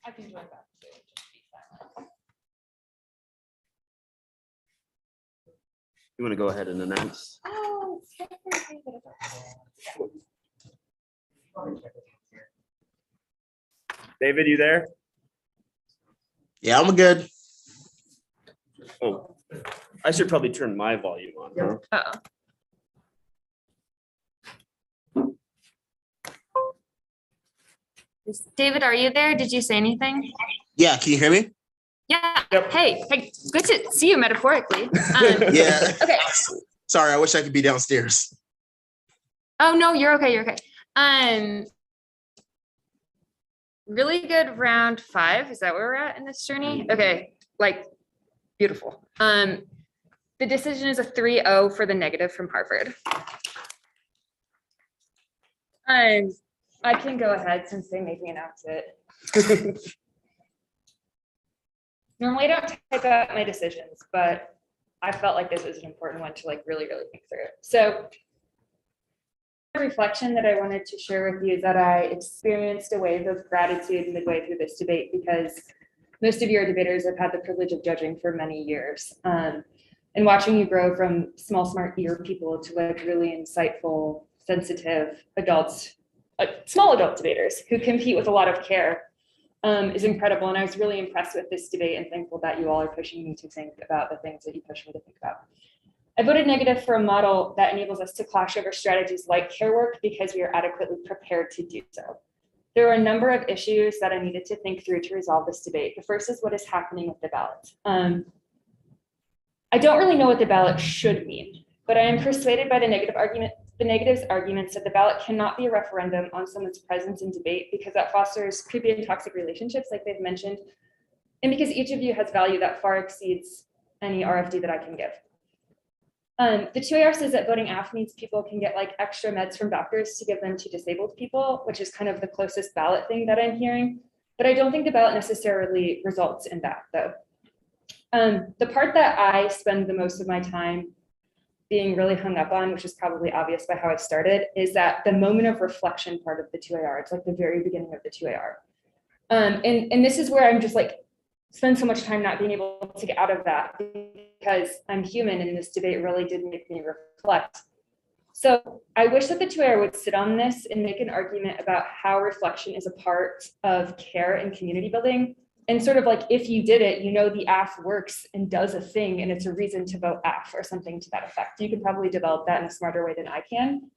I can join back. Too, just be silent. You want to go ahead and announce? Oh, David, you there? Yeah, I'm good. Oh, I should probably turn my volume on. Huh? Uh-oh. David, are you there? Did you say anything? Yeah, can you hear me? Yeah. Yep. Hey, good to see you metaphorically. Yeah. Okay. Sorry, I wish I could be downstairs. Oh no, you're okay. You're okay. Really good round 5. Is that where we're at in this journey? Okay, like beautiful. The decision is a 3-0 for the negative from Harvard. I can go ahead since they made me announce it. Normally I don't type out my decisions, but I felt like this was an important one to like really think through. So the reflection that I wanted to share with you is that I experienced a wave of gratitude midway through this debate because most of your debaters have had the privilege of judging for many years. And watching you grow from small, smart ear people to like really insightful, sensitive adults, small adult debaters who compete with a lot of care is incredible. And I was really impressed with this debate and thankful that you all are pushing me to think about the things that you push me to think about. I voted negative for a model that enables us to clash over strategies like care work because we are adequately prepared to do so. There are a number of issues that I needed to think through to resolve this debate. The first is what is happening with the ballot. I don't really know what the ballot should mean, but I am persuaded by the negatives arguments that the ballot cannot be a referendum on someone's presence in debate because that fosters creepy and toxic relationships like they've mentioned, and because each of you has value that far exceeds any RFD that I can give. The 2AR says that voting AF means people can get like extra meds from doctors to give them to disabled people, which is kind of the closest ballot thing that I'm hearing. But I don't think the ballot necessarily results in that though. The part that I spend the most of my time being really hung up on, which is probably obvious by how I started, is that the moment of reflection part of the 2AR. It's like the very beginning of the 2AR. And this is where I'm just like, spend so much time not being able to get out of that because I'm human and this debate really did make me reflect. So I wish that the 2AR would sit on this and make an argument about how reflection is a part of care and community building. And sort of like, if you did it, you know, the AF works and does a thing and it's a reason to vote AF or something to that effect. You could probably develop that in a smarter way than I can.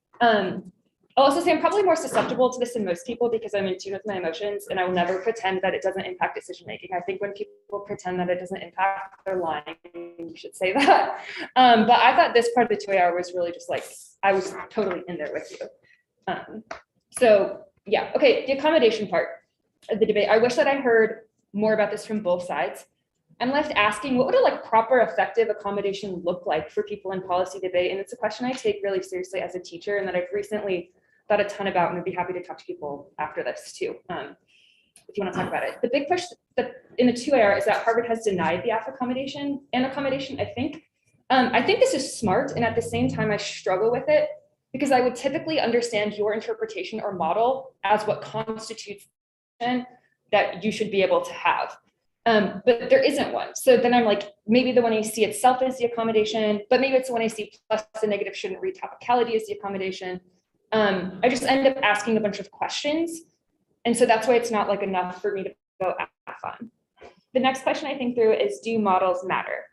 I'll also say I'm probably more susceptible to this than most people because I'm in tune with my emotions and I will never pretend that it doesn't impact decision-making. I think when people pretend that it doesn't impact, they're lying. You should say that. But I thought this part of the 2AR was really just like, I was totally in there with you. So yeah, okay, the accommodation part of the debate. I wish that I heard more about this from both sides. I'm left asking, what would a like proper effective accommodation look like for people in policy debate? And it's a question I take really seriously as a teacher and that I've recently thought a ton about, and I'd be happy to talk to people after this too, if you want to talk about it. The big push that in the 2AR is that Harvard has denied the AF accommodation, I think. I think this is smart, and at the same time, I struggle with it because I would typically understand your interpretation or model as what constitutes that you should be able to have. But there isn't one. So then I'm like, maybe the 1AC itself is the accommodation, but maybe it's the 1AC plus the negative shouldn't read topicality as the accommodation. I just end up asking a bunch of questions. And so that's why it's not like enough for me to go AF on. The next question I think through is, do models matter?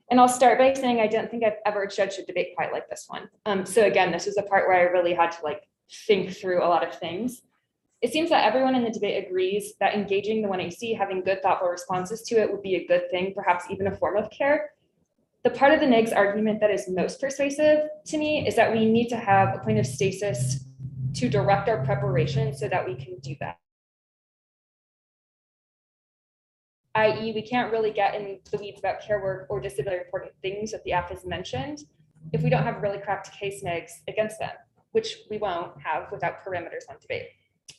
And I'll start by saying I don't think I've ever judged a debate quite like this one. So again, this is a part where I really had to like think through a lot of things. It seems that everyone in the debate agrees that engaging the 1AC, having good thoughtful responses to it would be a good thing, perhaps even a form of care. The part of the negs argument that is most persuasive to me is that we need to have a point of stasis to direct our preparation so that we can do that. i.e. we can't really get in the weeds about care work or disability important things that the AF has mentioned if we don't have really cracked case negs against them, which we won't have without parameters on debate.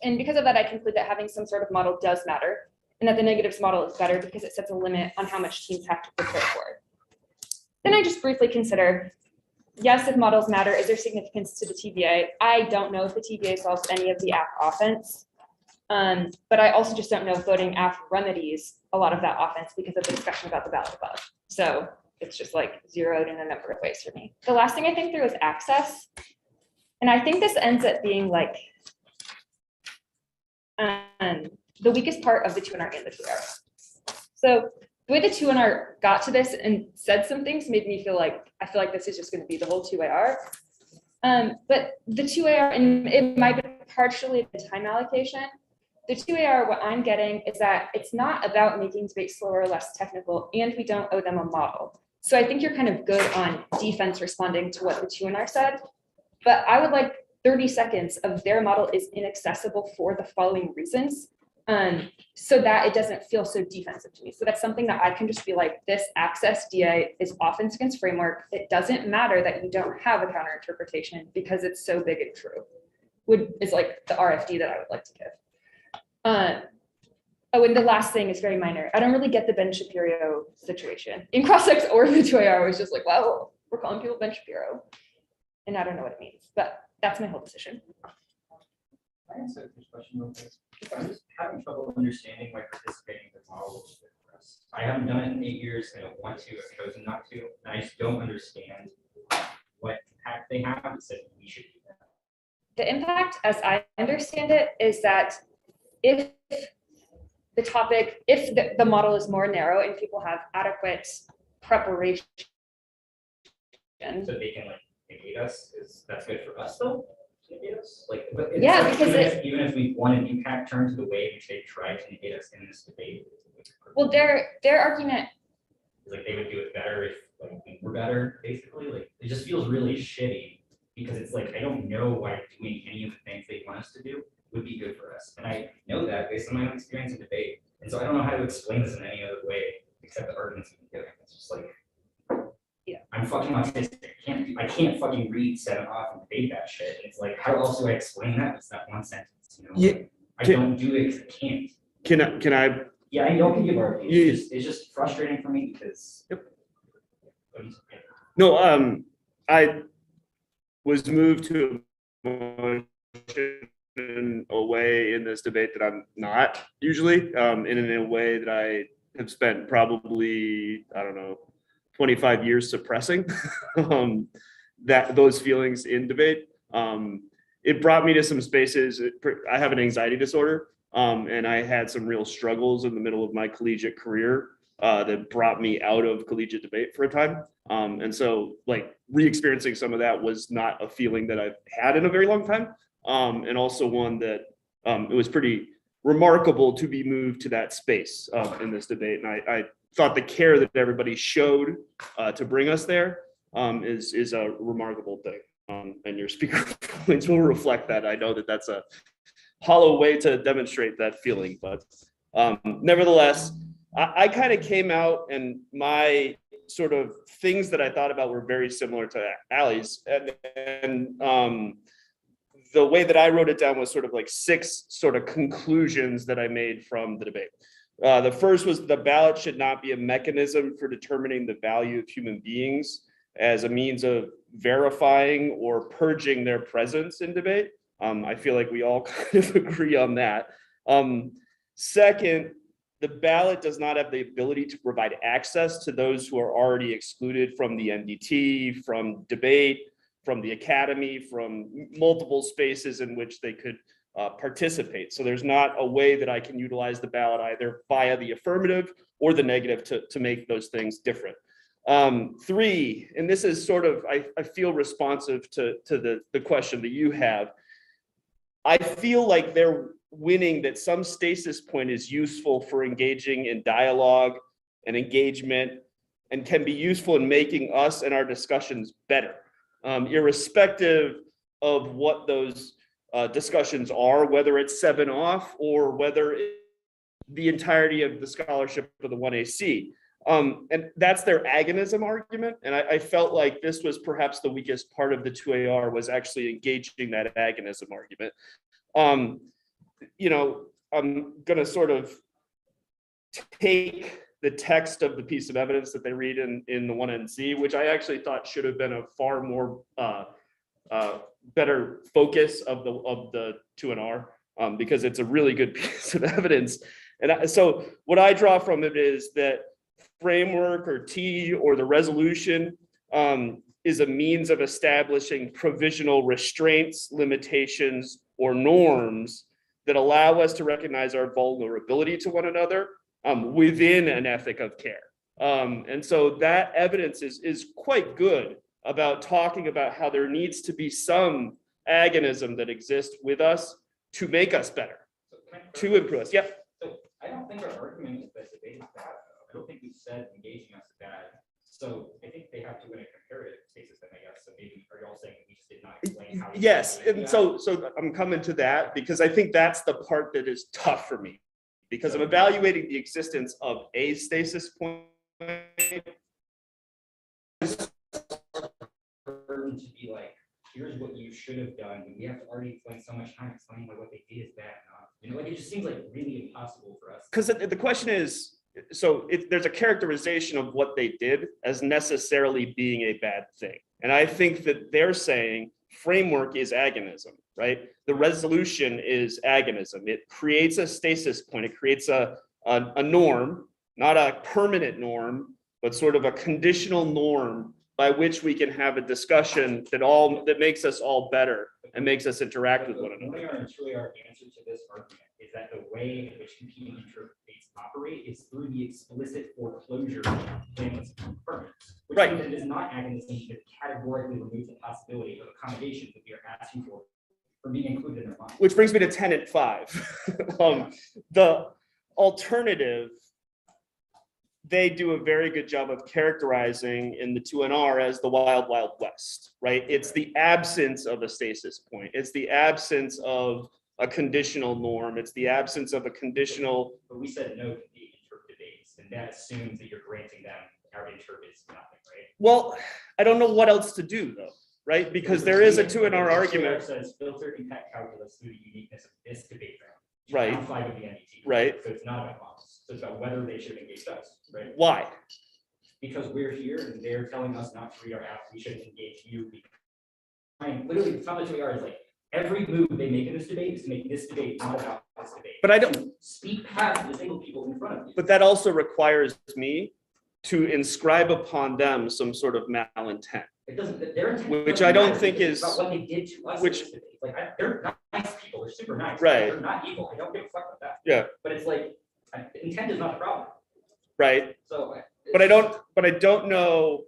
And because of that, I conclude that having some sort of model does matter and that the negatives model is better because it sets a limit on how much teams have to prepare for it. Then I just briefly consider, yes, if models matter, is there significance to the TBA? I don't know if the TBA solves any of the AF offense. But I also just don't know if voting F remedies a lot of that offense because of the discussion about the ballot above. So it's just like zeroed in a number of ways for me. The last thing I think through is access. And I think this ends up being like the weakest part of the 2NR and the 2AR. So the way the 2NR got to this and said some things made me feel like, I feel like this is just going to be the whole 2AR. But the 2AR, and it might be partially the time allocation. The 2AR, what I'm getting is that it's not about making debate slower or less technical, and we don't owe them a model. So I think you're kind of good on defense responding to what the 2NR said, but I would like 30 seconds of their model is inaccessible for the following reasons, so that it doesn't feel so defensive to me. So that's something that I can just be like, this access DA is offense against framework. It doesn't matter that you don't have a counter interpretation because it's so big and true, is like the RFD that I would like to give. Oh, and the last thing is very minor. I don't really get the Ben Shapiro situation. In cross-ex or the 2AR, I was just like, wow, we're calling people Ben Shapiro. And I don't know what it means, but that's my whole position. I answer this question real quick. I'm just having trouble understanding why participating in the model is good for us. I haven't done it in 8 years. I don't want to. I've chosen not to. And I just don't understand what impact they have that said we should do that. The impact, as I understand it, is that if the topic, if the model is more narrow and people have adequate preparation. So they can like negate us, that's good for us though? Negate us? Like, but it's Yeah, like, because even if we want an impact turn to the way in which they tried to negate us in this debate. Well, their argument, like they would do it better if like we were better, basically. Like it just feels really shitty because it's like I don't know why doing any of the things they want us to do would be good for us. And I know that based on my own experience in debate. And so I don't know how to explain this in any other way except the arguments we've been giving. It's just like, yeah, I'm fucking autistic. I can't fucking read 7 off and debate that shit. It's like, how else do I explain that? It's that one sentence, you know? Yeah, Like, I don't do it 'cause I can't. Can I? Yeah, I know can give our Yeah. it's just frustrating for me because. Yep. What do you say? No, I was moved to a way in this debate that I'm not usually, and in a way that I have spent probably, I don't know, 25 years suppressing those feelings in debate. It brought me to some spaces. I have an anxiety disorder, and I had some real struggles in the middle of my collegiate career that brought me out of collegiate debate for a time. And so like re-experiencing some of that was not a feeling that I've had in a very long time. And also one that it was pretty remarkable to be moved to that space in this debate. And I thought the care that everybody showed to bring us there is a remarkable thing. And your speaker points will reflect that. I know that that's a hollow way to demonstrate that feeling, but nevertheless, I kind of came out and my sort of things that I thought about were very similar to Allie's. And the way that I wrote it down was sort of like 6 sort of conclusions that I made from the debate. The first was the ballot should not be a mechanism for determining the value of human beings as a means of verifying or purging their presence in debate. I feel like we all kind of agree on that. Second, the ballot does not have the ability to provide access to those who are already excluded from the NDT, from debate, from the academy, from multiple spaces in which they could participate. So there's not a way that I can utilize the ballot either via the affirmative or the negative to make those things different. 3, and this is sort of, I feel responsive to the question that you have. I feel like they're winning that some stasis point is useful for engaging in dialogue and engagement and can be useful in making us and our discussions better, irrespective of what those discussions are, whether it's 7 off or whether it's the entirety of the scholarship of the 1AC. And that's their agonism argument. And I felt like this was perhaps the weakest part of the 2AR was actually engaging that agonism argument. You know, I'm going to sort of take the text of the piece of evidence that they read in the 1NC, which I actually thought should have been a far more better focus of the 2NR. because it's a really good piece of evidence. And so what I draw from it is that framework or T or the resolution is a means of establishing provisional restraints, limitations, or norms that allow us to recognize our vulnerability to one another within an ethic of care. And so that evidence is quite good about talking about how there needs to be some agonism that exists with us to make us better, to improve us. Yep. So I don't think our argument is that debate is bad. Though. I don't think we said engaging us is bad. So I think they have to win a comparative basis, then I guess. So maybe are you all saying we just did not explain how? Yes, and so I'm coming to that because I think that's the part that is tough for me because I'm evaluating the existence of a stasis point. To be like, here's what you should have done. We have to already spend so much time explaining why what they did is bad. You know, like it just seems like really impossible for us. Because the question is, so there's a characterization of what they did as necessarily being a bad thing. And I think that they're saying framework is agonism, right? The resolution is agonism. It creates a stasis point. It creates a norm, not a permanent norm, but sort of a conditional norm by which we can have a discussion that makes us all better and makes us interact with one another. Truly our answer to this argument is that the way in which competing interfaces operate is through the explicit foreclosure of planless permanence, which Right. means that it is not agonism that categorically removes the possibility of accommodations that we are asking for being included in their mind. Which brings me to tenet 5. The alternative, they do a very good job of characterizing in the 2NR as the wild, wild west, right? It's the absence of a stasis point. It's the absence of a conditional norm. It's the absence of a conditional. But we said no to the interp debates, and that assumes that you're granting them our interp is nothing, right? Well, I don't know what else to do though, right? Because there is a 2NR argument. Says filter impact calculus through the uniqueness of this debate round. Right. Round 5 of the NDT. Right. So it's not about models. So it's about whether they should have engaged us, right? Why? Because we're here and they're telling us not to read our apps. We shouldn't engage you. I mean, literally, it's not much we are. It's like every move they make in this debate is to make this debate not about this debate. But I don't. Speak past the single people in front of you. But that also requires me to inscribe upon them some sort of malintent. It doesn't. Their intent Which I don't think it's is about what they did to us. which- in this debate. Like they're nice people. They're super nice. Right. They're not evil. I don't give a fuck about that. Yeah. But it's like intent is not the problem. Right. So. But I don't know.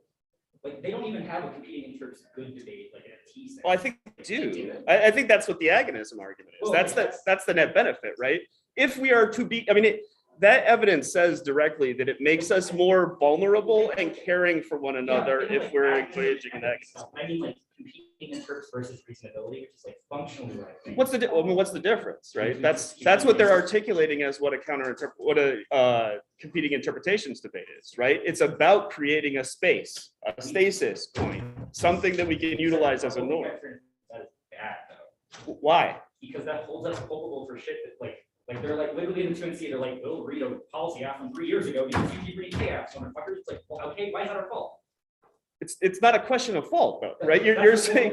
Like they don't even have a competing interests good debate like in a T sense. Well, I think they do. I think that's what the agonism argument is. Well, That's the net benefit, right? If we are to be, I mean, that evidence says directly that it makes us more vulnerable and caring for one another if we're engaging in agonism. I mean, like competing interests versus reasonability, which is like functionally what I think. What's the difference, right? That's what they're articulating as what a competing interpretations debate is, right? It's about creating a space, a stasis point, something that we can utilize as a norm. That is bad though, Why? because that holds us culpable for shit that like they're like literally in the 2NC, they're like, we'll read a policy app from 3 years ago because you keep reading K apps, motherfuckers. It's like, well, okay, why is that our fault? It's not a question of fault though, right? You're saying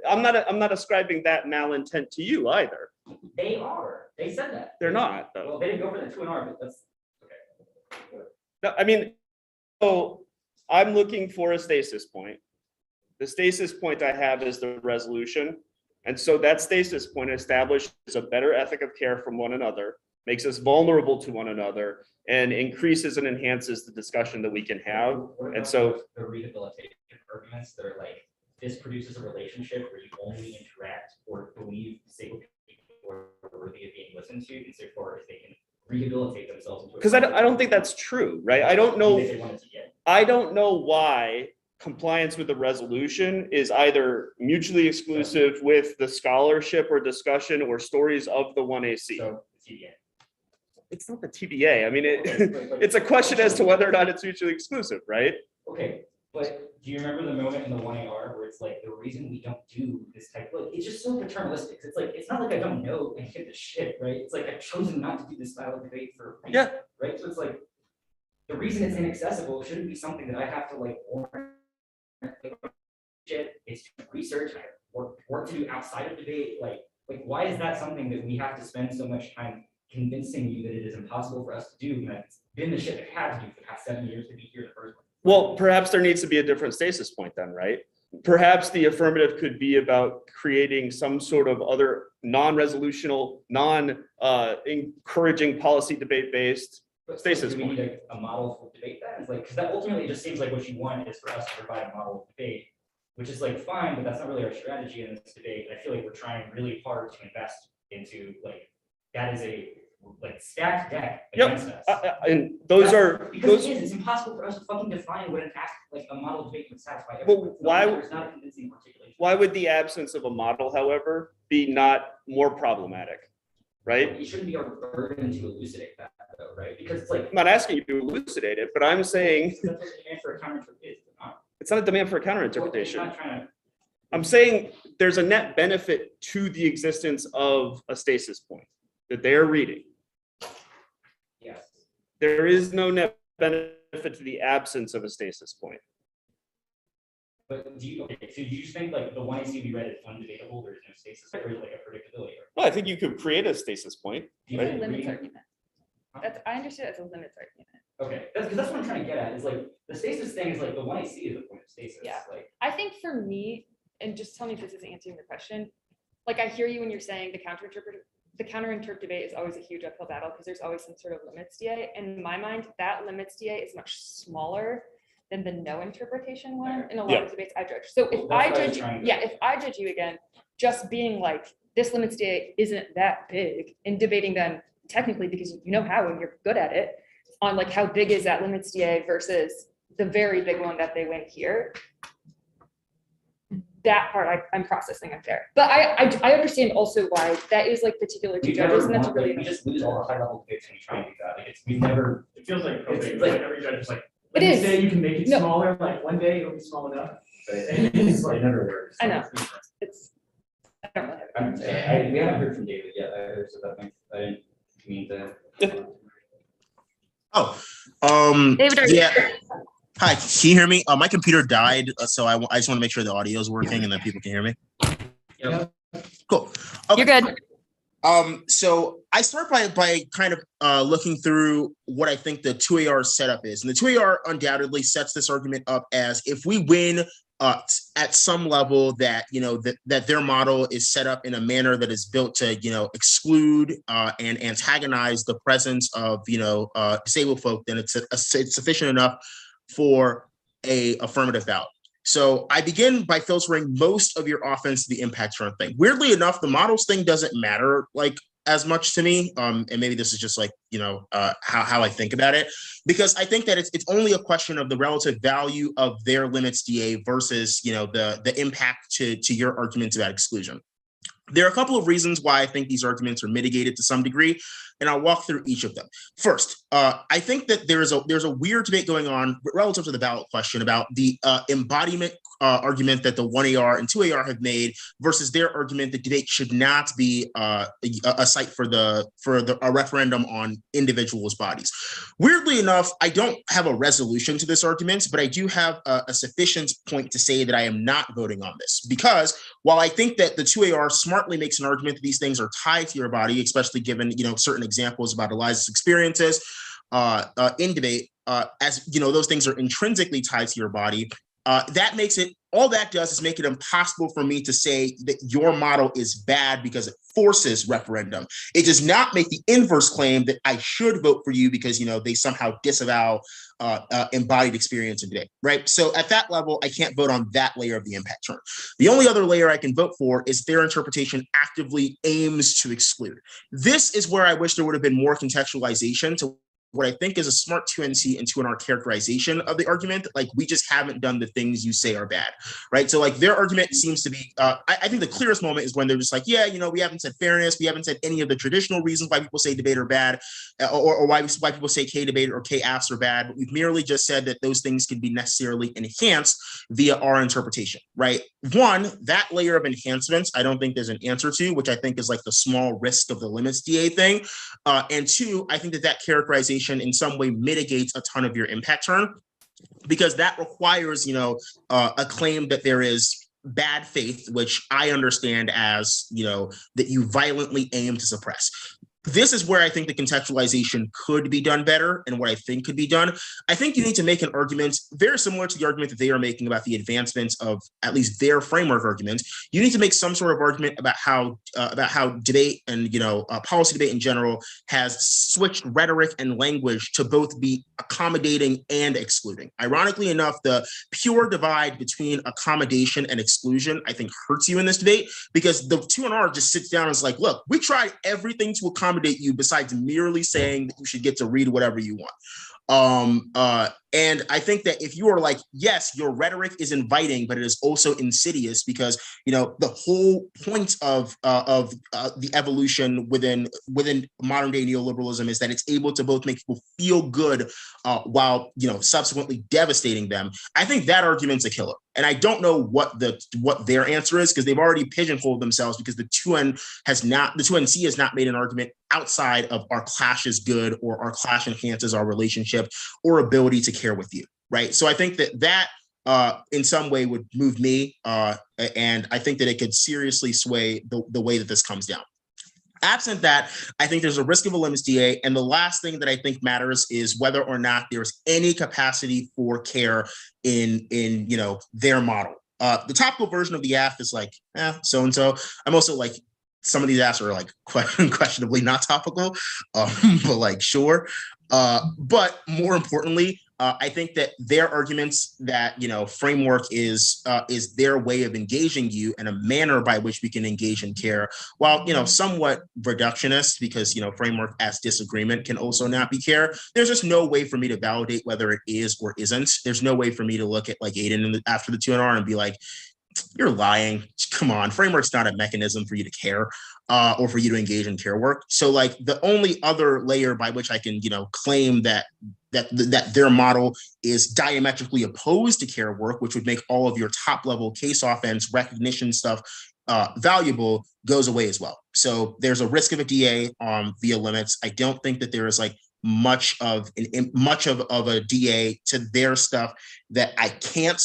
I'm not ascribing that malintent to you either. They are. They said that. They're not though. Well, they didn't go for the 2NR, but that's okay. No, I mean, so I'm looking for a stasis point. The stasis point I have is the resolution. And so that stasis point establishes a better ethic of care from one another, makes us vulnerable to one another, and increases and enhances the discussion that we can have. And so the rehabilitation arguments that are like, this produces a relationship where you only interact or believe disabled people are worthy of being listened to, insofar as they can rehabilitate themselves into. Because I don't think that's true, right? I don't know. They wanted to get. I don't know why compliance with the resolution is either mutually exclusive with the scholarship or discussion or stories of the 1AC. So TBA. It's not the TBA. I mean, it's a question as to whether or not it's mutually exclusive, right? Okay, but do you remember the moment in the 1AR where it's like the reason we don't do this type of, like, it's just so paternalistic. It's like, it's not like I don't know and give a shit, right? It's like I've chosen not to do this style of debate for a reason, Yeah. right? So it's like the reason it's inaccessible shouldn't be something that I have to like warrant. Shit, it's research, I have work to do outside of debate, like Like, why is that something that we have to spend so much time convincing you that it is impossible for us to do? And that's been the shit that had to do for the past 7 years to be here in the first place. Well, perhaps there needs to be a different stasis point then, right? Perhaps the affirmative could be about creating some sort of other non-resolutional, encouraging policy debate-based stasis Do we point. need a model for debate that? It's like, because that ultimately just seems like what you want is for us to provide a model of debate, which is like fine, but that's not really our strategy in this debate. And I feel like we're trying really hard to invest into like, that is a like stacked deck against us. And those are, Because it's impossible for us to fucking define what an act, like a model of debate would satisfy everyone. There's not a convincing articulation. why would the absence of a model, however, be not more problematic, right? It shouldn't be our burden to elucidate that though, right? Because it's like, I'm not asking you to elucidate it, but I'm saying that's what the demand for a counter-interpretation is, not. it's not a demand for a Well, counter-interpretation. I'm not trying to. I'm saying there's a net benefit to the existence of a stasis point that they are reading. Yes. There is no net benefit to the absence of a stasis point. But do you, okay, so do you just think like the one AC we read is undebatable, there's no stasis, or like a predictability? Well, I think you could create a stasis point. Do you It's a think limits reading- argument. I understand it's a limits argument. Okay, that's what I'm trying to get at, is like, the stasis thing is like, the one AC is the point of stasis. Yeah. Like, I think for me, and just tell me if this is answering the question, like I hear you when you're saying the counter-interpret debate is always a huge uphill battle because there's always some sort of limits DA. And in my mind, that limits DA is much smaller than the no interpretation one in a lot of debates I judge. So if Well, I that's what I was judge, trying to- if I judge you again, just being like, this limits DA isn't that big, and debating then technically because you know how and you're good at it, on like how big is that limits DA versus the very big one that they win here. That part I'm processing unfair. But I understand also why that is like particular to we judges, and never that's want, really. like, we just lose all the high level debates when we try and do that, like, we've never. It feels like It's probate, like- like every judge is like, It you is. say you can make it No. smaller, like one day it'll be small enough. But it's like never works. I know. It's, I don't really have. We haven't heard from David yet, so that makes, I didn't mean to. David, are you- Yeah. Hi, can you hear me? My computer died, so I just want to make sure the audio is working and that people can hear me. Yep. Cool. Okay. You're good. So I start by kind of looking through what I think the 2AR setup is. And the 2AR undoubtedly sets this argument up as if we win at some level that, that their model is set up in a manner that is built to, exclude and antagonize the presence of, disabled folk, then it's sufficient enough for a affirmative ballot. So I begin by filtering most of your offense to the impact turn thing. Weirdly enough, the models thing doesn't matter like as much to me. And maybe this is just like, how I think about it, because I think that it's only a question of the relative value of their limits DA versus, the impact to your arguments about exclusion. There are a couple of reasons why I think these arguments are mitigated to some degree, and I'll walk through each of them. First, I think that there's a weird debate going on relative to the ballot question about the embodiment argument that the 1AR and 2AR have made versus their argument that debate should not be a site for a referendum on individuals' bodies. Weirdly enough, I don't have a resolution to this argument, but I do have a sufficient point to say that I am not voting on this, because while I think that the 2AR smartly makes an argument that these things are tied to your body, especially given certain examples about Eliza's experiences in debate, as those things are intrinsically tied to your body. That makes it, all that does is make it impossible for me to say that your model is bad because it forces referendum. It does not make the inverse claim that I should vote for you because, they somehow disavow embodied experience in debate, right? So at that level, I can't vote on that layer of the impact turn. The only other layer I can vote for is their interpretation actively aims to exclude. This is where I wish there would have been more contextualization to what I think is a smart 2NC and 2NR characterization of the argument. Like, we just haven't done the things you say are bad, right? So like their argument seems to be, I think the clearest moment is when they're just like, yeah, we haven't said fairness. We haven't said any of the traditional reasons why people say debate are bad, or why people say K debate or K apps are bad. But we've merely just said that those things can be necessarily enhanced via our interpretation, right? One, that layer of enhancements, I don't think there's an answer to, which I think is like the small risk of the limits DA thing. And two, I think that characterization in some way mitigates a ton of your impact turn, because that requires, a claim that there is bad faith, which I understand as, that you violently aim to suppress. This is where I think the contextualization could be done better and what I think could be done. I think you need to make an argument very similar to the argument that they are making about the advancements of at least their framework argument. You need to make some sort of argument about how debate and policy debate in general has switched rhetoric and language to both be accommodating and excluding. Ironically enough, the pure divide between accommodation and exclusion, I think, hurts you in this debate, because the 2NR just sits down and is like, look, we tried everything to accommodate you besides merely saying that you should get to read whatever you want. And I think that if you are like, yes, your rhetoric is inviting, but it is also insidious, because the whole point of the evolution within modern day neoliberalism is that it's able to both make people feel good while subsequently devastating them. I think that argument's a killer, and I don't know what their answer is, because they've already pigeonholed themselves, because the 2NC has not made an argument outside of our clash is good, or our clash enhances our relationship or ability to care with you, right? So I think that in some way would move me, and I think that it could seriously sway the way that this comes down. Absent that, I think there's a risk of a limits DA, and the last thing that I think matters is whether or not there's any capacity for care in their model. The topical version of the AF is like, so-and-so. I'm also like, some of these AFs are like questionably not topical, but like, sure. But more importantly, I think that their arguments that framework is their way of engaging you, and a manner by which we can engage in care, while somewhat reductionist, because framework as disagreement can also not be care. There's just no way for me to validate whether it is or isn't. There's no way for me to look at like Aiden after the 2NR and be like, you're lying. Come on, framework's not a mechanism for you to care or for you to engage in care work. So like the only other layer by which I can claim that their model is diametrically opposed to care work, which would make all of your top level case offense recognition stuff valuable, goes away as well. So there's a risk of a DA via limits. I don't think that there is like much of a DA to their stuff that I can't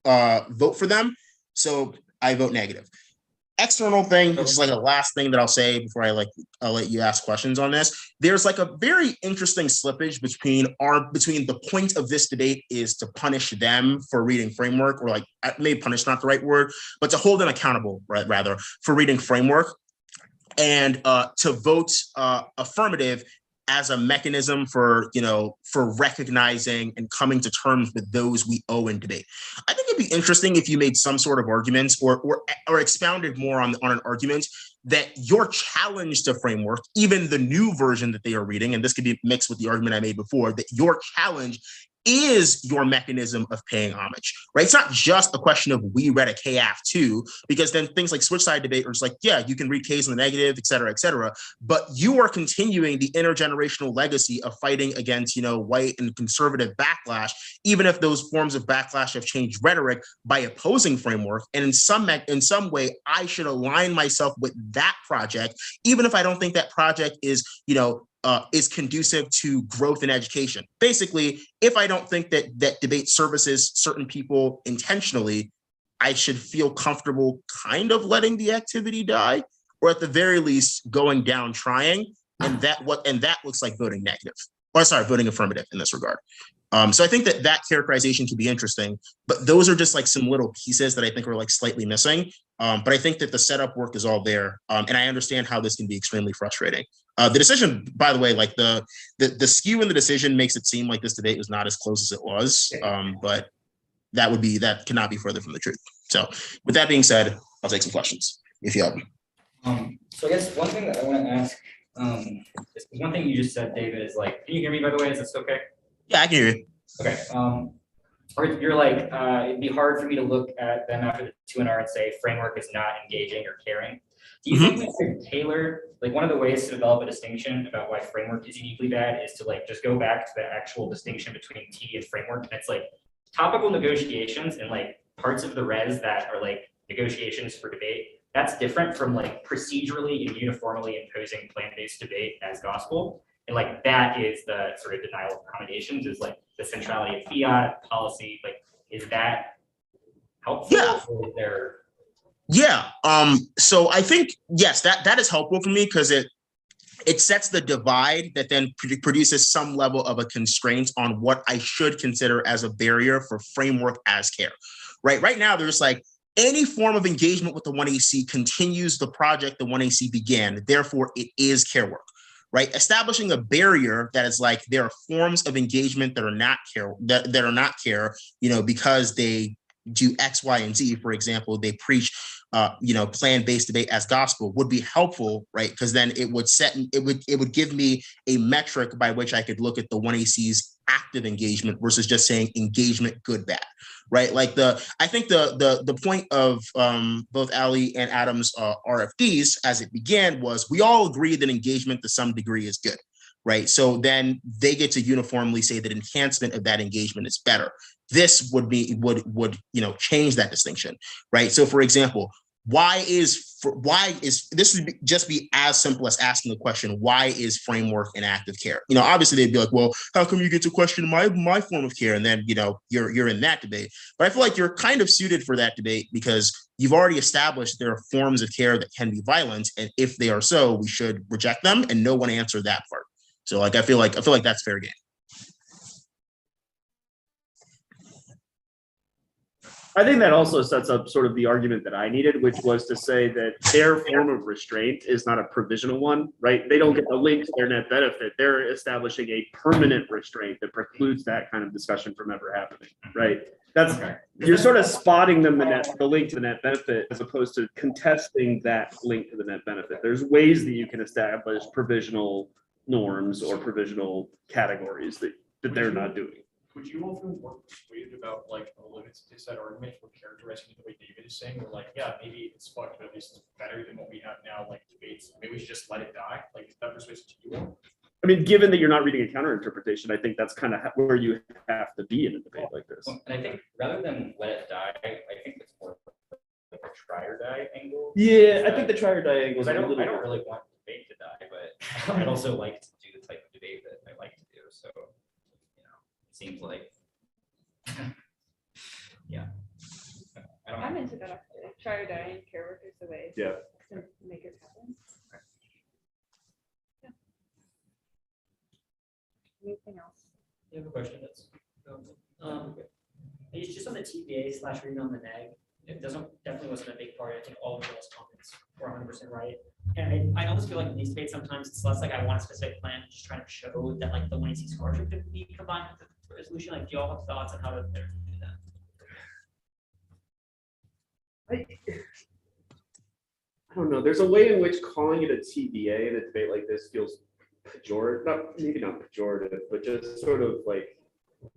vote for them. So I vote negative. External thing, which is like the last thing that I'll say before I'll let you ask questions on this. There's like a very interesting slippage between the point of this debate is to punish them for reading framework, or like maybe punish not the right word, but to hold them accountable, right, rather, for reading framework, and to vote affirmative as a mechanism for recognizing and coming to terms with those we owe in debate. I think it'd be interesting if you made some sort of arguments or expounded more on an argument that your challenge to framework, even the new version that they are reading, and this could be mixed with the argument I made before, that your challenge is your mechanism of paying homage, right? It's not just a question of we read a KAF too, because then things like switch side debate are just like, yeah, you can read K's in the negative, et cetera, but you are continuing the intergenerational legacy of fighting against, white and conservative backlash, even if those forms of backlash have changed rhetoric by opposing framework. And in some way, I should align myself with that project, even if I don't think that project is conducive to growth in education. Basically, if I don't think that debate services certain people intentionally, I should feel comfortable kind of letting the activity die, or at the very least going down trying. And that looks like voting negative, or sorry, voting affirmative in this regard. So I think that characterization can be interesting, but those are just like some little pieces that I think are like slightly missing. But I think that the setup work is all there. And I understand how this can be extremely frustrating. The decision, by the way, like the skew in the decision makes it seem like this debate was not as close as it was. But that cannot be further from the truth. So with that being said, I'll take some questions if you have them. So I guess one thing that I want to ask, is one thing you just said, David, is like, can you hear me, by the way? Is this okay? Yeah, I can hear you. Okay. Or you're like, it'd be hard for me to look at them after the 2NR and say framework is not engaging or caring. Do you think we could tailor, like one of the ways to develop a distinction about why framework is uniquely bad is to like just go back to the actual distinction between T and framework, and it's like topical negotiations and like parts of the res that are like negotiations for debate. That's different from like procedurally and uniformly imposing plan-based debate as gospel. And like that is the sort of denial of accommodations, is like the centrality of fiat policy. Like, is that helpful? Yeah. Or they're Yeah. So I think, yes, that is helpful for me because it sets the divide that then produces some level of a constraint on what I should consider as a barrier for framework as care. Right now, there's like any form of engagement with the 1AC continues the project the 1AC began. Therefore, it is care work. Right, establishing a barrier that is like there are forms of engagement that are not care that are not care, because they do X, Y, and Z. For example, they preach, plan-based debate as gospel would be helpful, right? Because then it would give me a metric by which I could look at the 1AC's active engagement versus just saying engagement good, bad, right? Like I think the point of both Allie and Adam's RFDs as it began was we all agree that engagement to some degree is good, right? So then they get to uniformly say that enhancement of that engagement is better. This would change that distinction, right? So for example, why is this would just be as simple as asking the question, why is framework in active care? Obviously they'd be like, well, how come you get to question my form of care? And then, you're in that debate. But I feel like you're kind of suited for that debate because you've already established there are forms of care that can be violent. And if they are so, we should reject them. And no one answered that part. So I feel like that's fair game. I think that also sets up sort of the argument that I needed, which was to say that their form of restraint is not a provisional one, right? They don't get the link to their net benefit. They're establishing a permanent restraint that precludes that kind of discussion from ever happening, right? You're sort of spotting them the link to the net benefit as opposed to contesting that link to the net benefit. There's ways that you can establish provisional norms or provisional categories that they're not doing. Would you all feel more persuaded about like the limits of this argument for characterizing the way David is saying? We're like, yeah, maybe it's fucked, but this is better than what we have now, like debates. Maybe we should just let it die. Like, is that persuasive to you all? I mean, given that you're not reading a counter interpretation, I think that's kind of where you have to be in a debate like this. And I think rather than let it die, I think it's more like a try or die angle. Yeah, I think the try or die angle is I don't really want debate to die, but I'd also like to do the type of debate that I like to do. So seems like, yeah. I'm into that actually. Try or die and care work is the way to make it happen. Yeah. Anything else? You have a question? It's just on the TBA/read on the neg. It definitely wasn't a big part. I think all of those comments were 100% right. And I almost feel like in these debates sometimes it's less like I want a specific plan, just trying to show that like the 1AC scholarship could be combined with the resolution. Like, do y'all have thoughts on how to do that? I don't know. There's a way in which calling it a TBA in a debate like this feels pejorative, maybe not pejorative, but just sort of like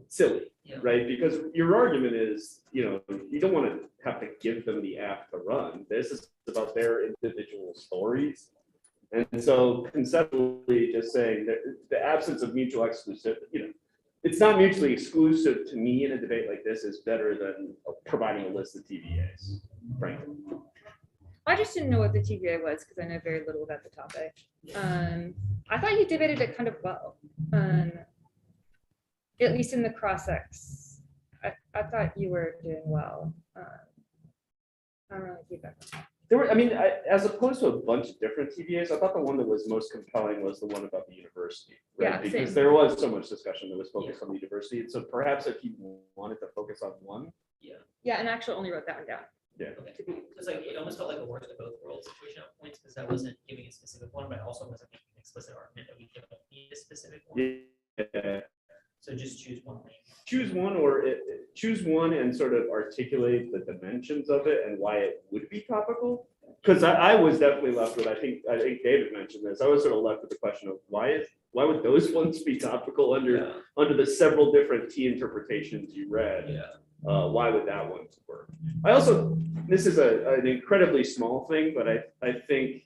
silly, right? Because your argument is, you don't want to have to give them the app to run. This is about their individual stories. And so conceptually just saying that the absence of mutual exclusivity, it's not mutually exclusive to me in a debate like this is better than providing a list of TBAs, frankly. I just didn't know what the TBA was because I know very little about the topic. I thought you debated it kind of well, at least in the cross-ex. I thought you were doing well. I don't really feedback on that. As opposed to a bunch of different TBAs, I thought the one that was most compelling was the one about the university, right? Yeah, because same. there was so much discussion that was focused on the university. And so perhaps if you wanted to focus on one. Yeah, and actually only wrote that one down. Yeah. Okay. Because like it almost felt like a worst of both worlds situation at points because I wasn't giving a specific one, but I also wasn't making an explicit argument that we don't need a specific one. Yeah. So just choose one lane. Choose one and sort of articulate the dimensions of it and why it would be topical. Because I was definitely left with, I think David mentioned this. I was sort of left with the question of why would those ones be topical under the several different T interpretations you read? Yeah. Why would that one work? This is an incredibly small thing, but I think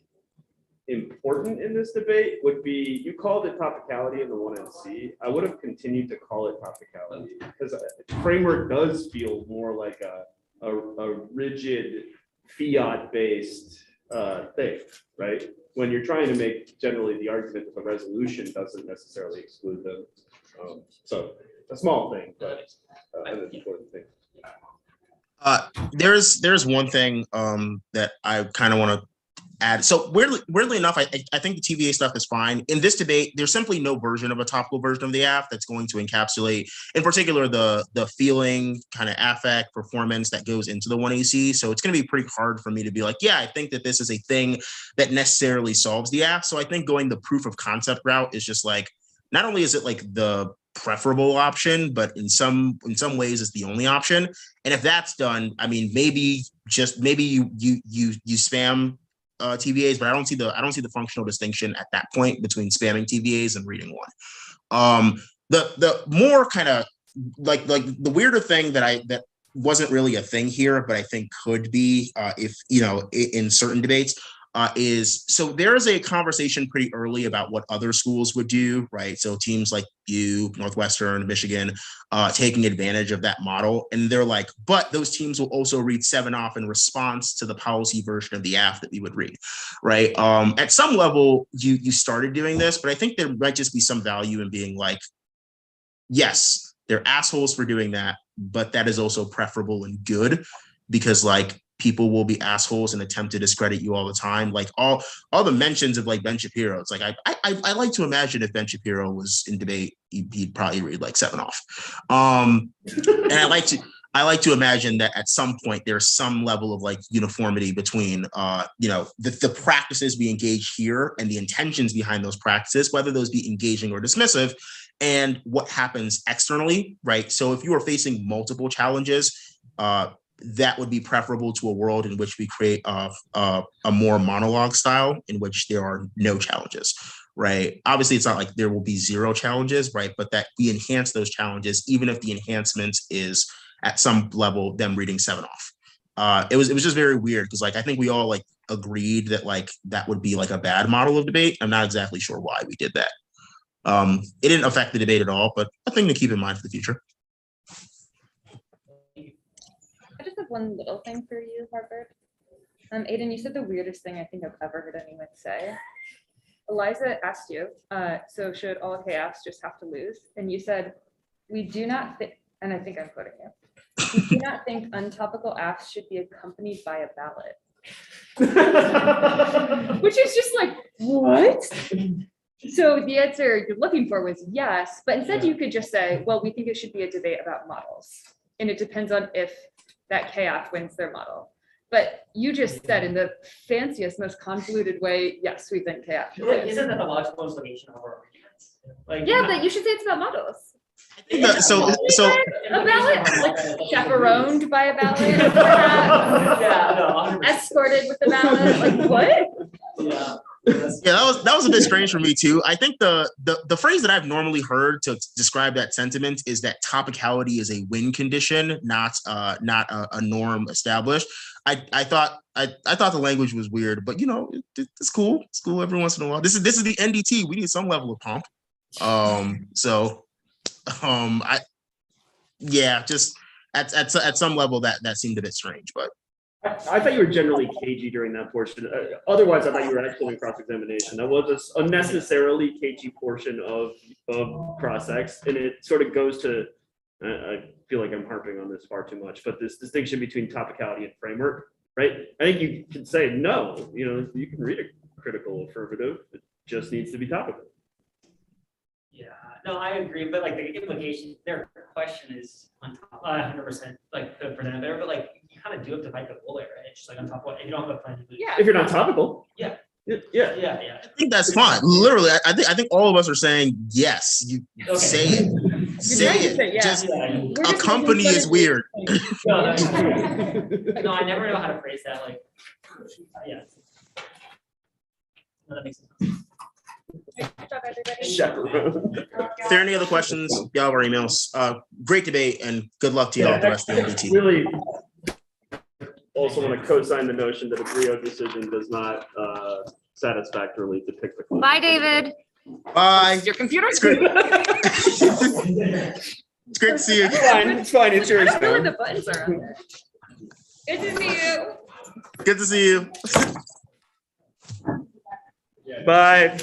important in this debate would be, you called it topicality in the 1NC. I would have continued to call it topicality because framework does feel more like a rigid fiat-based thing, right? When you're trying to make generally the argument that the resolution doesn't necessarily exclude them. So a small thing, but an important thing. There's one thing that I kind of want to add. So weirdly enough, I think the TVA stuff is fine. In this debate, there's simply no version of a topical version of the app that's going to encapsulate, in particular, the feeling, kind of affect, performance that goes into the 1AC. So it's going to be pretty hard for me to be like, yeah, I think that this is a thing that necessarily solves the app. So I think going the proof of concept route is just like, not only is it like the preferable option, but in some ways it's the only option. And if that's done, I mean, maybe you spam TVAs, but I don't see the functional distinction at that point between spamming TVAs and reading one. The more kind of like the weirder thing that wasn't really a thing here, but I think could be if in certain debates. Is so there is a conversation pretty early about what other schools would do, right? So teams like Northwestern, Michigan, taking advantage of that model. And they're like, but those teams will also read 7 off in response to the policy version of the app that we would read, right? At some level, you started doing this, but I think there might just be some value in being like, yes, they're assholes for doing that, but that is also preferable and good because like, people will be assholes and attempt to discredit you all the time. Like all the mentions of like Ben Shapiro. It's like I like to imagine if Ben Shapiro was in debate, he'd probably read like 7 off. And I like to imagine that at some point there's some level of like uniformity between the practices we engage here and the intentions behind those practices, whether those be engaging or dismissive, and what happens externally, right? So if you are facing multiple challenges, that would be preferable to a world in which we create a more monologue style in which there are no challenges, right? Obviously, it's not like there will be 0 challenges, right? But that we enhance those challenges, even if the enhancement is at some level them reading 7 off. It was just very weird because like I think we all like agreed that like that would be like a bad model of debate. I'm not exactly sure why we did that. It didn't affect the debate at all, but a thing to keep in mind for the future. I just have one little thing for you, Harvard. Aiden, you said the weirdest thing I think I've ever heard anyone say. Eliza asked you, so should all chaos just have to lose? And you said, we do not think, and I think I'm quoting you, we do not think untopical acts should be accompanied by a ballot. Which is just like, what? So the answer you're looking for was yes, but instead you could just say, well, we think it should be a debate about models. And it depends on if that chaos wins their model. But you just said in the fanciest, most convoluted way, yes, we think chaos. Isn't that the logical implication of our arguments? Like, yeah, but you should say it's about models. So A ballot, like chaperoned by a ballot, escorted with the ballot, like what? Yeah, that was a bit strange for me too. I think the phrase that I've normally heard to describe that sentiment is that topicality is a win condition, not a norm established. I thought the language was weird, but it's cool. It's cool every once in a while. This is the NDT. We need some level of pomp. Just at some level that seemed a bit strange, but. I thought you were generally cagey during that portion. Otherwise, I thought you were excellent cross-examination. That was this unnecessarily cagey portion of cross-ex, and it sort of goes to, I feel like I'm harping on this far too much, but this distinction between topicality and framework, right? I think you can say, no, you can read a critical affirmative. It just needs to be topical. Yeah, no, I agree, but like the implication, their question is on top, 100% like good for them there, but like you kind of do have to fight the bullet, right? It's just like on top of what if you don't have a plan. Yeah. If you're not topical. Yeah. Yeah. I think that's fine. Literally, I think all of us are saying yes. You say it. Say it. Just a company is weird. No, I never know how to phrase that. Like, yeah. No, that makes sense. Good job, everybody. Chaperone. If there are any other questions, y'all have our emails. Great debate and good luck to y'all the rest of the NDT. Really also want to co-sign the notion that a Brio decision does not satisfactorily depict the. Bye, David. Bye. Your computer's It's great. It's great to see you. It's fine. It's yours. I don't know where the buttons are on there. Good to see you. Good to see you. Bye.